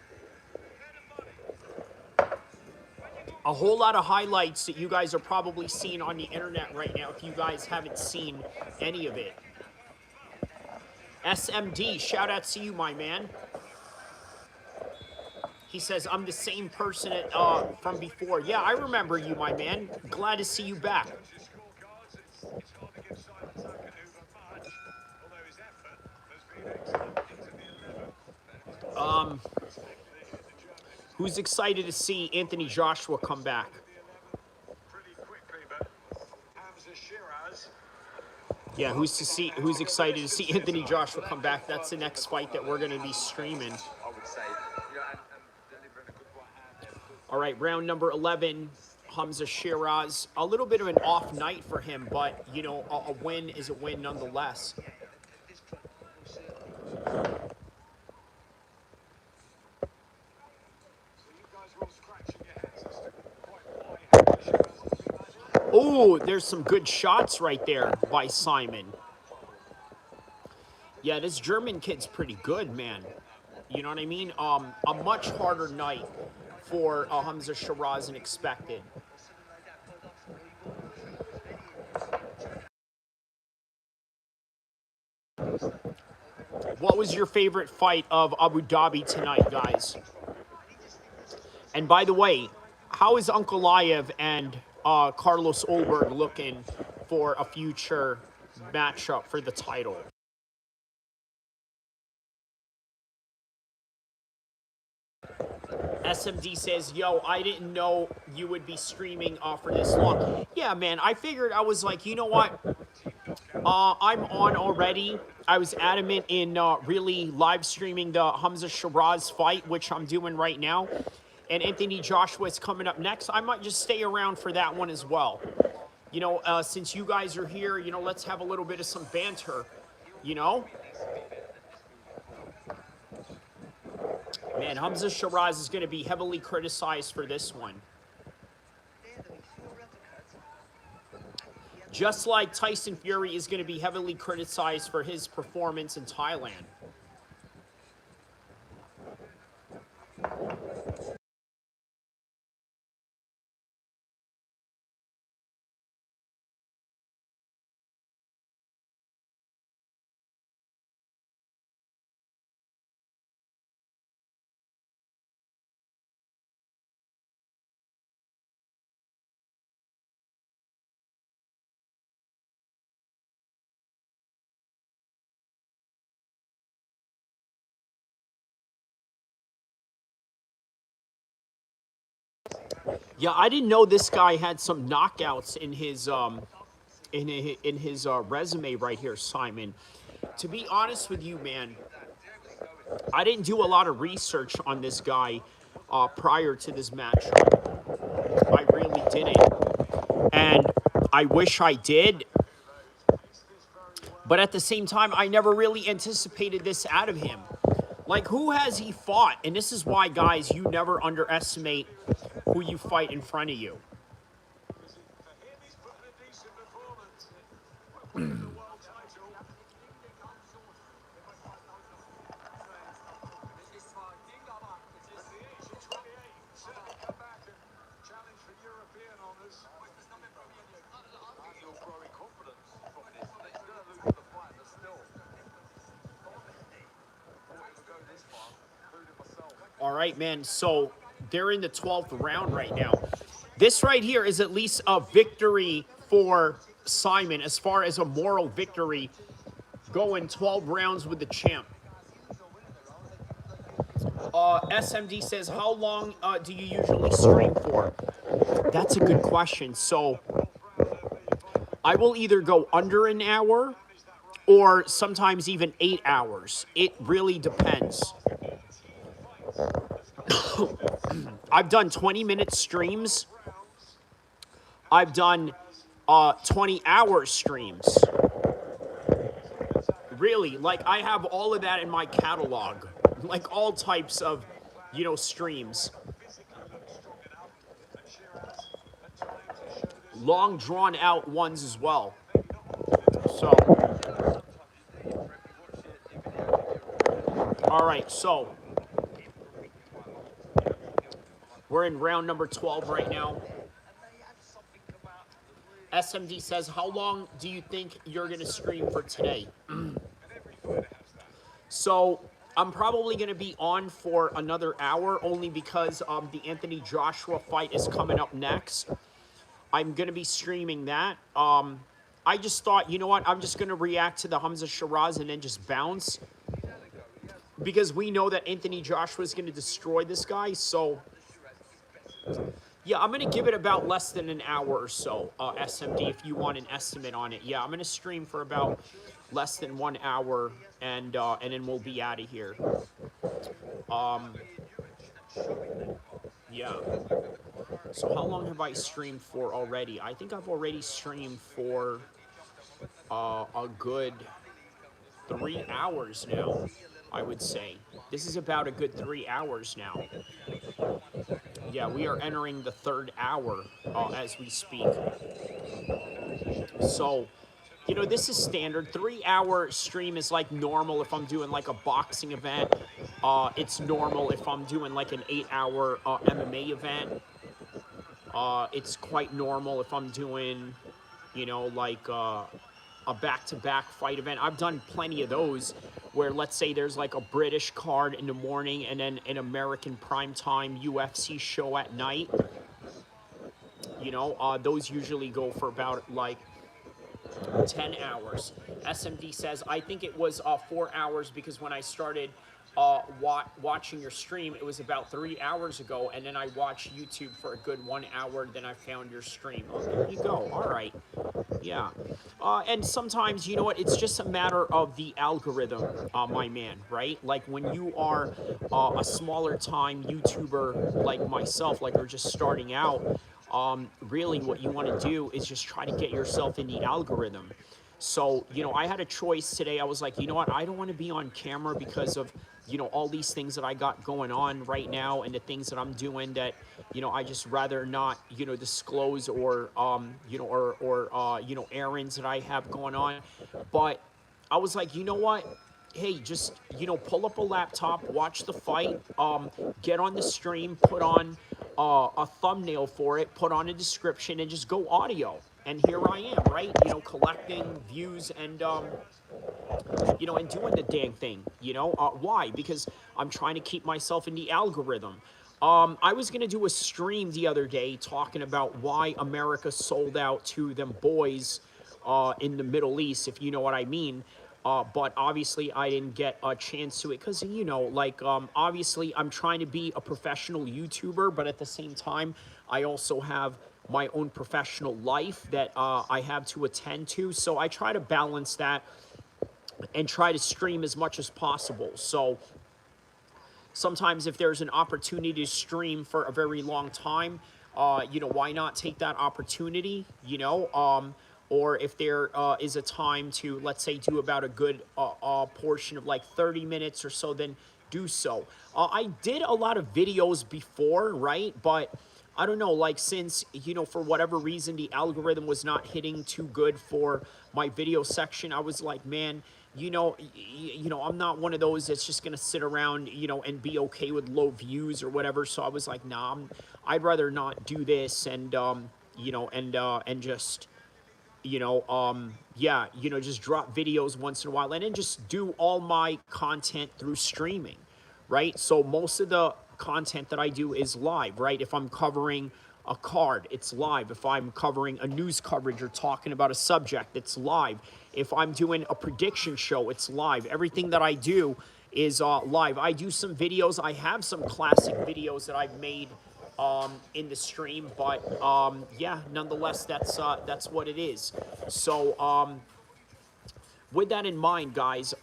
A whole lot of highlights that you guys are probably seeing on the internet right now if you guys haven't seen any of it. SMD, shout out to you, my man. He says, I'm the same person from before. Yeah, I remember you, my man. Glad to see you back. Who's excited to see Anthony Joshua come back? Pretty quickly, but Hamzah Sheeraz. Yeah, who's excited to see Anthony Joshua come back? That's the next fight that we're going to be streaming. I would say, and delivering a good right hand. All right, round number 11, Hamzah Sheeraz. A little bit of an off night for him, but, a win is a win nonetheless. Oh, there's some good shots right there by Simon. Yeah, this German kid's pretty good, man. You know what I mean? A much harder night for Hamzah Sheeraz than expected. What was your favorite fight of Abu Dhabi tonight, guys? And by the way, how is Ankalaev and Carlos Ulberg looking for a future matchup for the title? SMD says, yo, I didn't know you would be streaming for this long. Yeah, man, I figured, I was like, you know what? I'm on already. I was adamant in really live streaming the Hamzah Sheeraz fight, which I'm doing right now. And Anthony Joshua is coming up next. I might just stay around for that one as well. Since you guys are here, let's have a little bit of some banter, Man, Hamzah Sheeraz is going to be heavily criticized for this one. Just like Tyson Fury is going to be heavily criticized for his performance in Thailand. Yeah, I didn't know this guy had some knockouts in his resume right here, Simon. To be honest with you, man, I didn't do a lot of research on this guy prior to this matchup. I really didn't, and I wish I did. But at the same time, I never really anticipated this out of him. Like, who has he fought? And this is why, guys, you never underestimate who you fight in front of you. All right, man. So they're in the 12th round right now. This right here is at least a victory for Simon as far as a moral victory, going 12 rounds with the champ. SMD says, how long do you usually stream for? That's a good question. So I will either go under an hour or sometimes even 8 hours. It really depends. I've done 20-minute streams. I've done 20-hour streams. Really, like, I have all of that in my catalog. Like, all types of, streams. Long, drawn-out ones as well. So, all right, so we're in round number 12 right now. SMD says, how long do you think you're going to stream for today? So I'm probably going to be on for another hour only because the Anthony Joshua fight is coming up next. I'm going to be streaming that. I just thought, you know what? I'm just going to react to the Hamzah Sheeraz and then just bounce. Because we know that Anthony Joshua is going to destroy this guy. So, yeah, I'm going to give it about less than an hour or so, SMD, if you want an estimate on it. Yeah, I'm going to stream for about less than 1 hour, and then we'll be out of here. Yeah. So how long have I streamed for already? I think I've already streamed for a good 3 hours now, I would say. This is about a good 3 hours now. Yeah, we are entering the 3rd hour as we speak. So, this is standard. 3-hour stream is like normal if I'm doing like a boxing event. It's normal if I'm doing like an 8-hour MMA event. It's quite normal if I'm doing, like a back-to-back fight event. I've done plenty of those where, let's say, there's like a British card in the morning and then an American primetime UFC show at night. Those usually go for about like 10 hours. SMD says, I think it was 4 hours because when I started watching your stream, it was about 3 hours ago, and then I watched YouTube for a good 1 hour, then I found your stream. Oh, there you go. All right. Yeah. And sometimes, you know what, it's just a matter of the algorithm, my man, right? Like when you are a smaller time YouTuber like myself, like we're just starting out, really what you want to do is just try to get yourself in the algorithm. So, I had a choice today. I was like, you know what, I don't want to be on camera because of, all these things that I got going on right now and the things that I'm doing that, I just rather not, disclose or, errands that I have going on. But I was like, you know what? Hey, just, pull up a laptop, watch the fight, get on the stream, put on a thumbnail for it, put on a description, and just go audio. And here I am, right? Collecting views and, and doing the dang thing, why? Because I'm trying to keep myself in the algorithm. I was going to do a stream the other day talking about why America sold out to them boys in the Middle East, if you know what I mean. but obviously I didn't get a chance to it because, you know, like, obviously I'm trying to be a professional YouTuber, but at the same time, I also have my own professional life that I have to attend to. So I try to balance that and try to stream as much as possible. So sometimes if there's an opportunity to stream for a very long time, you know, why not take that opportunity, you know? Or if there is a time to, let's say, do about a good portion of like 30 minutes or so, then do so. I did a lot of videos before, right? But I don't know, like, since, you know, for whatever reason, the algorithm was not hitting too good for my video section, I was like, man, you know, I'm not one of those that's just gonna sit around, you know, and be okay with low views or whatever. So I was like, nah, I'd rather not do this, and you know, and just, you know, yeah, you know, just drop videos once in a while, and then just do all my content through streaming, right? So most of the content that I do is live, right? If I'm covering a card, it's live. If I'm covering a news coverage or talking about a subject, it's live. If I'm doing a prediction show, it's live. Everything that I do is live. I do some videos. I have some classic videos that I've made in the stream, but yeah, nonetheless, that's what it is. So with that in mind, guys,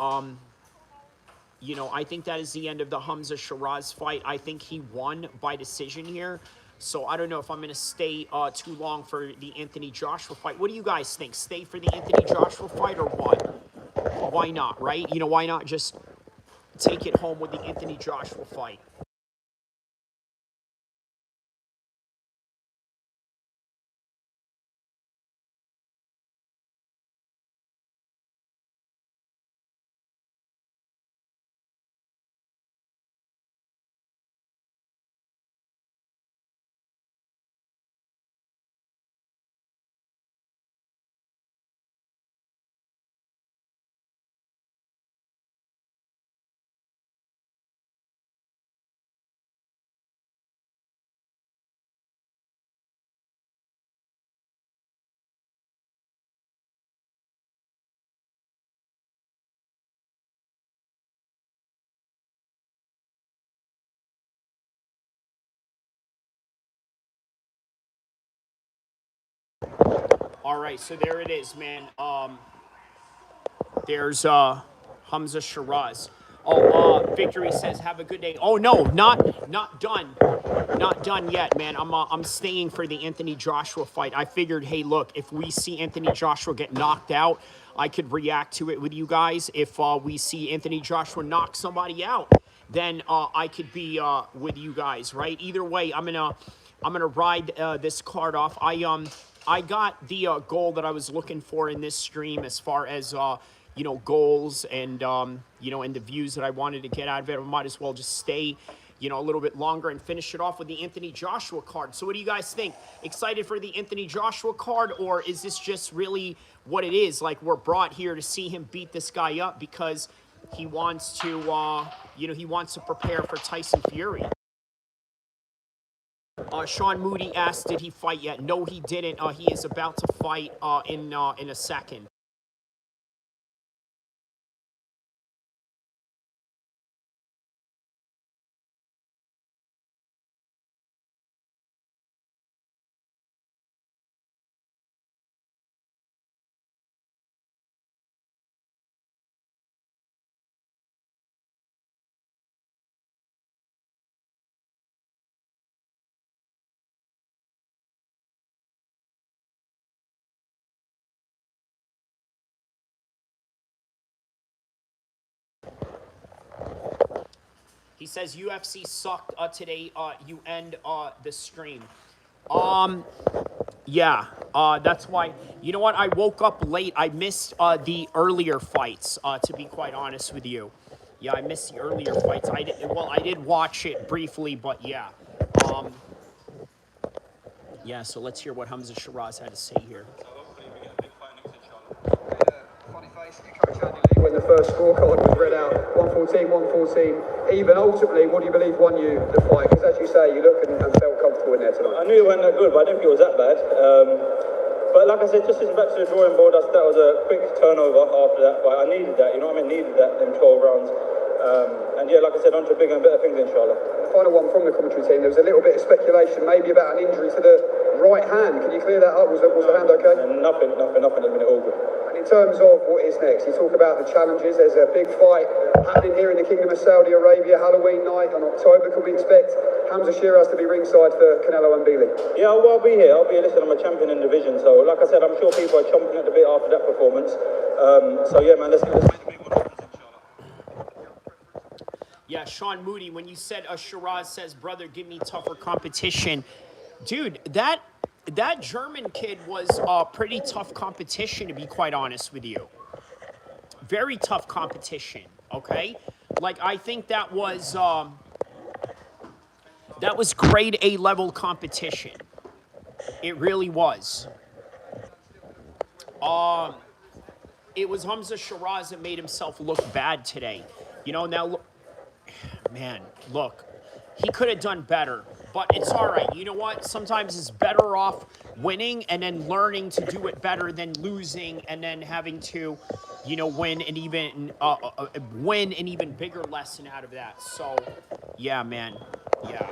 you know, I think that is the end of the Hamzah Sheeraz fight. I think he won by decision here. So I don't know if I'm going to stay too long for the Anthony Joshua fight. What do you guys think? Stay for the Anthony Joshua fight or what? Why not, right? You know, why not just take it home with the Anthony Joshua fight? All right, so there it is, man. There's Hamzah Sheeraz. Oh, Victory says, "Have a good day." Oh no, not done, not done yet, man. I'm staying for the Anthony Joshua fight. I figured, hey, look, if we see Anthony Joshua get knocked out, I could react to it with you guys. If we see Anthony Joshua knock somebody out, then I could be with you guys, right? Either way, I'm gonna ride this card off. I got the goal that I was looking for in this stream as far as you know, goals and you know, and the views that I wanted to get out of it. I might as well just stay, you know, a little bit longer and finish it off with the Anthony Joshua card. So what do you guys think? Excited for the Anthony Joshua card, or is this just really what it is? Like, we're brought here to see him beat this guy up because he wants to, you know, he wants to prepare for Tyson Fury. Sean Moody asked, did he fight yet? No, he didn't. He is about to fight in a second. He says UFC sucked today. You end the stream. Yeah, that's why. You know what? I woke up late. I missed the earlier fights. To be quite honest with you, yeah, I missed the earlier fights. I did watch it briefly, but yeah, yeah. So let's hear what Hamzah Sheeraz had to say here. When the first scorecard was read out, 114, 114, even ultimately, what do you believe won you the fight? Because as you say, you looked and felt comfortable in there tonight. I knew it went that good, but I didn't think it was that bad. But like I said, just back to the drawing board, that was a quick turnover after that. But I needed that, you know what I mean? Needed that in 12 rounds. And yeah, like I said, on to bigger and better things, inshallah. Final one from the commentary team. There was a little bit of speculation, maybe about an injury to the right hand. Can you clear that up? Was the hand okay? Nothing at the minute, all good. And in terms of what is next, you talk about the challenges. There's a big fight happening here in the Kingdom of Saudi Arabia, Halloween night in October. Can we expect Hamzah Sheeraz to be ringside for Canelo and Billy? Yeah, well, I'll be here. Listen, I'm a champion in the division, so like I said, I'm sure people are chomping at the bit after that performance. So yeah, man, let's make the big one happen, inshallah. Yeah, Sean Moody, when you said Sheeraz says, brother, give me tougher competition. Dude, that German kid was pretty tough competition, to be quite honest with you. Very tough competition, okay? Like, I think that was grade A level competition. It really was. It was Hamzah Sheeraz that made himself look bad today. You know, now, man, look, he could have done better, but it's all right. You know what? Sometimes it's better off winning and then learning to do it better than losing and then having to, you know, win an even bigger lesson out of that. So, yeah, man, yeah.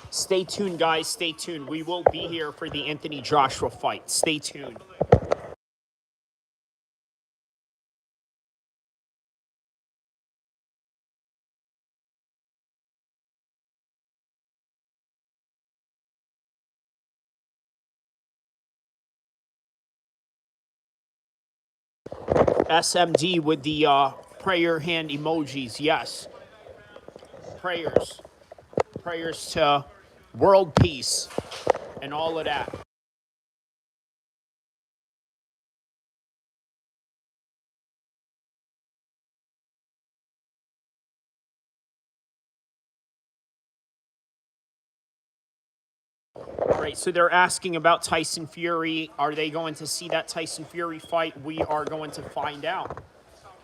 Stay tuned, guys. Stay tuned. We will be here for the Anthony Joshua fight. Stay tuned. SMD with the prayer hand emojis. Yes. Prayers. Prayers to world peace and all of that. All right, so they're asking about Tyson Fury. Are they going to see that Tyson Fury fight? We are going to find out.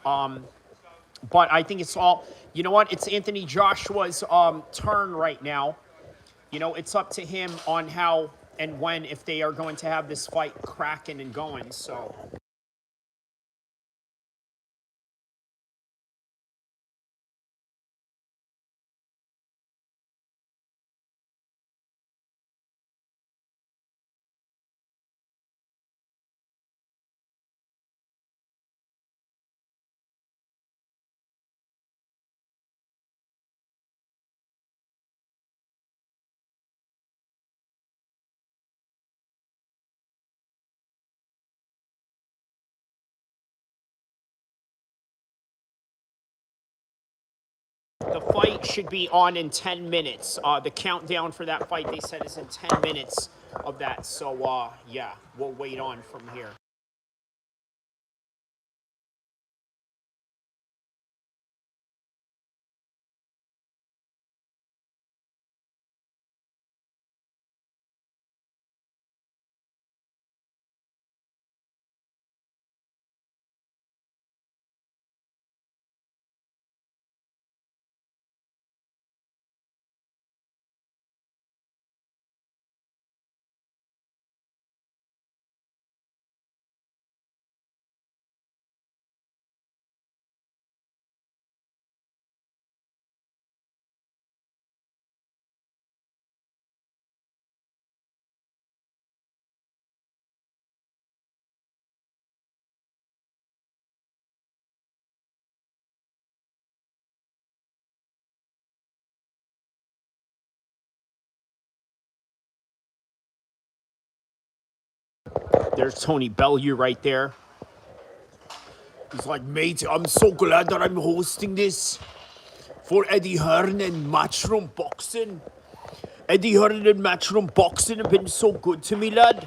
But I think it's all, you know what? It's Anthony Joshua's turn right now. You know, it's up to him on how and when, if they are going to have this fight cracking and going, so. The fight should be on in 10 minutes. The countdown for that fight, they said, is in 10 minutes of that. So, yeah, we'll wait on from here. There's Tony Bellew right there. He's like, mate, I'm so glad that I'm hosting this for Eddie Hearn and Matchroom Boxing. Eddie Hearn and Matchroom Boxing have been so good to me, lad.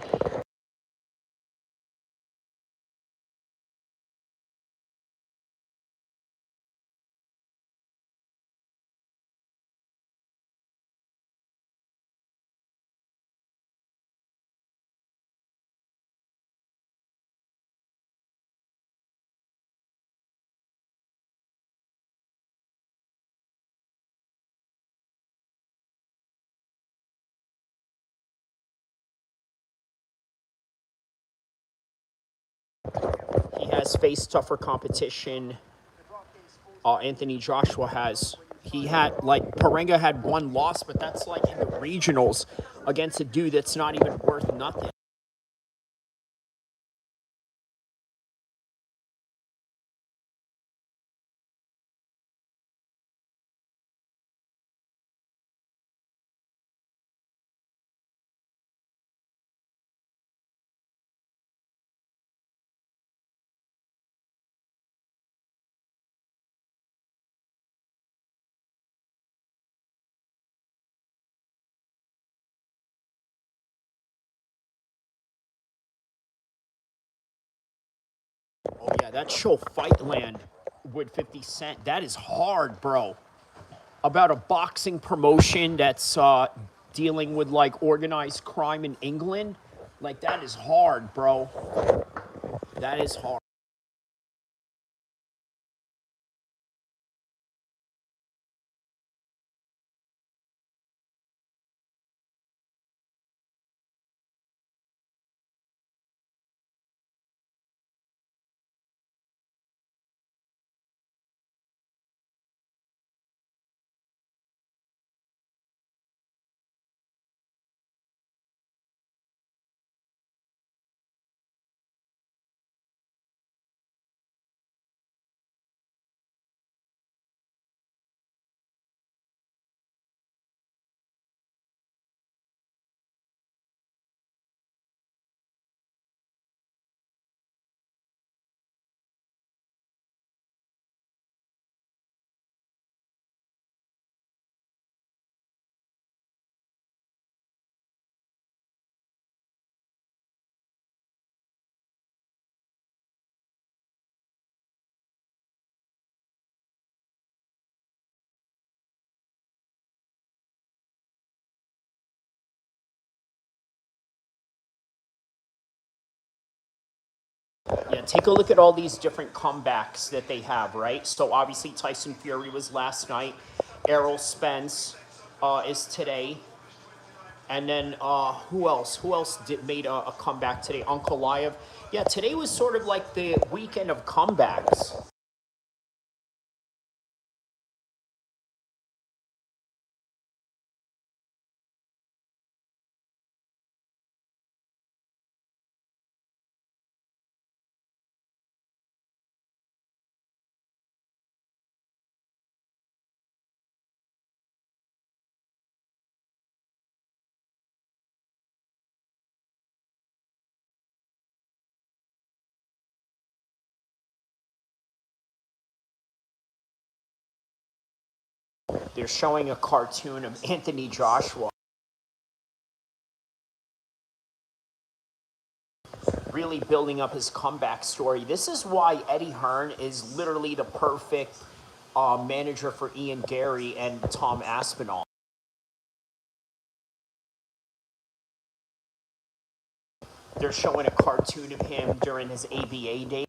He has faced tougher competition. Anthony Joshua has. He had, like, Prenga had one loss, but that's like in the regionals against a dude that's not even worth nothing. Oh, yeah, that show Fightland with 50 Cent, that is hard, bro. About a boxing promotion that's dealing with, like, organized crime in England. Like, that is hard, bro. That is hard. Yeah, take a look at all these different comebacks that they have, right? So obviously Tyson Fury was last night. Errol Spence is today. And then who else? Who else made a comeback today? Ankalaev. Yeah, today was sort of like the weekend of comebacks. They're showing a cartoon of Anthony Joshua really building up his comeback story. This is why Eddie Hearn is literally the perfect manager for Ian Gary and Tom Aspinall. They're showing a cartoon of him during his ABA days.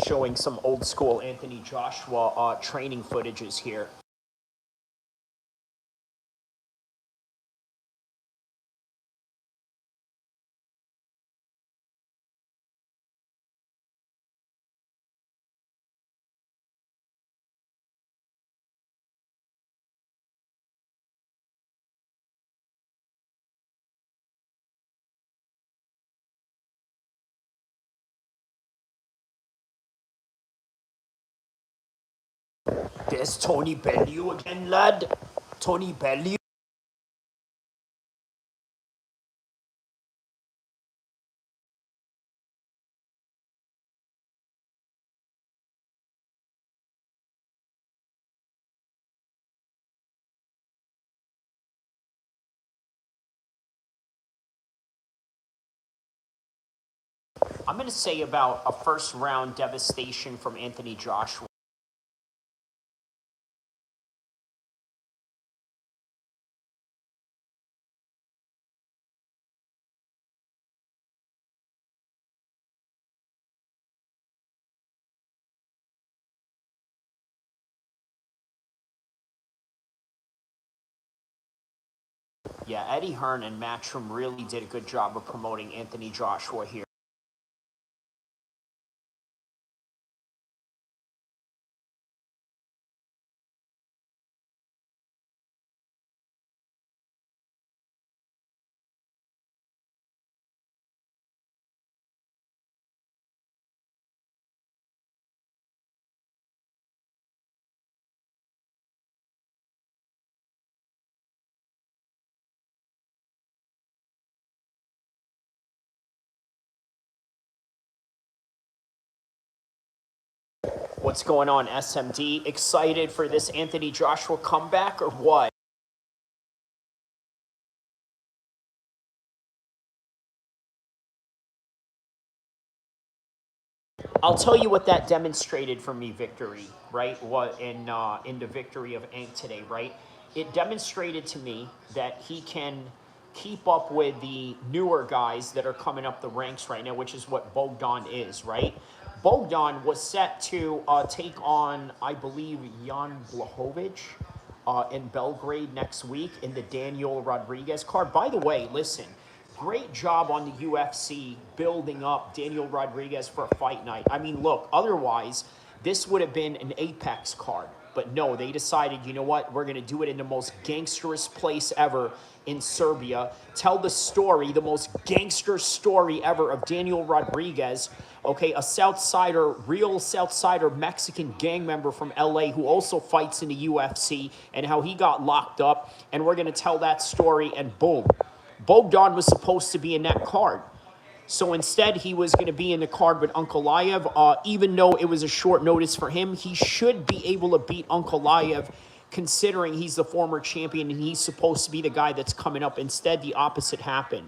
Showing some old school Anthony Joshua training footages here. There's Tony Bellew again, lad. Tony Bellew. I'm going to say about a first round devastation from Anthony Joshua. Yeah, Eddie Hearn and Matchroom really did a good job of promoting Anthony Joshua here. What's going on, SMD? Excited for this Anthony Joshua comeback or what? I'll tell you what that demonstrated for me, victory, right? What in the victory of Ank today, right? It demonstrated to me that he can keep up with the newer guys that are coming up the ranks right now, which is what Bogdan is, right? Bogdan was set to take on, I believe, Jan Blachowicz in Belgrade next week in the Daniel Rodriguez card. By the way, listen, great job on the UFC building up Daniel Rodriguez for a fight night. I mean, look, otherwise, this would have been an Apex card. But no, they decided, you know what, we're going to do it in the most gangsterous place ever in Serbia. Tell the story, the most gangster story ever of Daniel Rodriguez, okay, a Southsider, real Southsider Mexican gang member from LA who also fights in the UFC and how he got locked up. And we're going to tell that story and boom. Bogdan was supposed to be in that card. So instead, he was going to be in the card with Ankalaev. Even though it was a short notice for him, he should be able to beat Ankalaev considering he's the former champion and he's supposed to be the guy that's coming up. Instead, the opposite happened.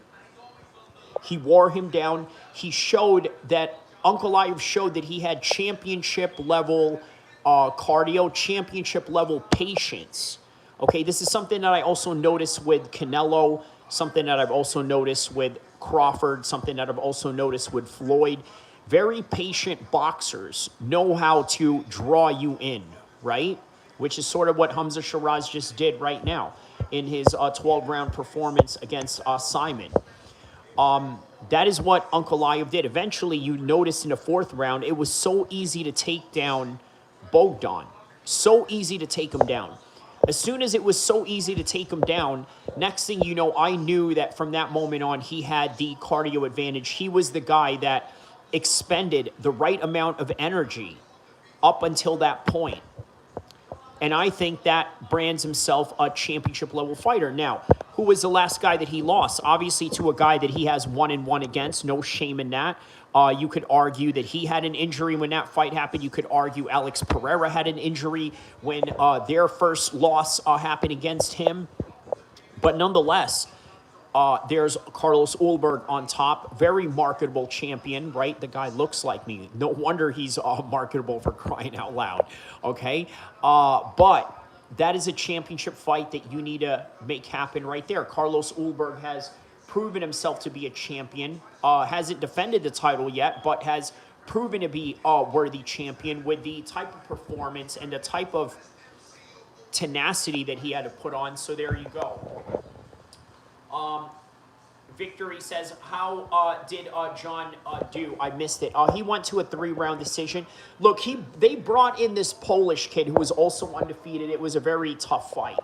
He wore him down. He showed that, Ankalaev showed that he had championship level cardio, championship level patience. Okay, this is something that I also noticed with Canelo, something that I've also noticed with Crawford, something that I've also noticed with Floyd. Very patient boxers know how to draw you in, right? Which is sort of what Hamzah Sheeraz just did right now in his 12-round performance against Simon. That is what Ankalaev did. Eventually, you noticed in the fourth round, it was so easy to take down Bogdan. So easy to take him down. As soon as it was so easy to take him down, next thing you know, I knew that from that moment on, he had the cardio advantage. He was the guy that expended the right amount of energy up until that point. And I think that brands himself a championship level fighter. Now, who was the last guy that he lost? Obviously to a guy that he has 1-1 against. No shame in that. You could argue that he had an injury when that fight happened. You could argue Alex Pereira had an injury when their first loss happened against him. But nonetheless, there's Carlos Ulberg on top. Very marketable champion, right? The guy looks like me. No wonder he's marketable, for crying out loud, okay? But that is a championship fight that you need to make happen right there. Carlos Ulberg has proven himself to be a champion. Hasn't defended the title yet, but has proven to be a worthy champion with the type of performance and the type of tenacity that he had to put on. So there you go. Victory says, how did John do? I missed it. He went to a 3-round decision. Look, they brought in this Polish kid who was also undefeated. It was a very tough fight.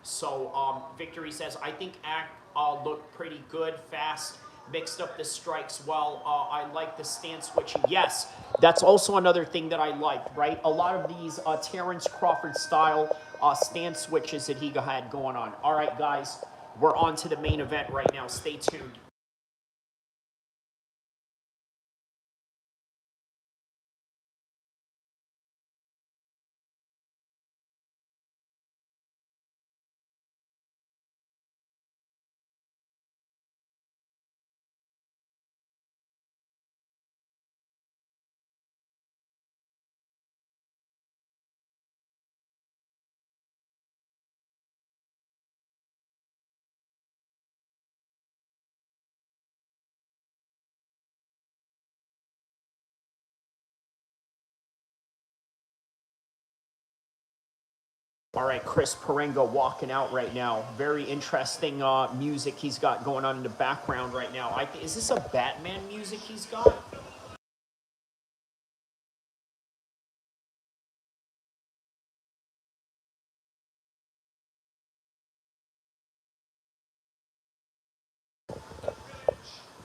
So Victory says, I think Act looked pretty good, fast, mixed up the strikes well. I like the stance switching. Yes, that's also another thing that I liked, right? A lot of these Terrence Crawford style stance switches that he had going on. All right, guys, we're on to the main event right now. Stay tuned. All right, Chris Prenga walking out right now. Very interesting music he's got going on in the background right now. Is this a Batman music he's got?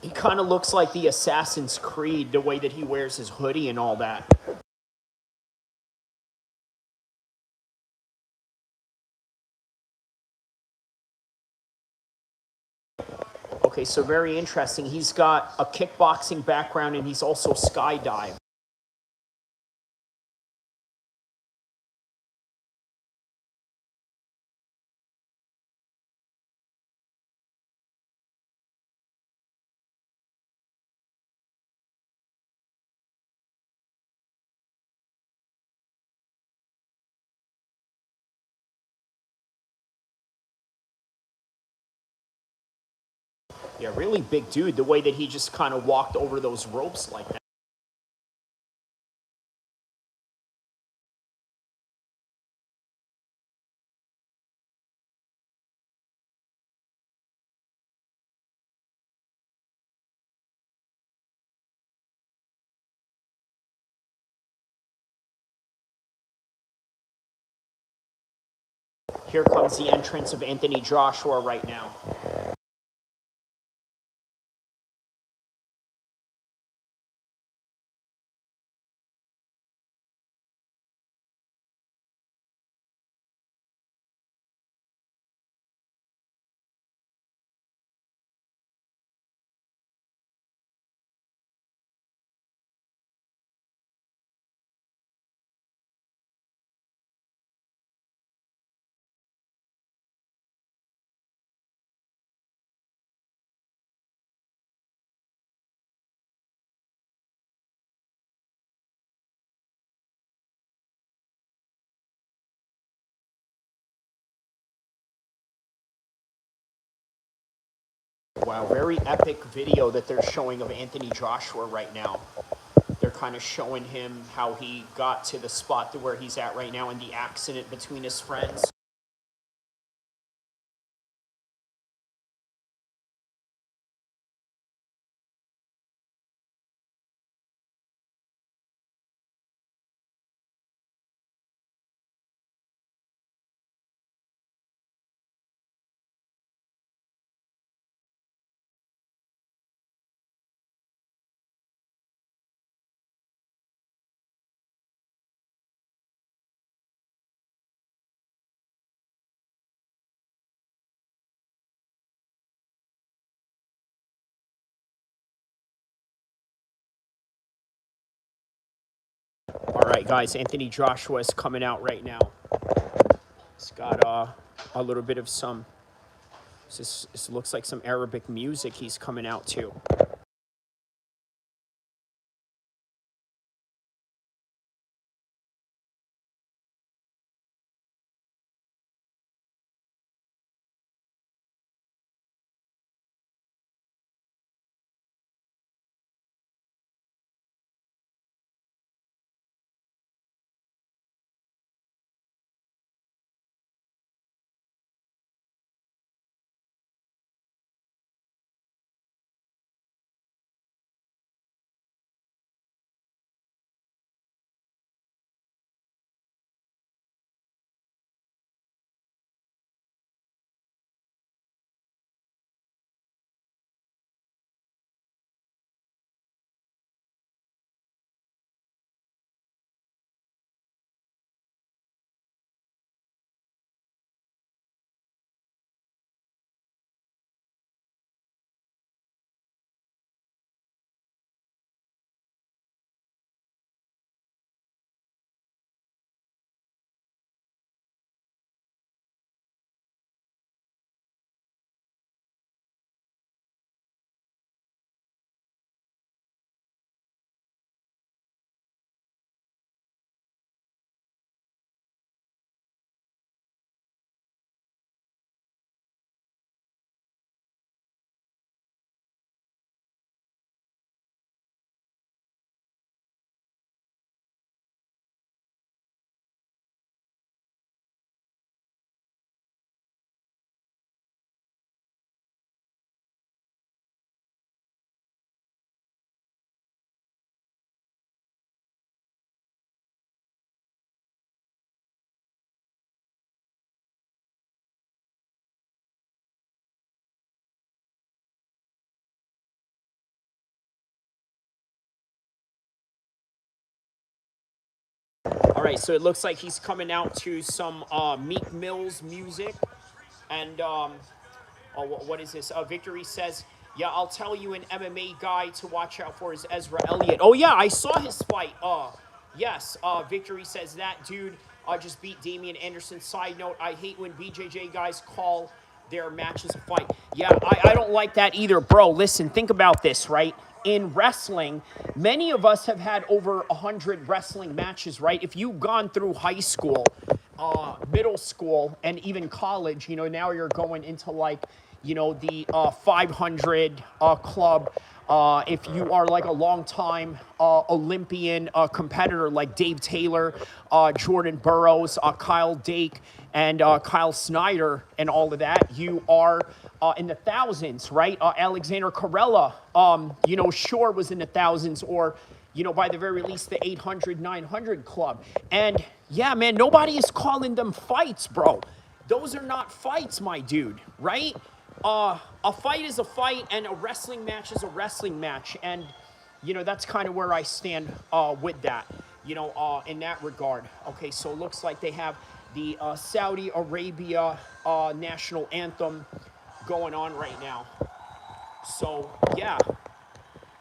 He kind of looks like the Assassin's Creed, the way that he wears his hoodie and all that. Okay, so very interesting. He's got a kickboxing background and he's also skydive. Yeah, really big dude, the way that he just kind of walked over those ropes like that. Here comes the entrance of Anthony Joshua right now. Wow, very epic video that they're showing of Anthony Joshua right now. They're kind of showing him how he got to the spot to where he's at right now and the accident between his friends. All right, guys, Anthony Joshua is coming out right now. He's got a little bit of some, this looks like some Arabic music he's coming out to. right, so it looks like he's coming out to some Meek Mill's music. And what is this? Victory says, yeah, I'll tell you an MMA guy to watch out for is Ezra Elliott. Oh, yeah, I saw his fight. Yes, Victory says that dude just beat Damian Anderson. Side note, I hate when BJJ guys call their matches a fight. Yeah, I don't like that either. Bro, listen, think about this, right? In wrestling, many of us have had over 100 wrestling matches, right? If you've gone through high school, middle school, and even college, you know, now you're going into like, you know, the 500 club. If you are like a long-time Olympian competitor like Dave Taylor, Jordan Burroughs, Kyle Dake, and Kyle Snyder, and all of that, you are in the thousands, right? Alexander Carella, you know, sure was in the thousands, or, you know, by the very least, the 800, 900 club. And yeah, man, nobody is calling them fights, bro. Those are not fights, my dude, right? A fight is a fight, and a wrestling match is a wrestling match. And, you know, that's kind of where I stand with that, you know, in that regard. Okay, so it looks like they have the Saudi Arabia national anthem going on right now. So, yeah.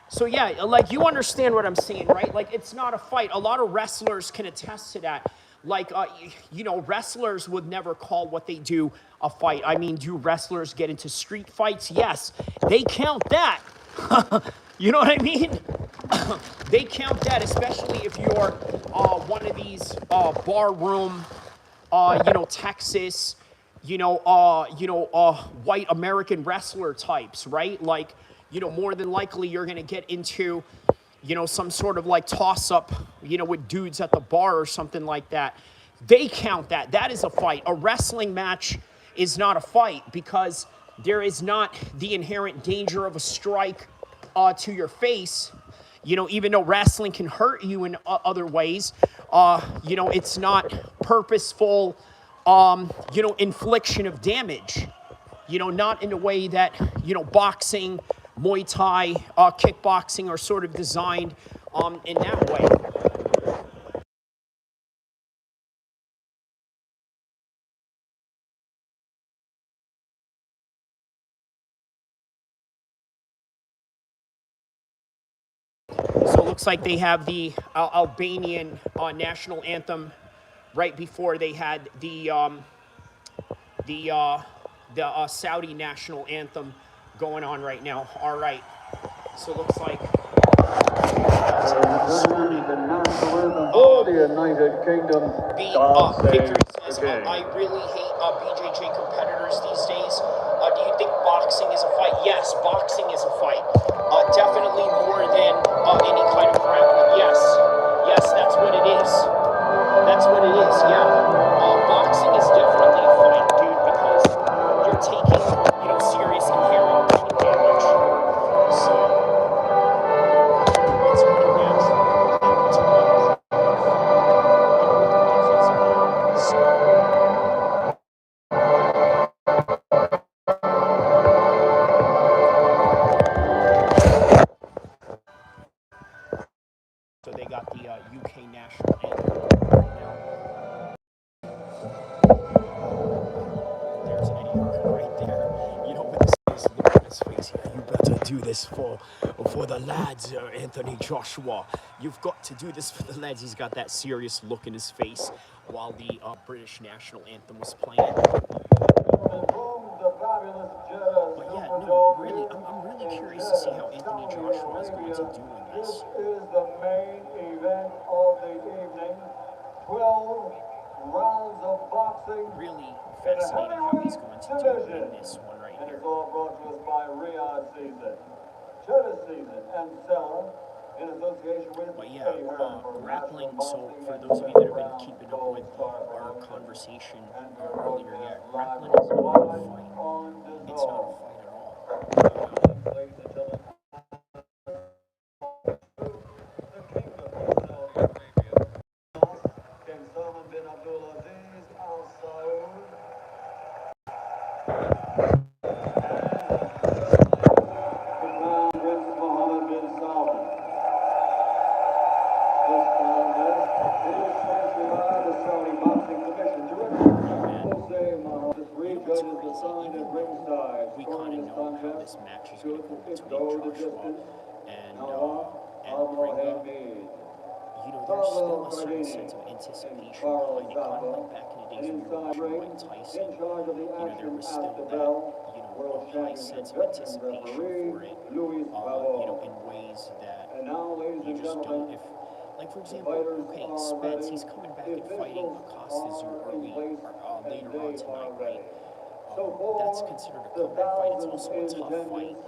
So, yeah, like, you understand what I'm saying, right? Like, it's not a fight. A lot of wrestlers can attest to that. Like, you know, wrestlers would never call what they do a fight. I mean, do wrestlers get into street fights? Yes. They count that. You know what I mean? They count that, especially if you're one of these barroom, you know, Texas, white American wrestler types, right? Like, you know, more than likely you're going to get into, you know, some sort of like toss up, you know, with dudes at the bar or something like that. They count that. That is a fight. A wrestling match is not a fight because there is not the inherent danger of a strike to your face. You know, even though wrestling can hurt you in other ways, you know, it's not purposeful, you know, infliction of damage. You know, not in a way that, you know, boxing, Muay Thai, kickboxing are sort of designed in that way. So it looks like they have the Albanian national anthem right before they had the Saudi national anthem going on right now. All right. So it looks like For the United Kingdom. Victory says, I really hate BJJ competitors these days. Do you think boxing is a fight? Yes, boxing is a fight. Definitely more than any kind of grappling. Yes, that's what it is. That's what it is, yeah. Boxing is definitely a fight, dude, because you're taking, you know, serious inherent damage. So, it's really natural. So they got the UK national anthem right now. There's Eddie Hearn right there. You know, with this look on his face here. You better do this for the lads, Anthony Joshua. You've got to do this for the lads. He's got that serious look in his face while the British national anthem was playing. But yeah, no, really, I'm really curious to see how Anthony Joshua is going to do in this. This is the main event of the evening. 12 rounds of boxing. Really fascinating how he's going to do in this one right And here. it's all brought to us by Riyadh Season, Cheddar Season, and Seller in association with But yeah, Eddie Hearn for grappling, National so for Boxing those of you that have been keeping up with our conversation earlier, yeah, grappling is not a fight. It's not a fight at all. Ladies and gentlemen, the kingdom of Saudi Arabia. King Salman bin Abdulaziz Al Saud. Crown Prince Mohammed bin Salman. This contest is sanctioned by know how this match is going to go between Joshua and Prenga. You know, there's still a certain sense of anticipation behind it, kind of like back in the days when we were watching Mike Tyson. You know, there was still that, a high sense of anticipation for it, you know, in ways that you just don't. If, like, for example, okay, Spence, he's coming back and fighting Acosta later on tonight, right? That's considered a comeback fight. It's also a tough fight,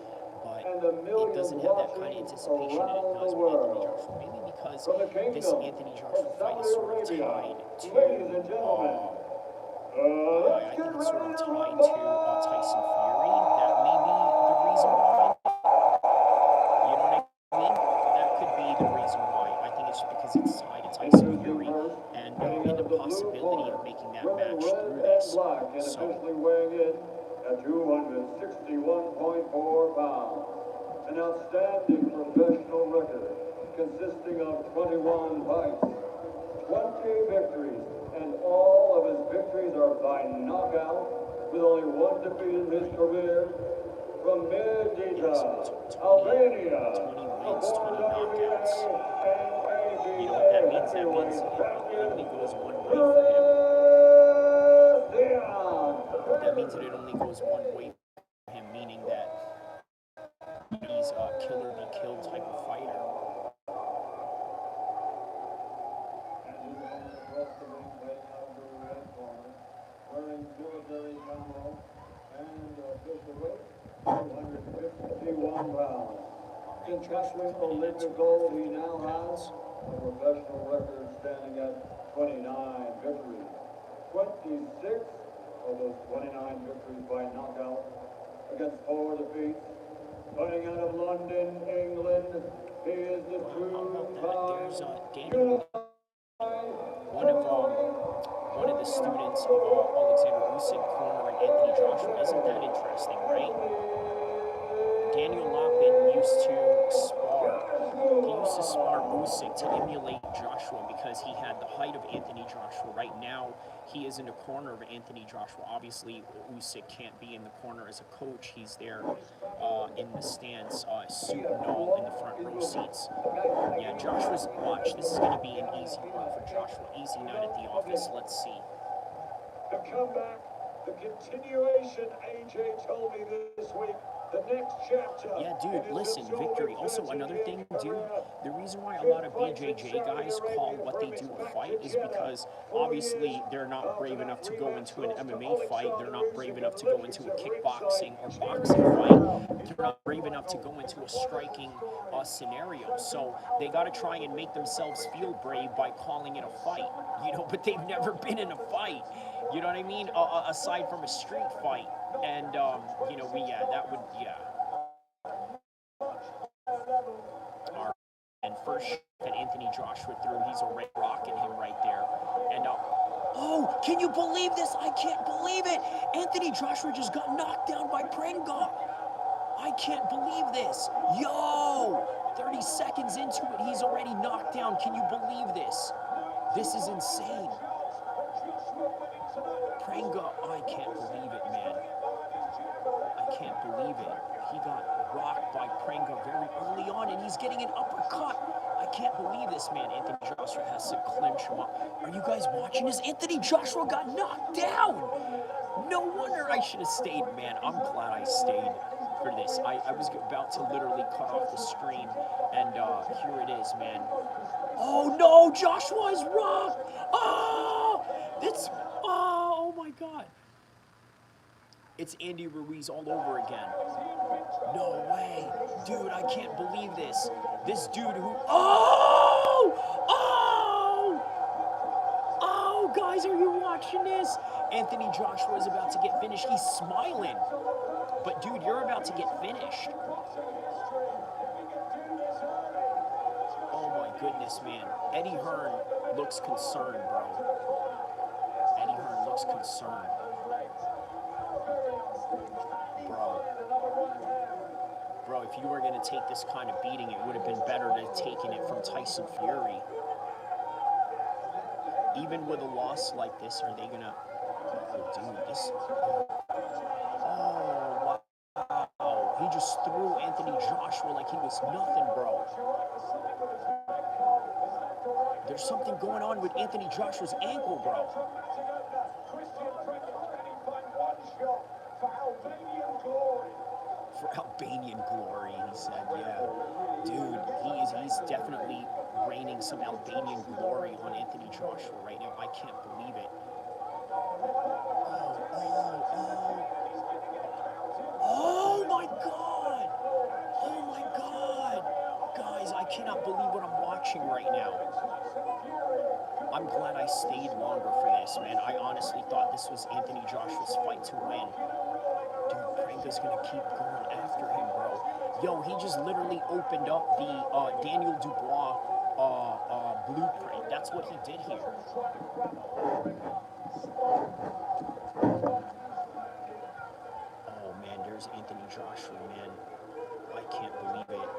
but it doesn't have that kind of anticipation that it does with Anthony Joshua. Maybe because this Anthony Joshua fight is sort of tied to, I think it's sort of tied to Tyson Fury. That may be the reason behind it. You know what I mean? That could be the reason why. I think it's just because it's tied to Tyson Fury and the possibility of making that match through this. So, at 261.4 pounds. An outstanding professional record consisting of 21 fights, 20 victories, and all of his victories are by knockout, with only one defeat in his career. From Medita, Albania, 20 wins, 20 knockouts. You know what that means? That means it only goes one way for him. That means that it only goes one way for him, meaning that he's a killer be killed type of fighter. Wearing military camo and official weight, 251 pounds. Contesting Olympic gold, he now has a professional record standing at 29 victories. 26 of those 29 victories by knockout against 4 defeats. Fighting out of London, England, he is the There's Daniel, one of the students of Alexander Usyk cornering Anthony Joshua. Isn't that interesting, right? Daniel Lockman used to spar Usyk to emulate Joshua because he had the height of Anthony Joshua. Right now, he is in the corner of Anthony Joshua. Obviously, Usyk can't be in the corner as a coach. He's there in the stands, suit and all, in the front row seats. Yeah, Joshua's watch. This is going to be an easy one for Joshua. Easy night at the office. Let's see. The comeback, the continuation, AJ told me this week. The next chapter. Yeah, dude, listen, victory. Also, another thing, dude, the reason why a lot of BJJ guys call what they do a fight is because obviously they're not brave enough to go into an MMA fight. They're not brave enough to go into a kickboxing or boxing fight. They're not brave enough to go into a striking scenario. So they got to try and make themselves feel brave by calling it a fight, but they've never been in a fight. You know what I mean? Aside from a street fight. And, And first that Anthony Joshua threw, he's already rocking him right there. And, oh, can you believe this? I can't believe it. Anthony Joshua just got knocked down by Prenga. I can't believe this. Yo, 30 seconds into it, he's already knocked down. Can you believe this? This is insane. Prenga, I can't believe it, man. I can't believe it. He got rocked by Prenga very early on, and he's getting an uppercut. I can't believe this, man. Anthony Joshua has to clinch him up. Are you guys watching this? Anthony Joshua got knocked down. No wonder I should have stayed, man. I'm glad I stayed for this. I was about to literally cut off the stream, and here it is, man. Oh, no, Joshua is rocked. Oh my God. It's Andy Ruiz all over again. No way. Dude, I can't believe this. This dude who... Oh, guys, are you watching this? Anthony Joshua is about to get finished. He's smiling. But, dude, you're about to get finished. Oh, my goodness, man. Eddie Hearn looks concerned, bro. Eddie Hearn looks concerned. Bro, if you were going to take this kind of beating, it would have been better to have taken it from Tyson Fury. Even with a loss like this, are they going to... Oh, dude, this... Oh, wow. He just threw Anthony Joshua like he was nothing, bro. There's something going on with Anthony Joshua's ankle, bro. For Albanian glory, he said, yeah. Dude, he's definitely raining some Albanian glory on Anthony Joshua right now. I can't believe it. Oh my God! Oh my God! Guys, I cannot believe what I'm watching right now. I'm glad I stayed longer for this, man. I honestly thought this was Anthony Joshua's fight to win. Dude, Prenga's gonna keep going after him, bro. Yo, he just literally opened up the Daniel Dubois blueprint. That's what he did here. Oh man, there's Anthony Joshua, man. I can't believe it.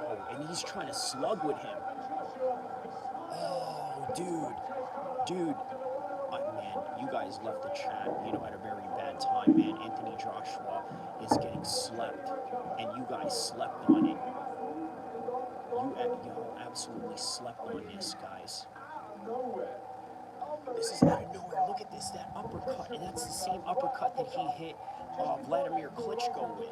Oh, and he's trying to slug with him. Oh, dude. Man, you guys left the chat, at a very bad time, man. Anthony Joshua is getting slept, and you guys slept on it. You absolutely slept on this, guys. This is out of nowhere. Look at this, that uppercut, and that's the same uppercut that he hit Vladimir Klitschko with.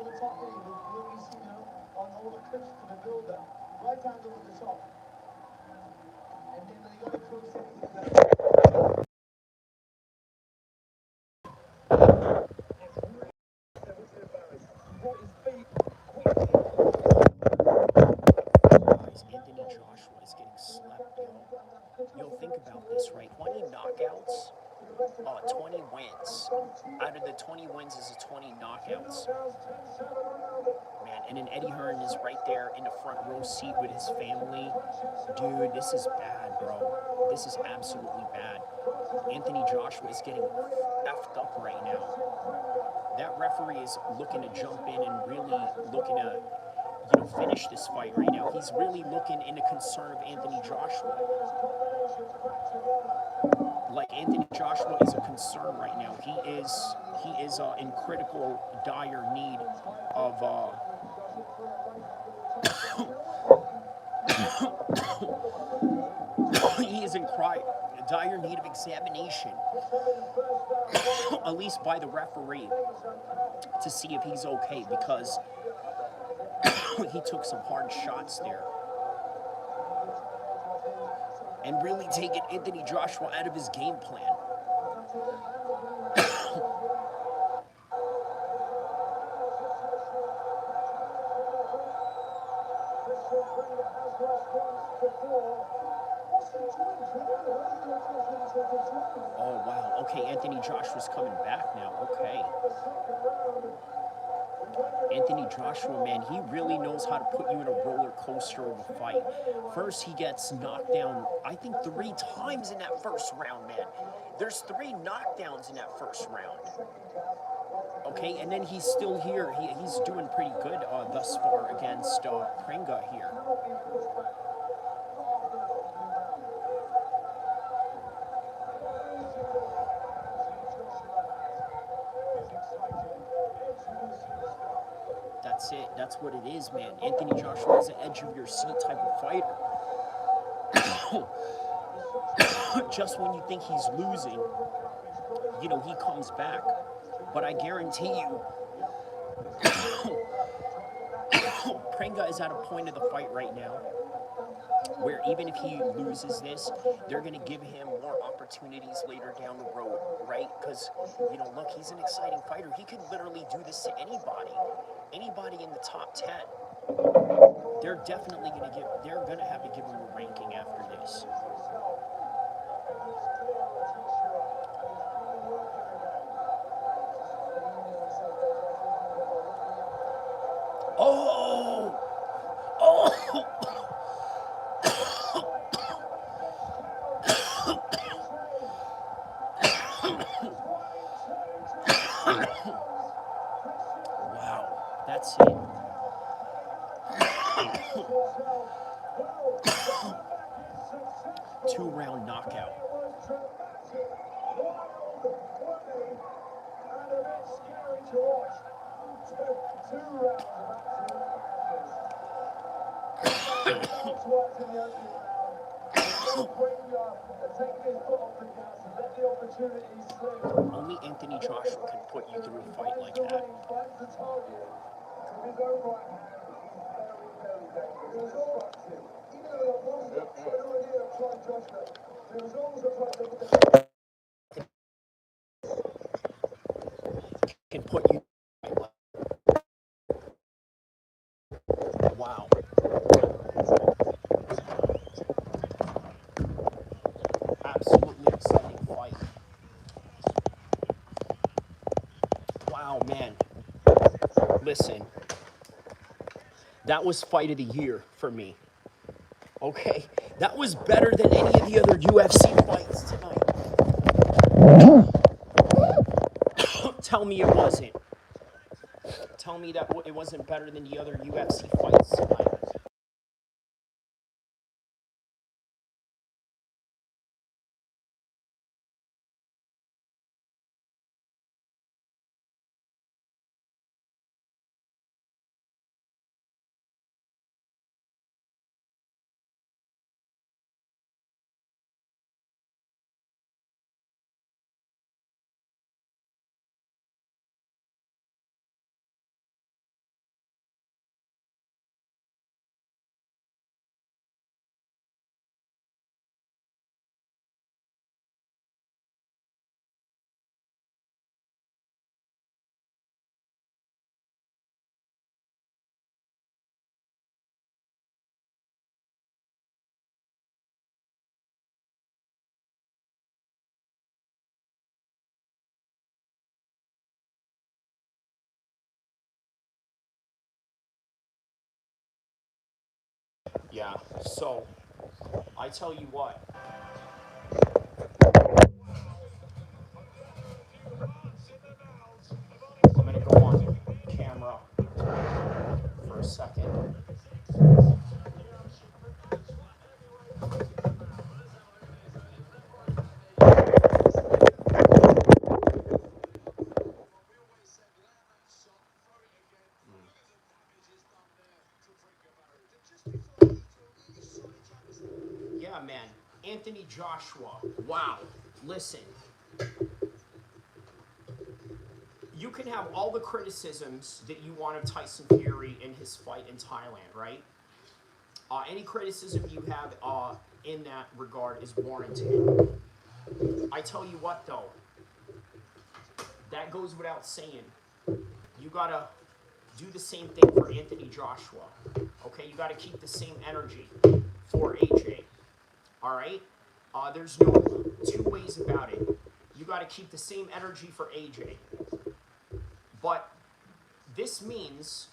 Anthony Joshua is getting slept, yo. Yo, think about this, right? 20 knockouts, 20 wins. Out of the 20 wins is 20 knockouts. Man, and then Eddie Hearn is right there in the front row seat with his family. Dude, this is bad, bro. This is absolutely bad. Anthony Joshua is getting effed up right now. That referee is looking to jump in and really looking to finish this fight right now. He's really looking in the concern of Anthony Joshua. Like, Anthony Joshua is a concern right now. He is in critical, dire need of he is in dire need of examination, at least by the referee, to see if he's okay, because he took some hard shots there. And really taking Anthony Joshua out of his game plan. Oh, wow. Okay, Anthony Joshua's coming back now. Okay. Anthony Joshua, man, he really knows how to put you in a roller coaster of a fight. First, he gets knocked down, I think, 3 times in that first round, man. There's 3 knockdowns in that first round. Okay, and then he's still here. He's doing pretty good thus far against Prenga here. That's it. That's what it is, man. Anthony Joshua is an edge-of-your-seat type of fighter. Just when you think he's losing, he comes back. But I guarantee you, Prenga is at a point of the fight right now where even if he loses this, they're going to give him more opportunities later down the road, right? Because, look, he's an exciting fighter. He could literally do this to anybody in the top 10. They're definitely going to have to give him a ranking after this. Oh! Oh! Wow, that's it. 2-round knockout. a bit scary to watch. Two rounds of absolute madness. Worked in the opening round. Prenga taking his foot off the gas and let the opportunity slip. Only Anthony Joshua can put you through a fight like that. Finds the target with his own right hand. He's very, very dangerous. Destructive. Even though that wasn't an idea of trying Joshua, there was always a try to get the Can put you. Wow. Absolutely exciting fight. Wow, man. Listen, that was fight of the year for me. Okay, that was better than any of the other UFC fights tonight. Tell me it wasn't. Tell me that it wasn't better than the other UFC fights tonight. Yeah, so I tell you what. I'm gonna go on camera for a second. Yeah, man. Anthony Joshua. Wow. Listen. You can have all the criticisms that you want of Tyson Fury in his fight in Thailand, right? Any criticism you have in that regard is warranted. I tell you what, though, that goes without saying. You gotta do the same thing for Anthony Joshua. Okay, you gotta keep the same energy for AJ. All right? There's no two ways about it. You gotta keep the same energy for AJ. But this means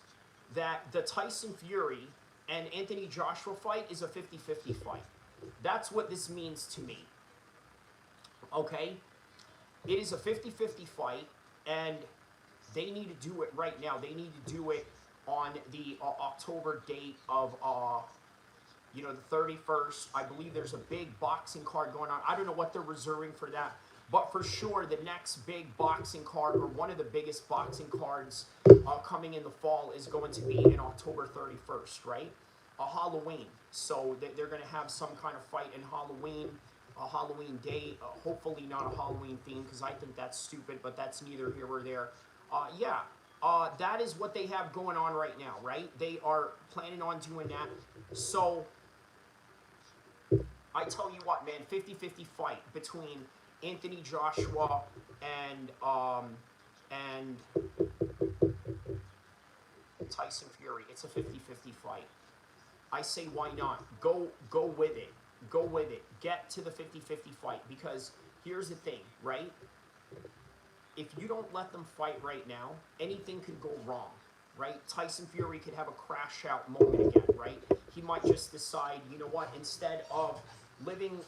that the Tyson Fury and Anthony Joshua fight is a 50-50 fight. That's what this means to me. Okay? It is a 50-50 fight, and they need to do it right now. They need to do it on the October date of, the 31st. I believe there's a big boxing card going on. I don't know what they're reserving for that. But for sure, the next big boxing card, or one of the biggest boxing cards coming in the fall, is going to be in October 31st, right? Halloween. So they're going to have some kind of fight in Halloween, a Halloween day. Hopefully not a Halloween theme, because I think that's stupid, but that's neither here or there. That is what they have going on right now, right? They are planning on doing that. So I tell you what, man, 50-50 fight between Anthony Joshua and Tyson Fury. It's a 50-50 fight. I say, why not? Go with it. Go with it. Get to the 50-50 fight, because here's the thing, right? If you don't let them fight right now, anything could go wrong, right? Tyson Fury could have a crash out moment again, right? He might just decide, you know what, instead of living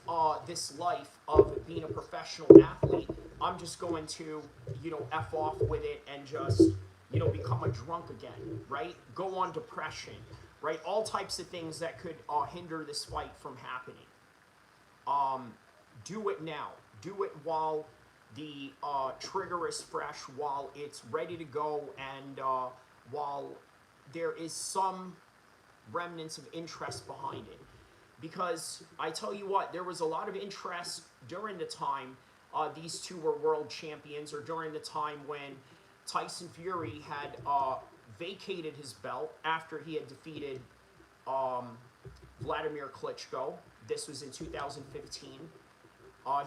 this life of being a professional athlete, I'm just going to, F off with it and just, become a drunk again, right? Go on depression, right? All types of things that could hinder this fight from happening. Do it now. Do it while the trigger is fresh, while it's ready to go, and while there is some remnants of interest behind it. Because I tell you what, there was a lot of interest during the time these two were world champions, or during the time when Tyson Fury had vacated his belt after he had defeated Vladimir Klitschko. This was in 2015.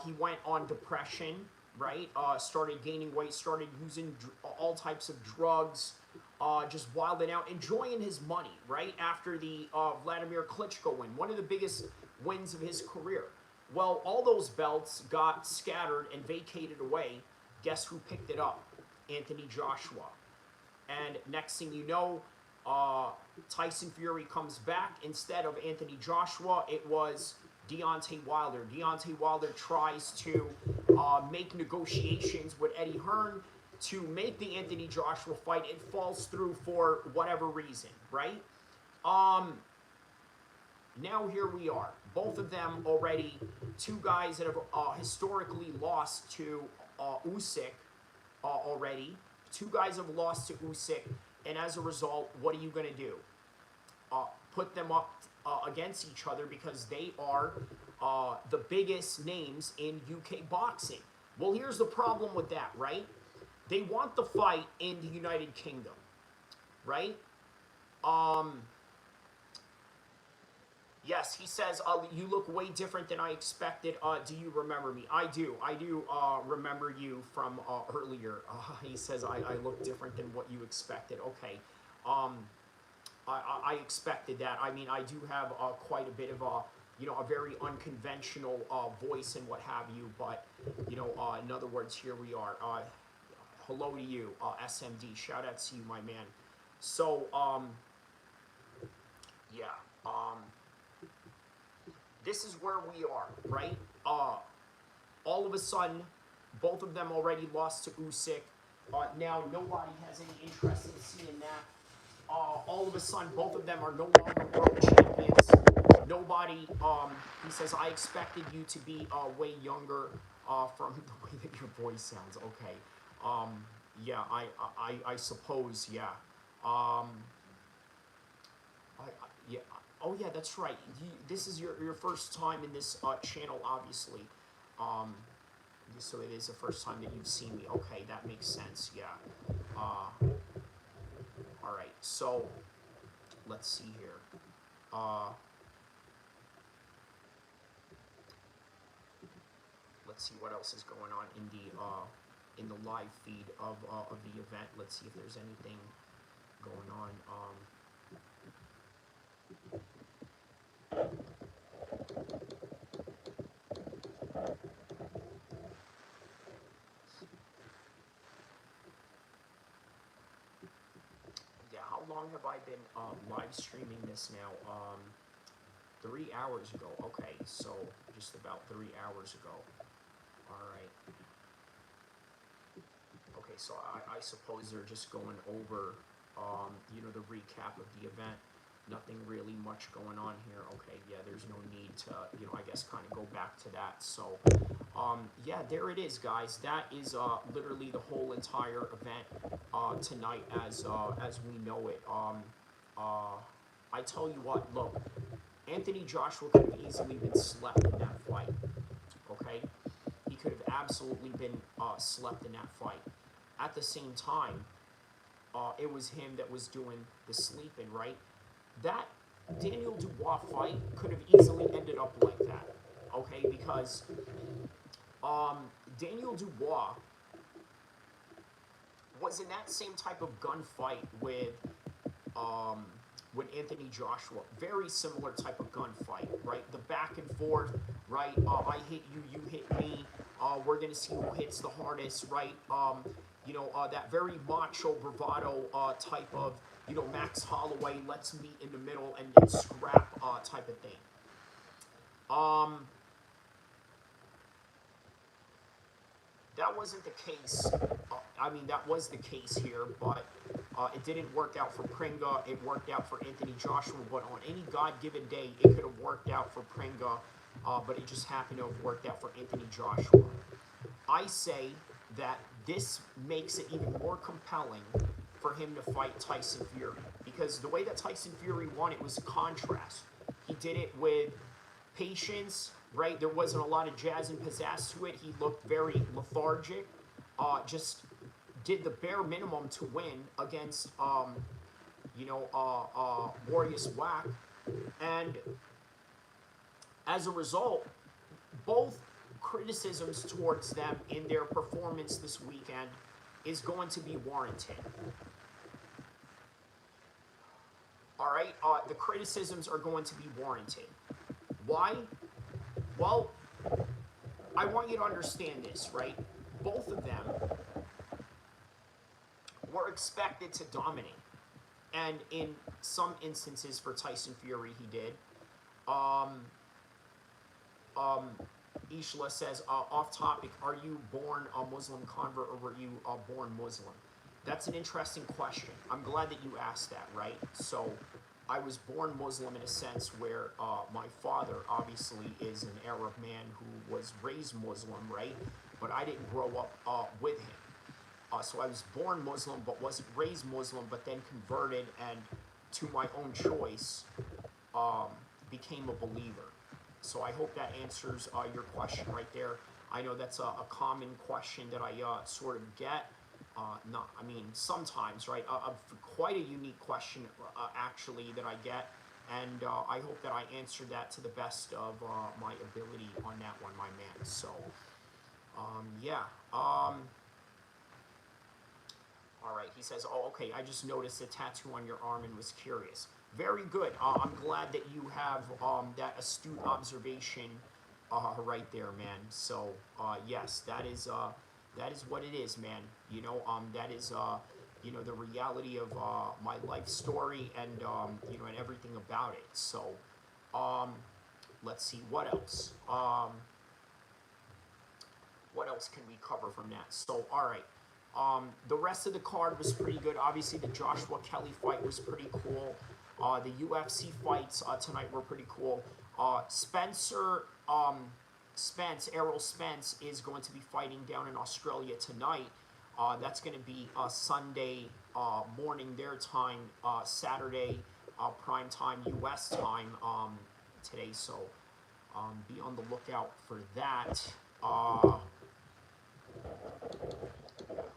He went on depression, right? Started gaining weight, started using all types of drugs, just wilding out, enjoying his money, right? After the Vladimir Klitschko win, one of the biggest wins of his career. Well, all those belts got scattered and vacated away. Guess who picked it up? Anthony Joshua. And next thing you know, Tyson Fury comes back. Instead of Anthony Joshua, it was Deontay Wilder. Deontay Wilder tries to make negotiations with Eddie Hearn to make the Anthony Joshua fight. It falls through for whatever reason, right? Now here we are. Both of them already, two guys that have historically lost to Usyk already. Two guys have lost to Usyk, and as a result, what are you going to do? Put them up against each other because they are the biggest names in UK boxing. Well, here's the problem with that, right? They want the fight in the United Kingdom, right? Yes, he says, you look way different than I expected. Do you remember me? I do. I do remember you from earlier. He says, I look different than what you expected. Okay. I expected that. I mean, I do have quite a bit of a very unconventional voice and what have you. But, in other words, here we are. Hello to you, SMD. Shout out to you, my man. So, yeah. This is where we are, right? All of a sudden, both of them already lost to Usyk. Now, nobody has any interest in seeing that. All of a sudden, both of them are no longer world champions. Nobody, he says, I expected you to be way younger from the way that your voice sounds. Okay. Yeah, I suppose, yeah. Yeah. Oh yeah, that's right. This is your first time in this channel, obviously. So it is the first time that you've seen me. Okay, that makes sense. Yeah. All right. So let's see here. Let's see what else is going on in the live feed of the event. Let's see if there's anything going on. Yeah, how long have I been live streaming this now? 3 hours ago. Okay, so just about 3 hours ago. All right. Okay, so I suppose they're just going over, the recap of the event. Nothing really much going on here. Okay, yeah, there's no need to, I guess kind of go back to that. So, yeah, there it is, guys. That is literally the whole entire event tonight as we know it. I tell you what, look, Anthony Joshua could have easily been slept in that fight. Okay, he could have absolutely been slept in that fight. At the same time, it was him that was doing the sleeping, right? That Daniel Dubois fight could have easily ended up like that, okay? Because Daniel Dubois was in that same type of gunfight with Anthony Joshua. Very similar type of gunfight, right? The back and forth, right? I hit you, you hit me. We're gonna see who hits the hardest, right? That very macho bravado type of, Max Holloway, let's meet in the middle and scrap type of thing. That wasn't the case. I mean, that was the case here, but it didn't work out for Prenga. It worked out for Anthony Joshua, but on any God-given day, it could have worked out for Prenga, but it just happened to have worked out for Anthony Joshua. I say that this makes it even more compelling for him to fight Tyson Fury, because the way that Tyson Fury won, it was contrast. He did it with patience, right? There wasn't a lot of jazz and pizzazz to it. He looked very lethargic. Just did the bare minimum to win against, Warriors Whack. And as a result, both criticisms towards them in their performance this weekend is going to be warranted. All right, the criticisms are going to be warranted. Why? Well, I want you to understand this, right? Both of them were expected to dominate. And in some instances for Tyson Fury, he did. Ishla says, off topic, are you born a Muslim convert or were you born Muslim? That's an interesting question. I'm glad that you asked that, right? So I was born Muslim in a sense where my father obviously is an Arab man who was raised Muslim, right? But I didn't grow up with him. So I was born Muslim but wasn't raised Muslim, but then converted and to my own choice became a believer. So I hope that answers your question right there. I know that's a common question that I sort of get. Sometimes, right? Quite a unique question, actually, that I get. And I hope that I answered that to the best of my ability on that one, my man. So, yeah. All right, he says, oh, okay, I just noticed a tattoo on your arm and was curious. Very good. I'm glad that you have that astute observation right there, man. So, yes, that is what it is, man. That is, the reality of my life story and, and everything about it. So, let's see, what else? What else can we cover from that? So, all right. The rest of the card was pretty good. Obviously, the Joshua Kelly fight was pretty cool. The UFC fights tonight were pretty cool. Errol Spence is going to be fighting down in Australia tonight. That's going to be Sunday morning their time, Saturday prime time US time today. So be on the lookout for that.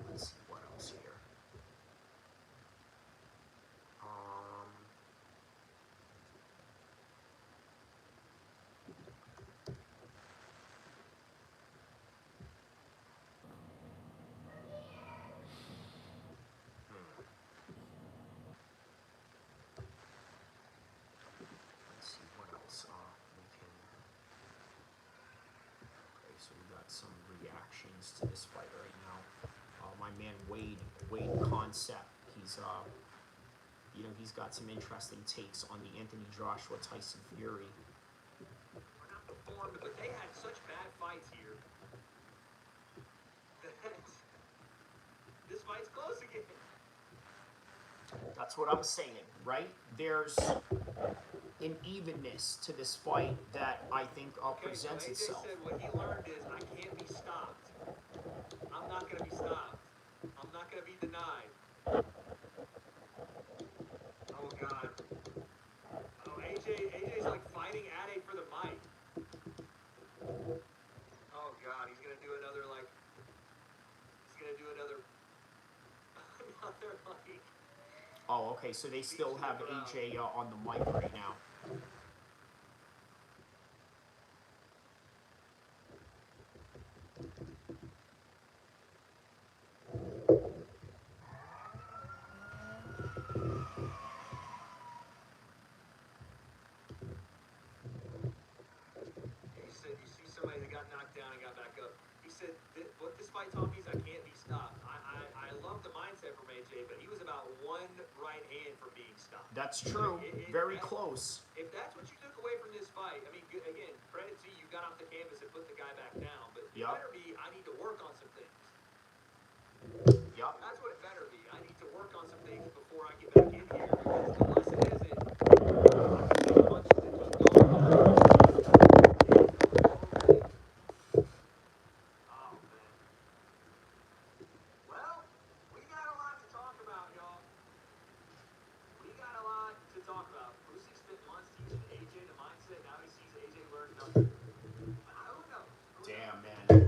Let's see what else here. Let's see what else we can. Okay, so we got some reactions to this fight right now. My man Wade Concept, he's he's got some interesting takes on the Anthony Joshua Tyson Fury. We're not performed, but they had such bad fights here. This fight's close again. That's what I'm saying, right? There's an evenness to this fight that I think presents so AJ itself. said what he learned is I can't be stopped. I'm not going to be stopped. I'm not going to be denied. Oh, God. Oh, AJ's like fighting Ade for the mic. Oh, God. He's going to do another, Oh, okay, so they still have AJ on the mic right now. He said, you see somebody that got knocked down and got back up. He said, what this fight taught me is I can't be stopped. I love the mindset from AJ, but he was about one right hand from being stopped. That's true. Very close. If that's what you took away from this fight, I mean, again, credit to you, you got off the canvas and put the guy back down. But it better be, I need to work on some things. Yep. That's what it better be. I need to work on some things before I get back in here. Because the lesson isn't punches and keep going. Oh, man.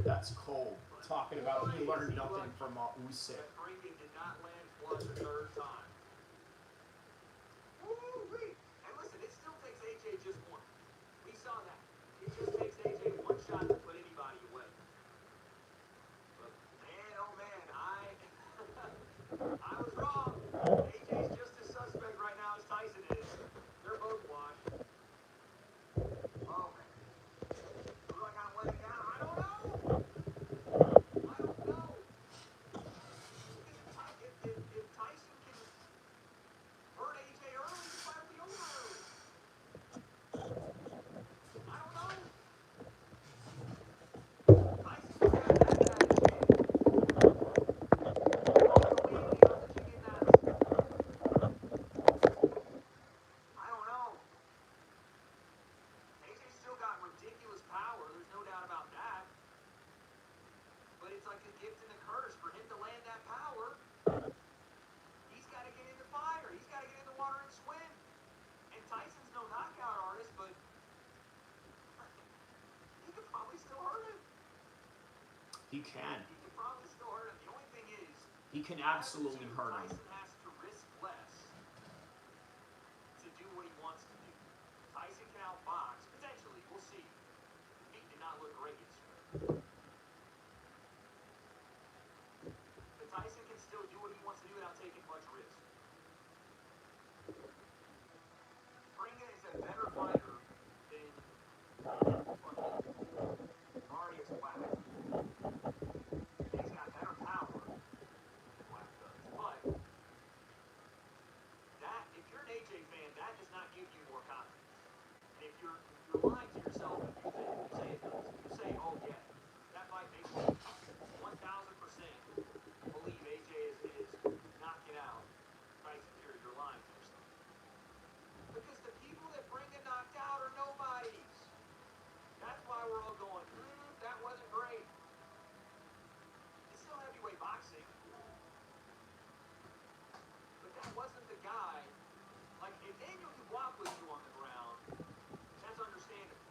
That's cold. Talking about he learned nothing from Usyk. Prenga did not land flush a third time. Woo-wee. And listen, it still takes AJ just one. We saw that. It just takes AJ one shot to put anybody away. But man, oh man, I was wrong. AJ's just as suspect right now as Tyson is. They're both washed. Oh man. Who do I got laying down? I don't know. I don't know. If Tyson can hurt AJ early, the fight will be over early. I don't know. Tyson's got that bad shit. I don't know. AJ's still got ridiculous power. There's no doubt about that. But it's like a gift and a curse for him to land that power. He's got to get in the fire. He's got to get in the water and swim. And Tyson's no knockout artist, but he could probably still hurt him. He can. He could probably still hurt him. The only thing is, He can absolutely hurt him. Tyson has to risk less to do what he wants to do. Tyson can outbox, potentially. We'll see. He did not look great yesterday. But Tyson can still do what he wants to do without taking much risk. Prenga is a better fighter than Marius Wack. He's got better power than Wack does. But that, if you're an AJ fan, that does not give you more confidence. And if you're lying to yourself, if you say it does. If you say, oh yeah, that fight makes me 1,000% believe AJ is knocking out Tyson Fury, you're lying to yourself. Because the people that Prenga knocked out are nobodies. That's why we're all going, that wasn't great. It's still heavyweight boxing. But that wasn't the guy. Like, if Daniel Dubois puts you on the ground, that's understandable.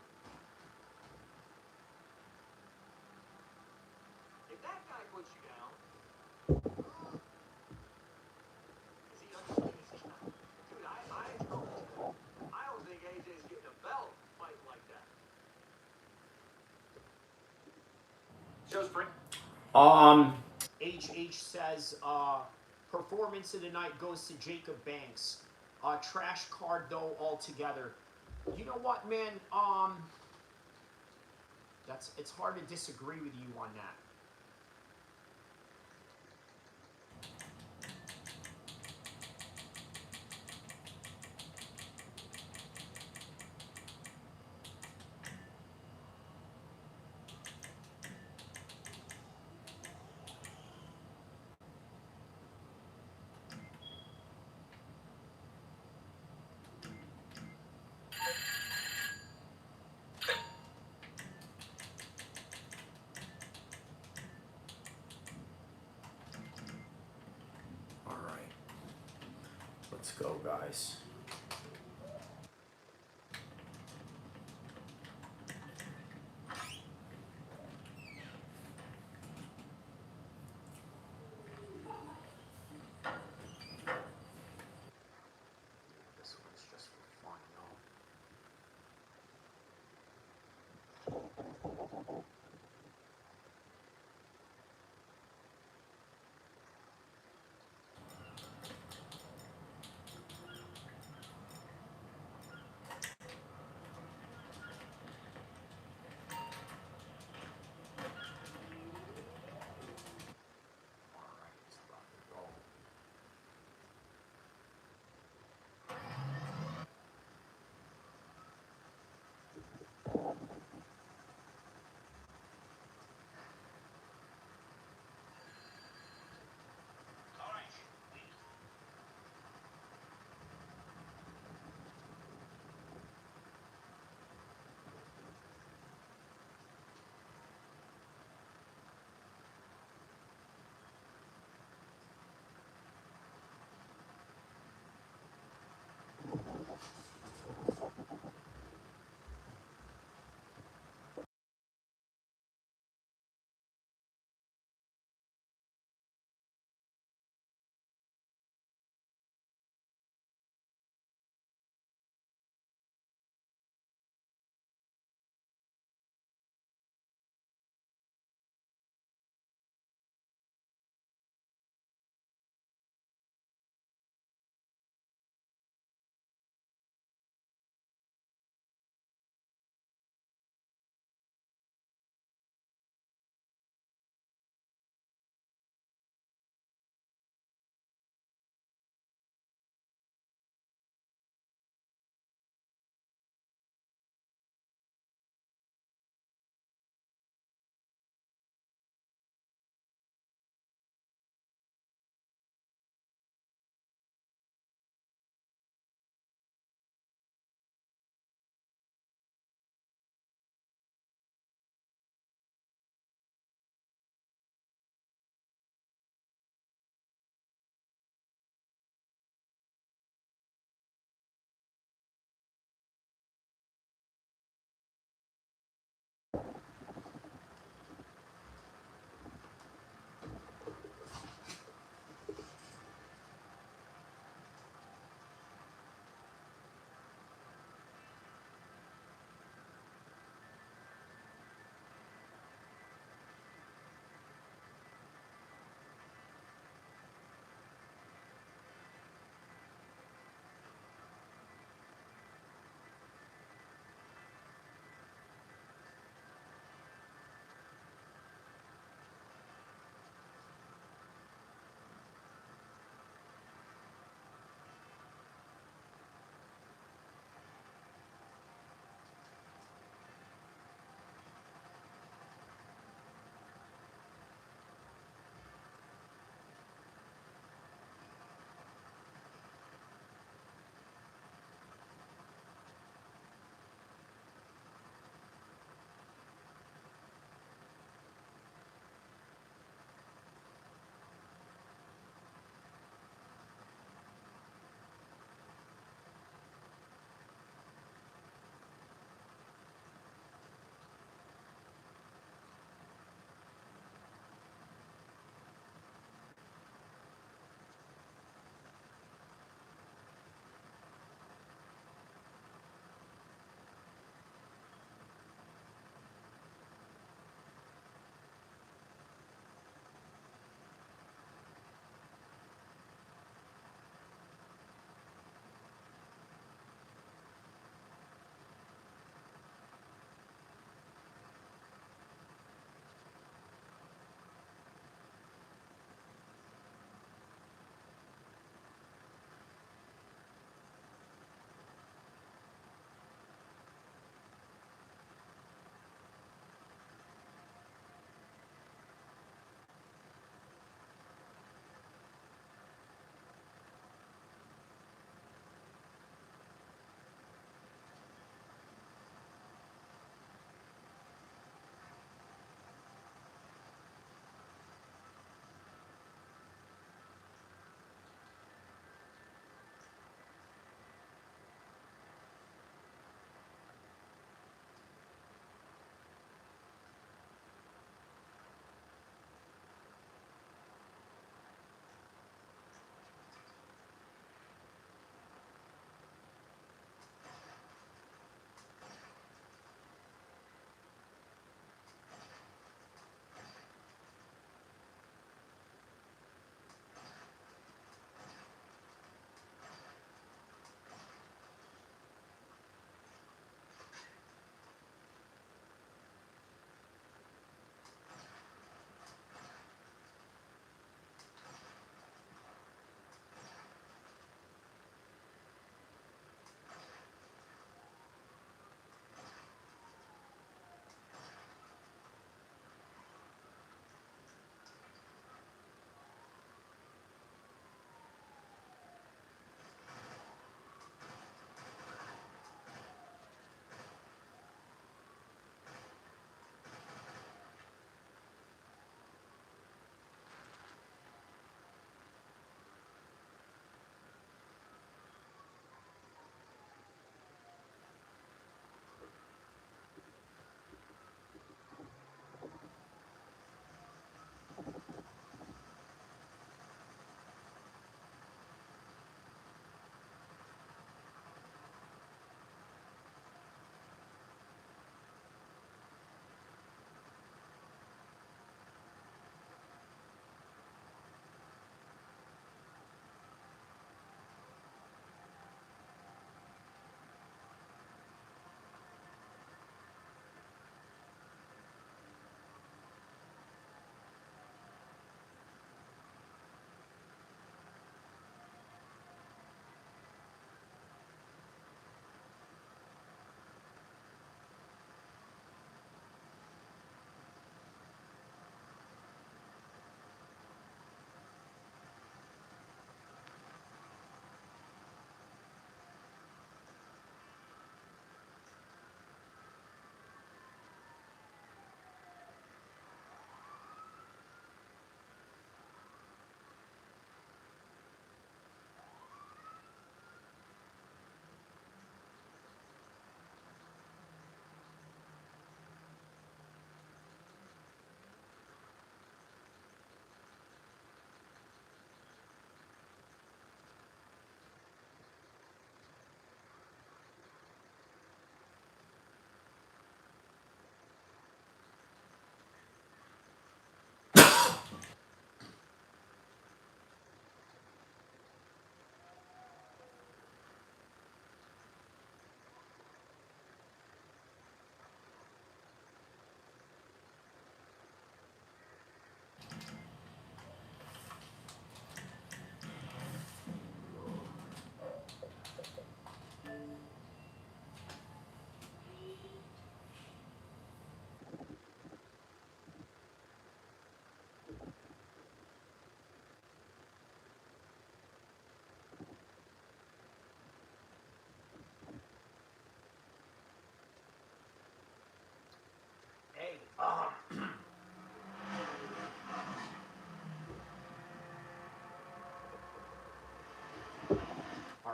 If that guy puts you down, is he undisputed? Dude, I don't think AJ's getting a belt fighting like that. Shows Frank. HH says, performance of the night goes to Jacob Banks. Trash card though altogether. You know what, man? It's hard to disagree with you on that. All right, let's go, guys. This one's just for fun, though.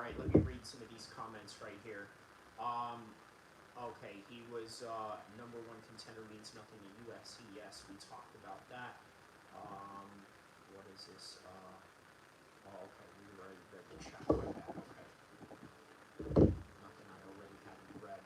right, let me read some of these comments right here. Okay, he was number one contender means nothing to UFC. Yes, we talked about that. What is this? Okay, we already read the chat. My bad. Okay, nothing I already haven't read.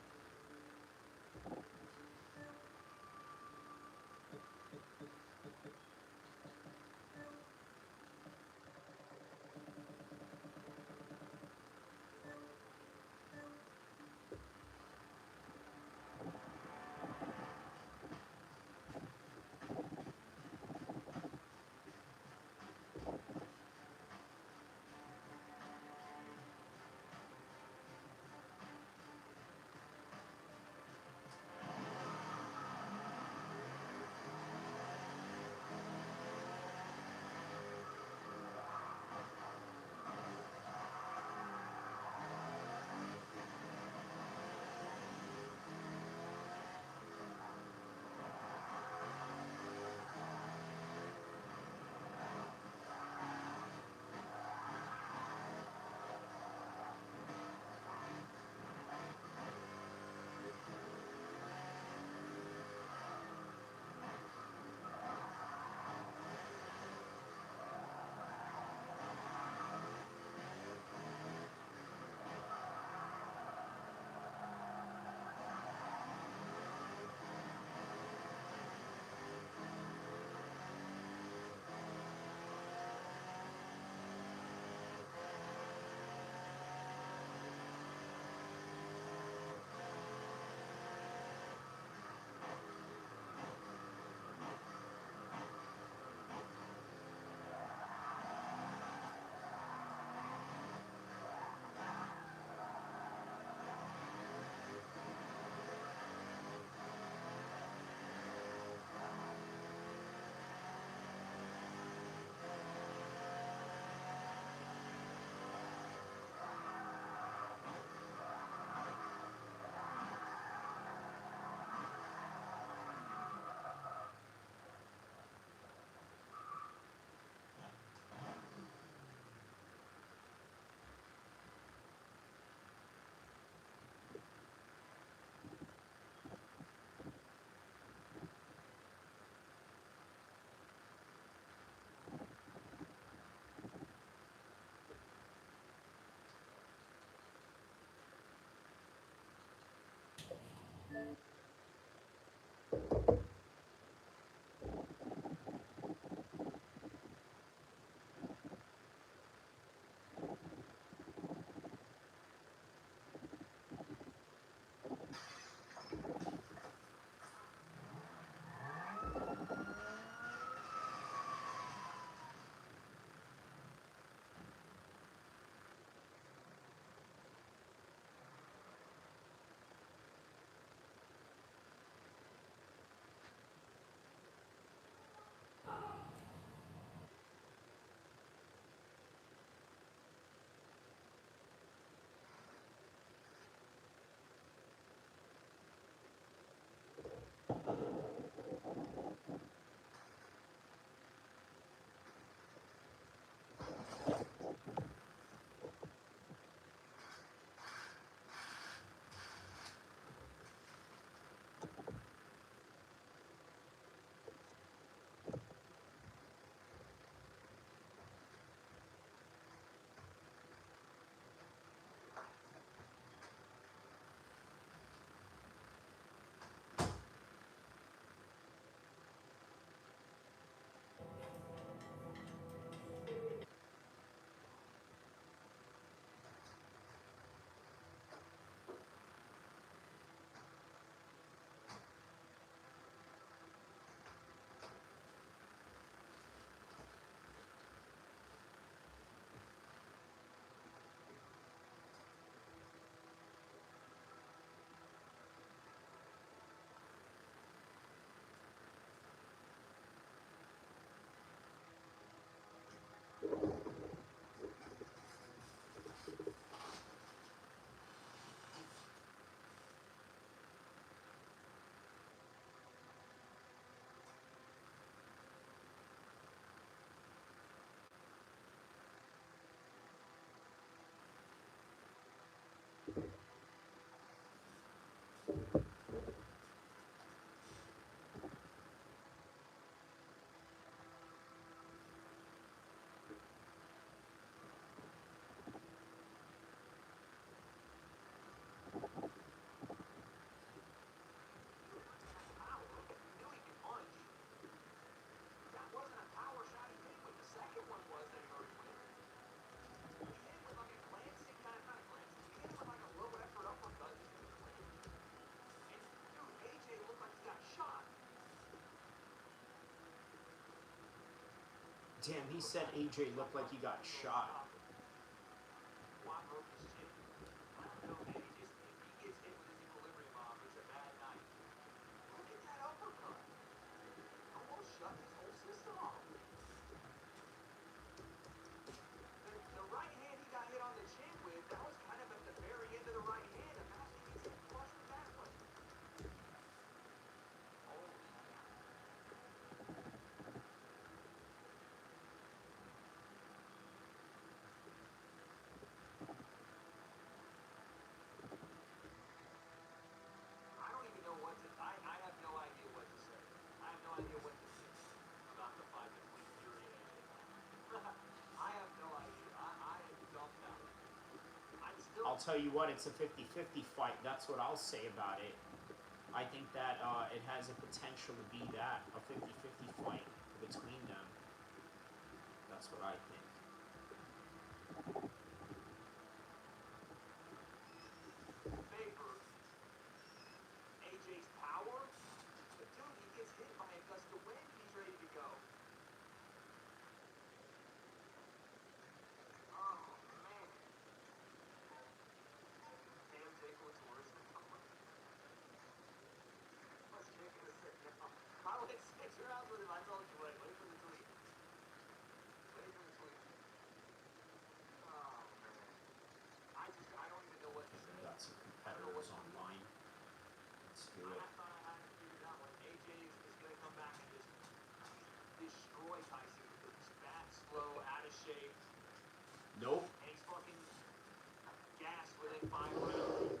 Damn, he said AJ looked like he got shot. Why broke his chin? I don't know, man. He gets hit with his equilibrium off. It's a bad night. Look at that uppercut. Almost shut his whole system off. The right hand he got hit on the chin with, that was kind of at the very end of the right hand. Imagine he gets hit flush with that one. Holy cow. I don't even know what to. I have no idea what to say. I have no idea what to think about the fight between Fury and AJ. I have no idea. I am dumbfounded. I'll tell you what, it's a 50-50 fight. That's what I'll say about it. I think that it has a potential to be that, a 50-50 fight between them. That's what I think. Favor AJ's power, but dude, he gets hit by a gust of wind. He's ready to go. Oh man, damn, Jake looks worse than Cole. Let's kick in a sec now. I went 6 rounds with him. I told you, wait for the tweet. Wait for the tweet. Oh man, I don't even know what to say. Got some competitors online. Let's do it. I thought I had it figured out. Like AJ is going to come back and just destroy Tyson because he's fat, slow, out of shape, Nope. and he's fucking gassed within 5 rounds.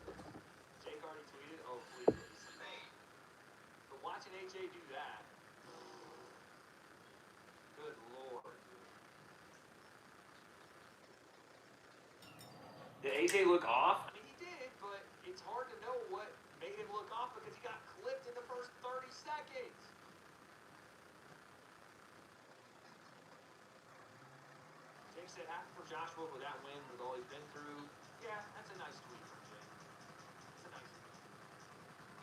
Jake already tweeted, oh please. But watching AJ do that, good lord. Did AJ look off? I mean, he did, but it's hard to know what made him look off because he got clipped in the first 30 seconds. Jake said, happy for Joshua with that win, with all he's been through. Yeah, that's a nice tweet from Jake. That's a nice tweet.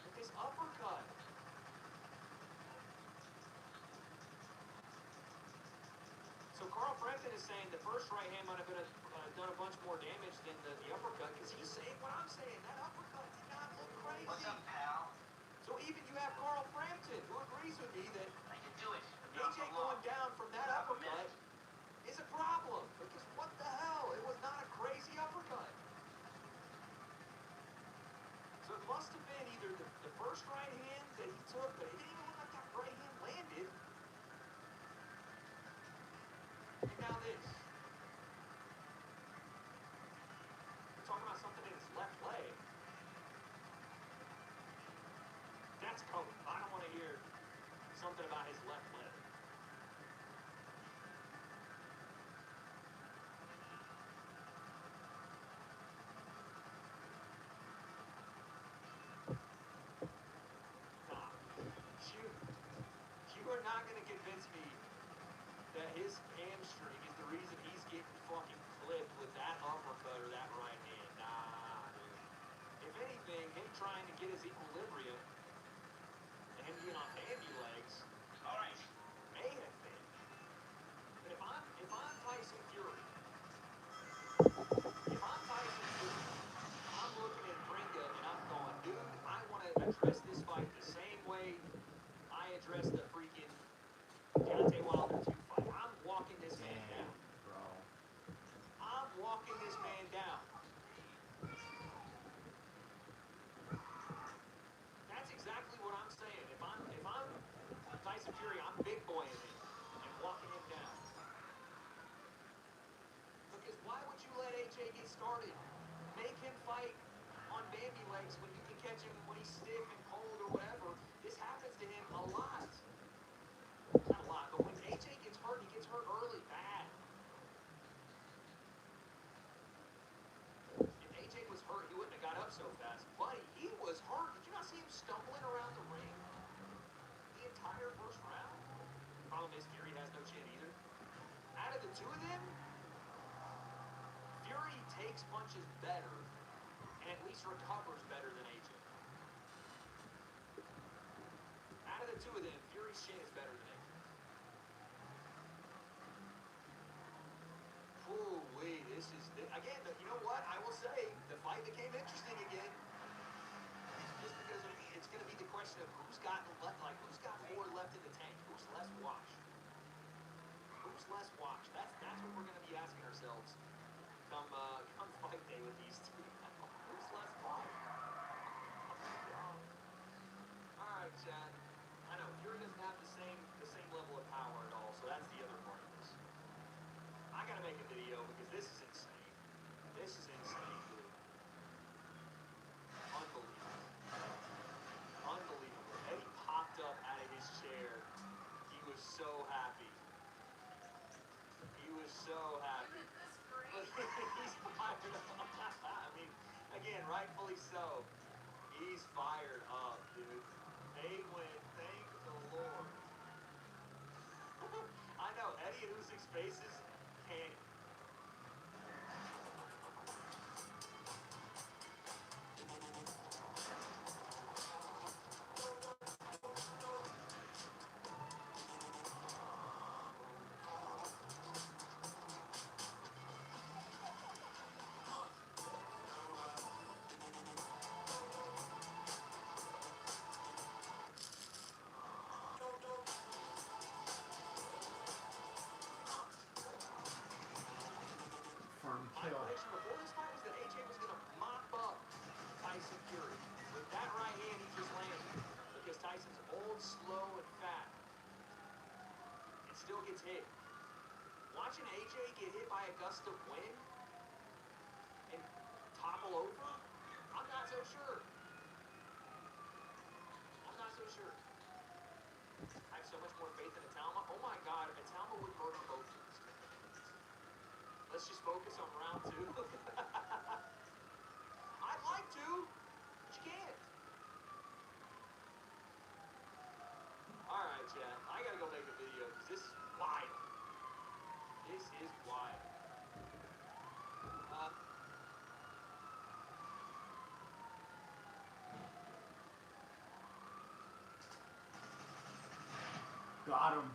Look at his uppercut. So Carl Frampton is saying the first right hand might have been done a bunch more damage than the uppercut because he's saying what I'm saying. That uppercut did not look crazy. What's up, pal? So even you have Carl Frampton who agrees with me that I can do it. AJ going down from that uppercut is a problem because what the hell? It was not a crazy uppercut. So it must have been either the first right hand that he took, but it didn't even look like that right hand landed. And now this. We're talking about something in his left leg. That's code. I don't want to hear something about his left leg. Nah. You are not going to convince me that his hamstring is the reason he's getting fucking clipped with that uppercut or that right hand. Nah, dude. If anything, him trying to get his equilibrium and him being on bandy legs, all right, may have been. But if I'm Tyson Fury, I'm looking at Prenga and I'm going, dude, I want to address this fight the same way I addressed the freaking Deontay Wilder 2 fight. I'm walking this man down. Bro. I'm walking this man down. That's exactly what I'm saying. If I'm Tyson Fury, I'm big boying him and walking him down. Because why would you let AJ get started? Make him fight on bandy legs when you can catch him when he's stiff and cold or whatever. This happens to him a lot. Not a lot, but when AJ gets hurt, he gets hurt early, bad. If AJ was hurt, he wouldn't have got up so fast. Buddy, he was hurt. Did you not see him stumbling around the ring the entire first round? Problem is, Fury has no chin either. Out of the two of them, Fury takes punches better and at least recovers better than AJ. Out of the two of them, Fury's chin is better than AJ. question of who's got more left in the tank, who's less washed. Who's less washed? That's what we're going to be asking ourselves come fight day with these two. Who's less washed? All right, Chad. I know Fury doesn't have the same level of power at all, so that's the other part of this. I gotta make a video because this is insane. This is insane, dude. Unbelievable. Unbelievable. Eddie popped up out of his chair. He was so happy. He was so happy. He's fired up. I mean, again, rightfully so. He's fired up, dude. They went, thank the Lord. I know, Eddie and Usyk's faces can't. My prediction before this fight was that AJ was going to mop up Tyson Fury. With that right hand he just landed. Because Tyson's old, slow, and fat. And still gets hit. Watching AJ get hit by a gust of wind and topple over, I'm not so sure. I'm not so sure. I have so much more faith in Atalma. Oh my God, if Atalma would murder both of these. Let's just focus on round 2. I'd like to, but you can't. All right, Chad. I gotta go make a video because this is wild. This is wild. Got him.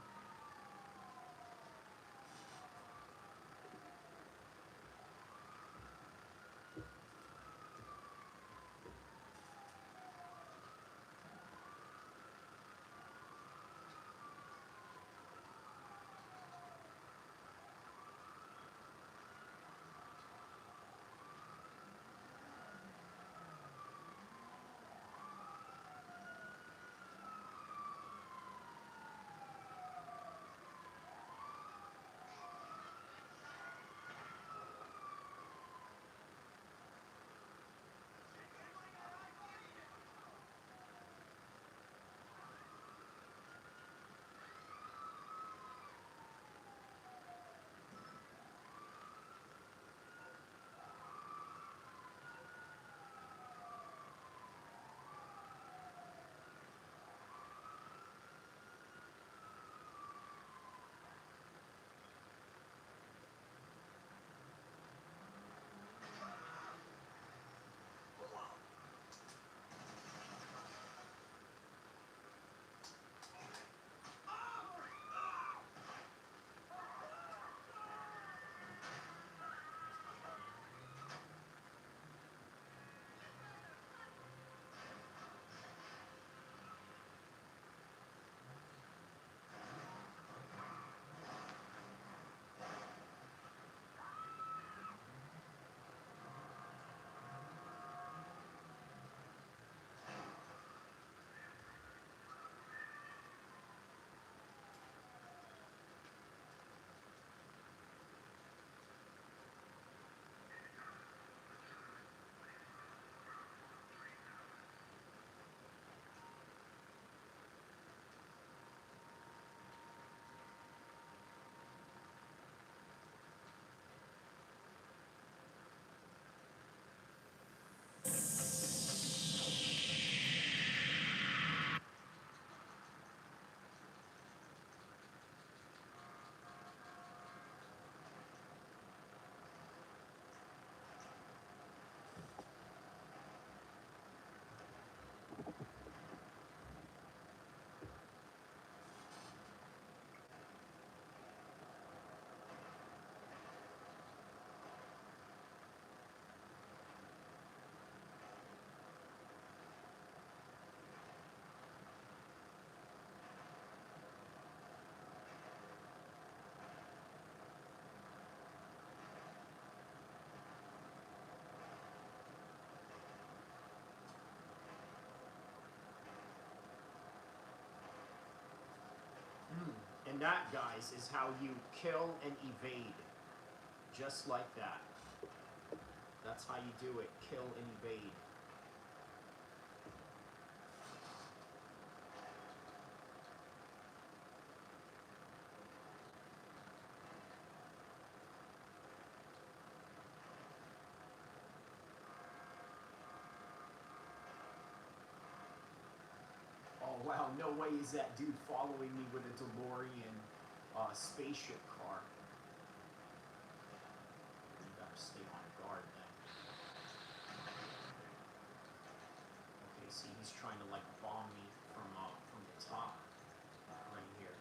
And that, guys, is how you kill and evade. Just like that. That's how you do it. Kill and evade. Oh, wow. No way is that dude following me with a DeLorean spaceship car. You better stay on guard then. Okay, see, he's trying to like bomb me from the top right here.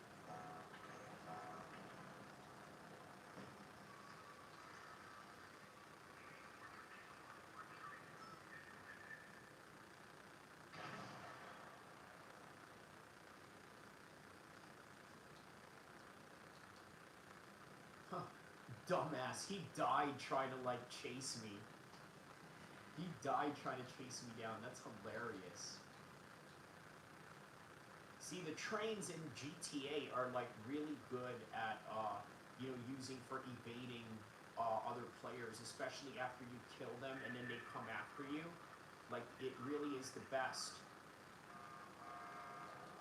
Huh. Dumbass, he died trying to like chase me. He died trying to chase me down. That's hilarious. See, the trains in GTA are like really good at using for evading other players, especially after you kill them and then they come after you. Like, it really is the best.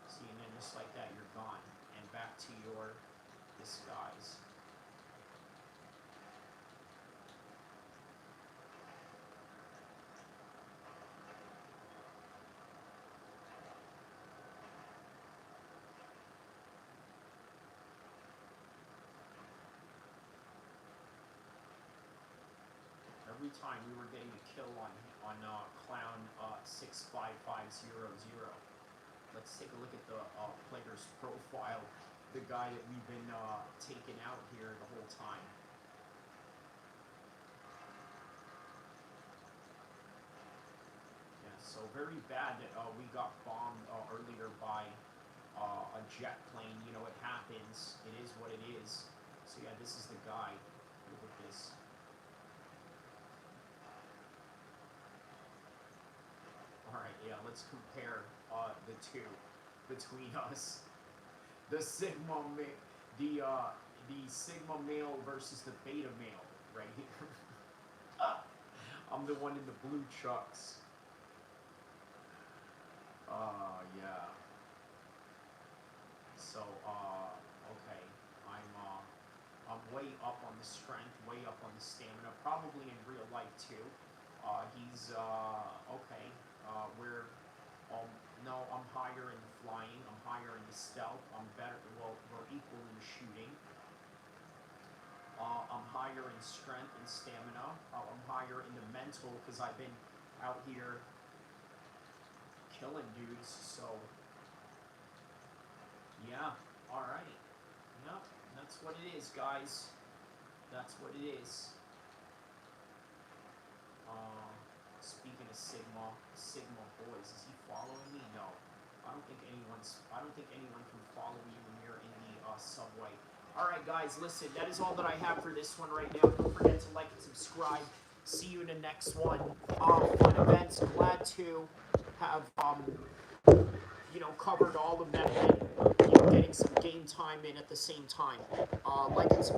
See, and then just like that, you're gone and back to your disguise. Every time we were getting a kill on Clown 65500. Let's take a look at the player's profile. The guy that we've been taking out here the whole time. Yeah, so very bad that we got bombed earlier by a jet plane. You know, it happens. It is what it is. So yeah, this is the guy. Look at this. Alright, yeah, let's compare the two between us. The Sigma male versus the beta male right here. I'm the one in the blue chucks. Yeah. So, okay. I'm way up on the strength, way up on the stamina, probably in real life too. He's, okay. No, I'm higher in the flying, I'm higher in the stealth, I'm better, well, we're equal in the shooting. I'm higher in strength and stamina, I'm higher in the mental, because I've been out here killing dudes, so, yeah, alright, yep, that's what it is, guys, that's what it is. Speaking of Sigma boys, is he following me? No. I don't think anyone can follow you when you're in the subway. Alright guys, listen, that is all that I have for this one right now. Don't forget to like and subscribe. See you in the next one. Fun events, glad to have covered all of them and getting some game time in at the same time. Like and subscribe.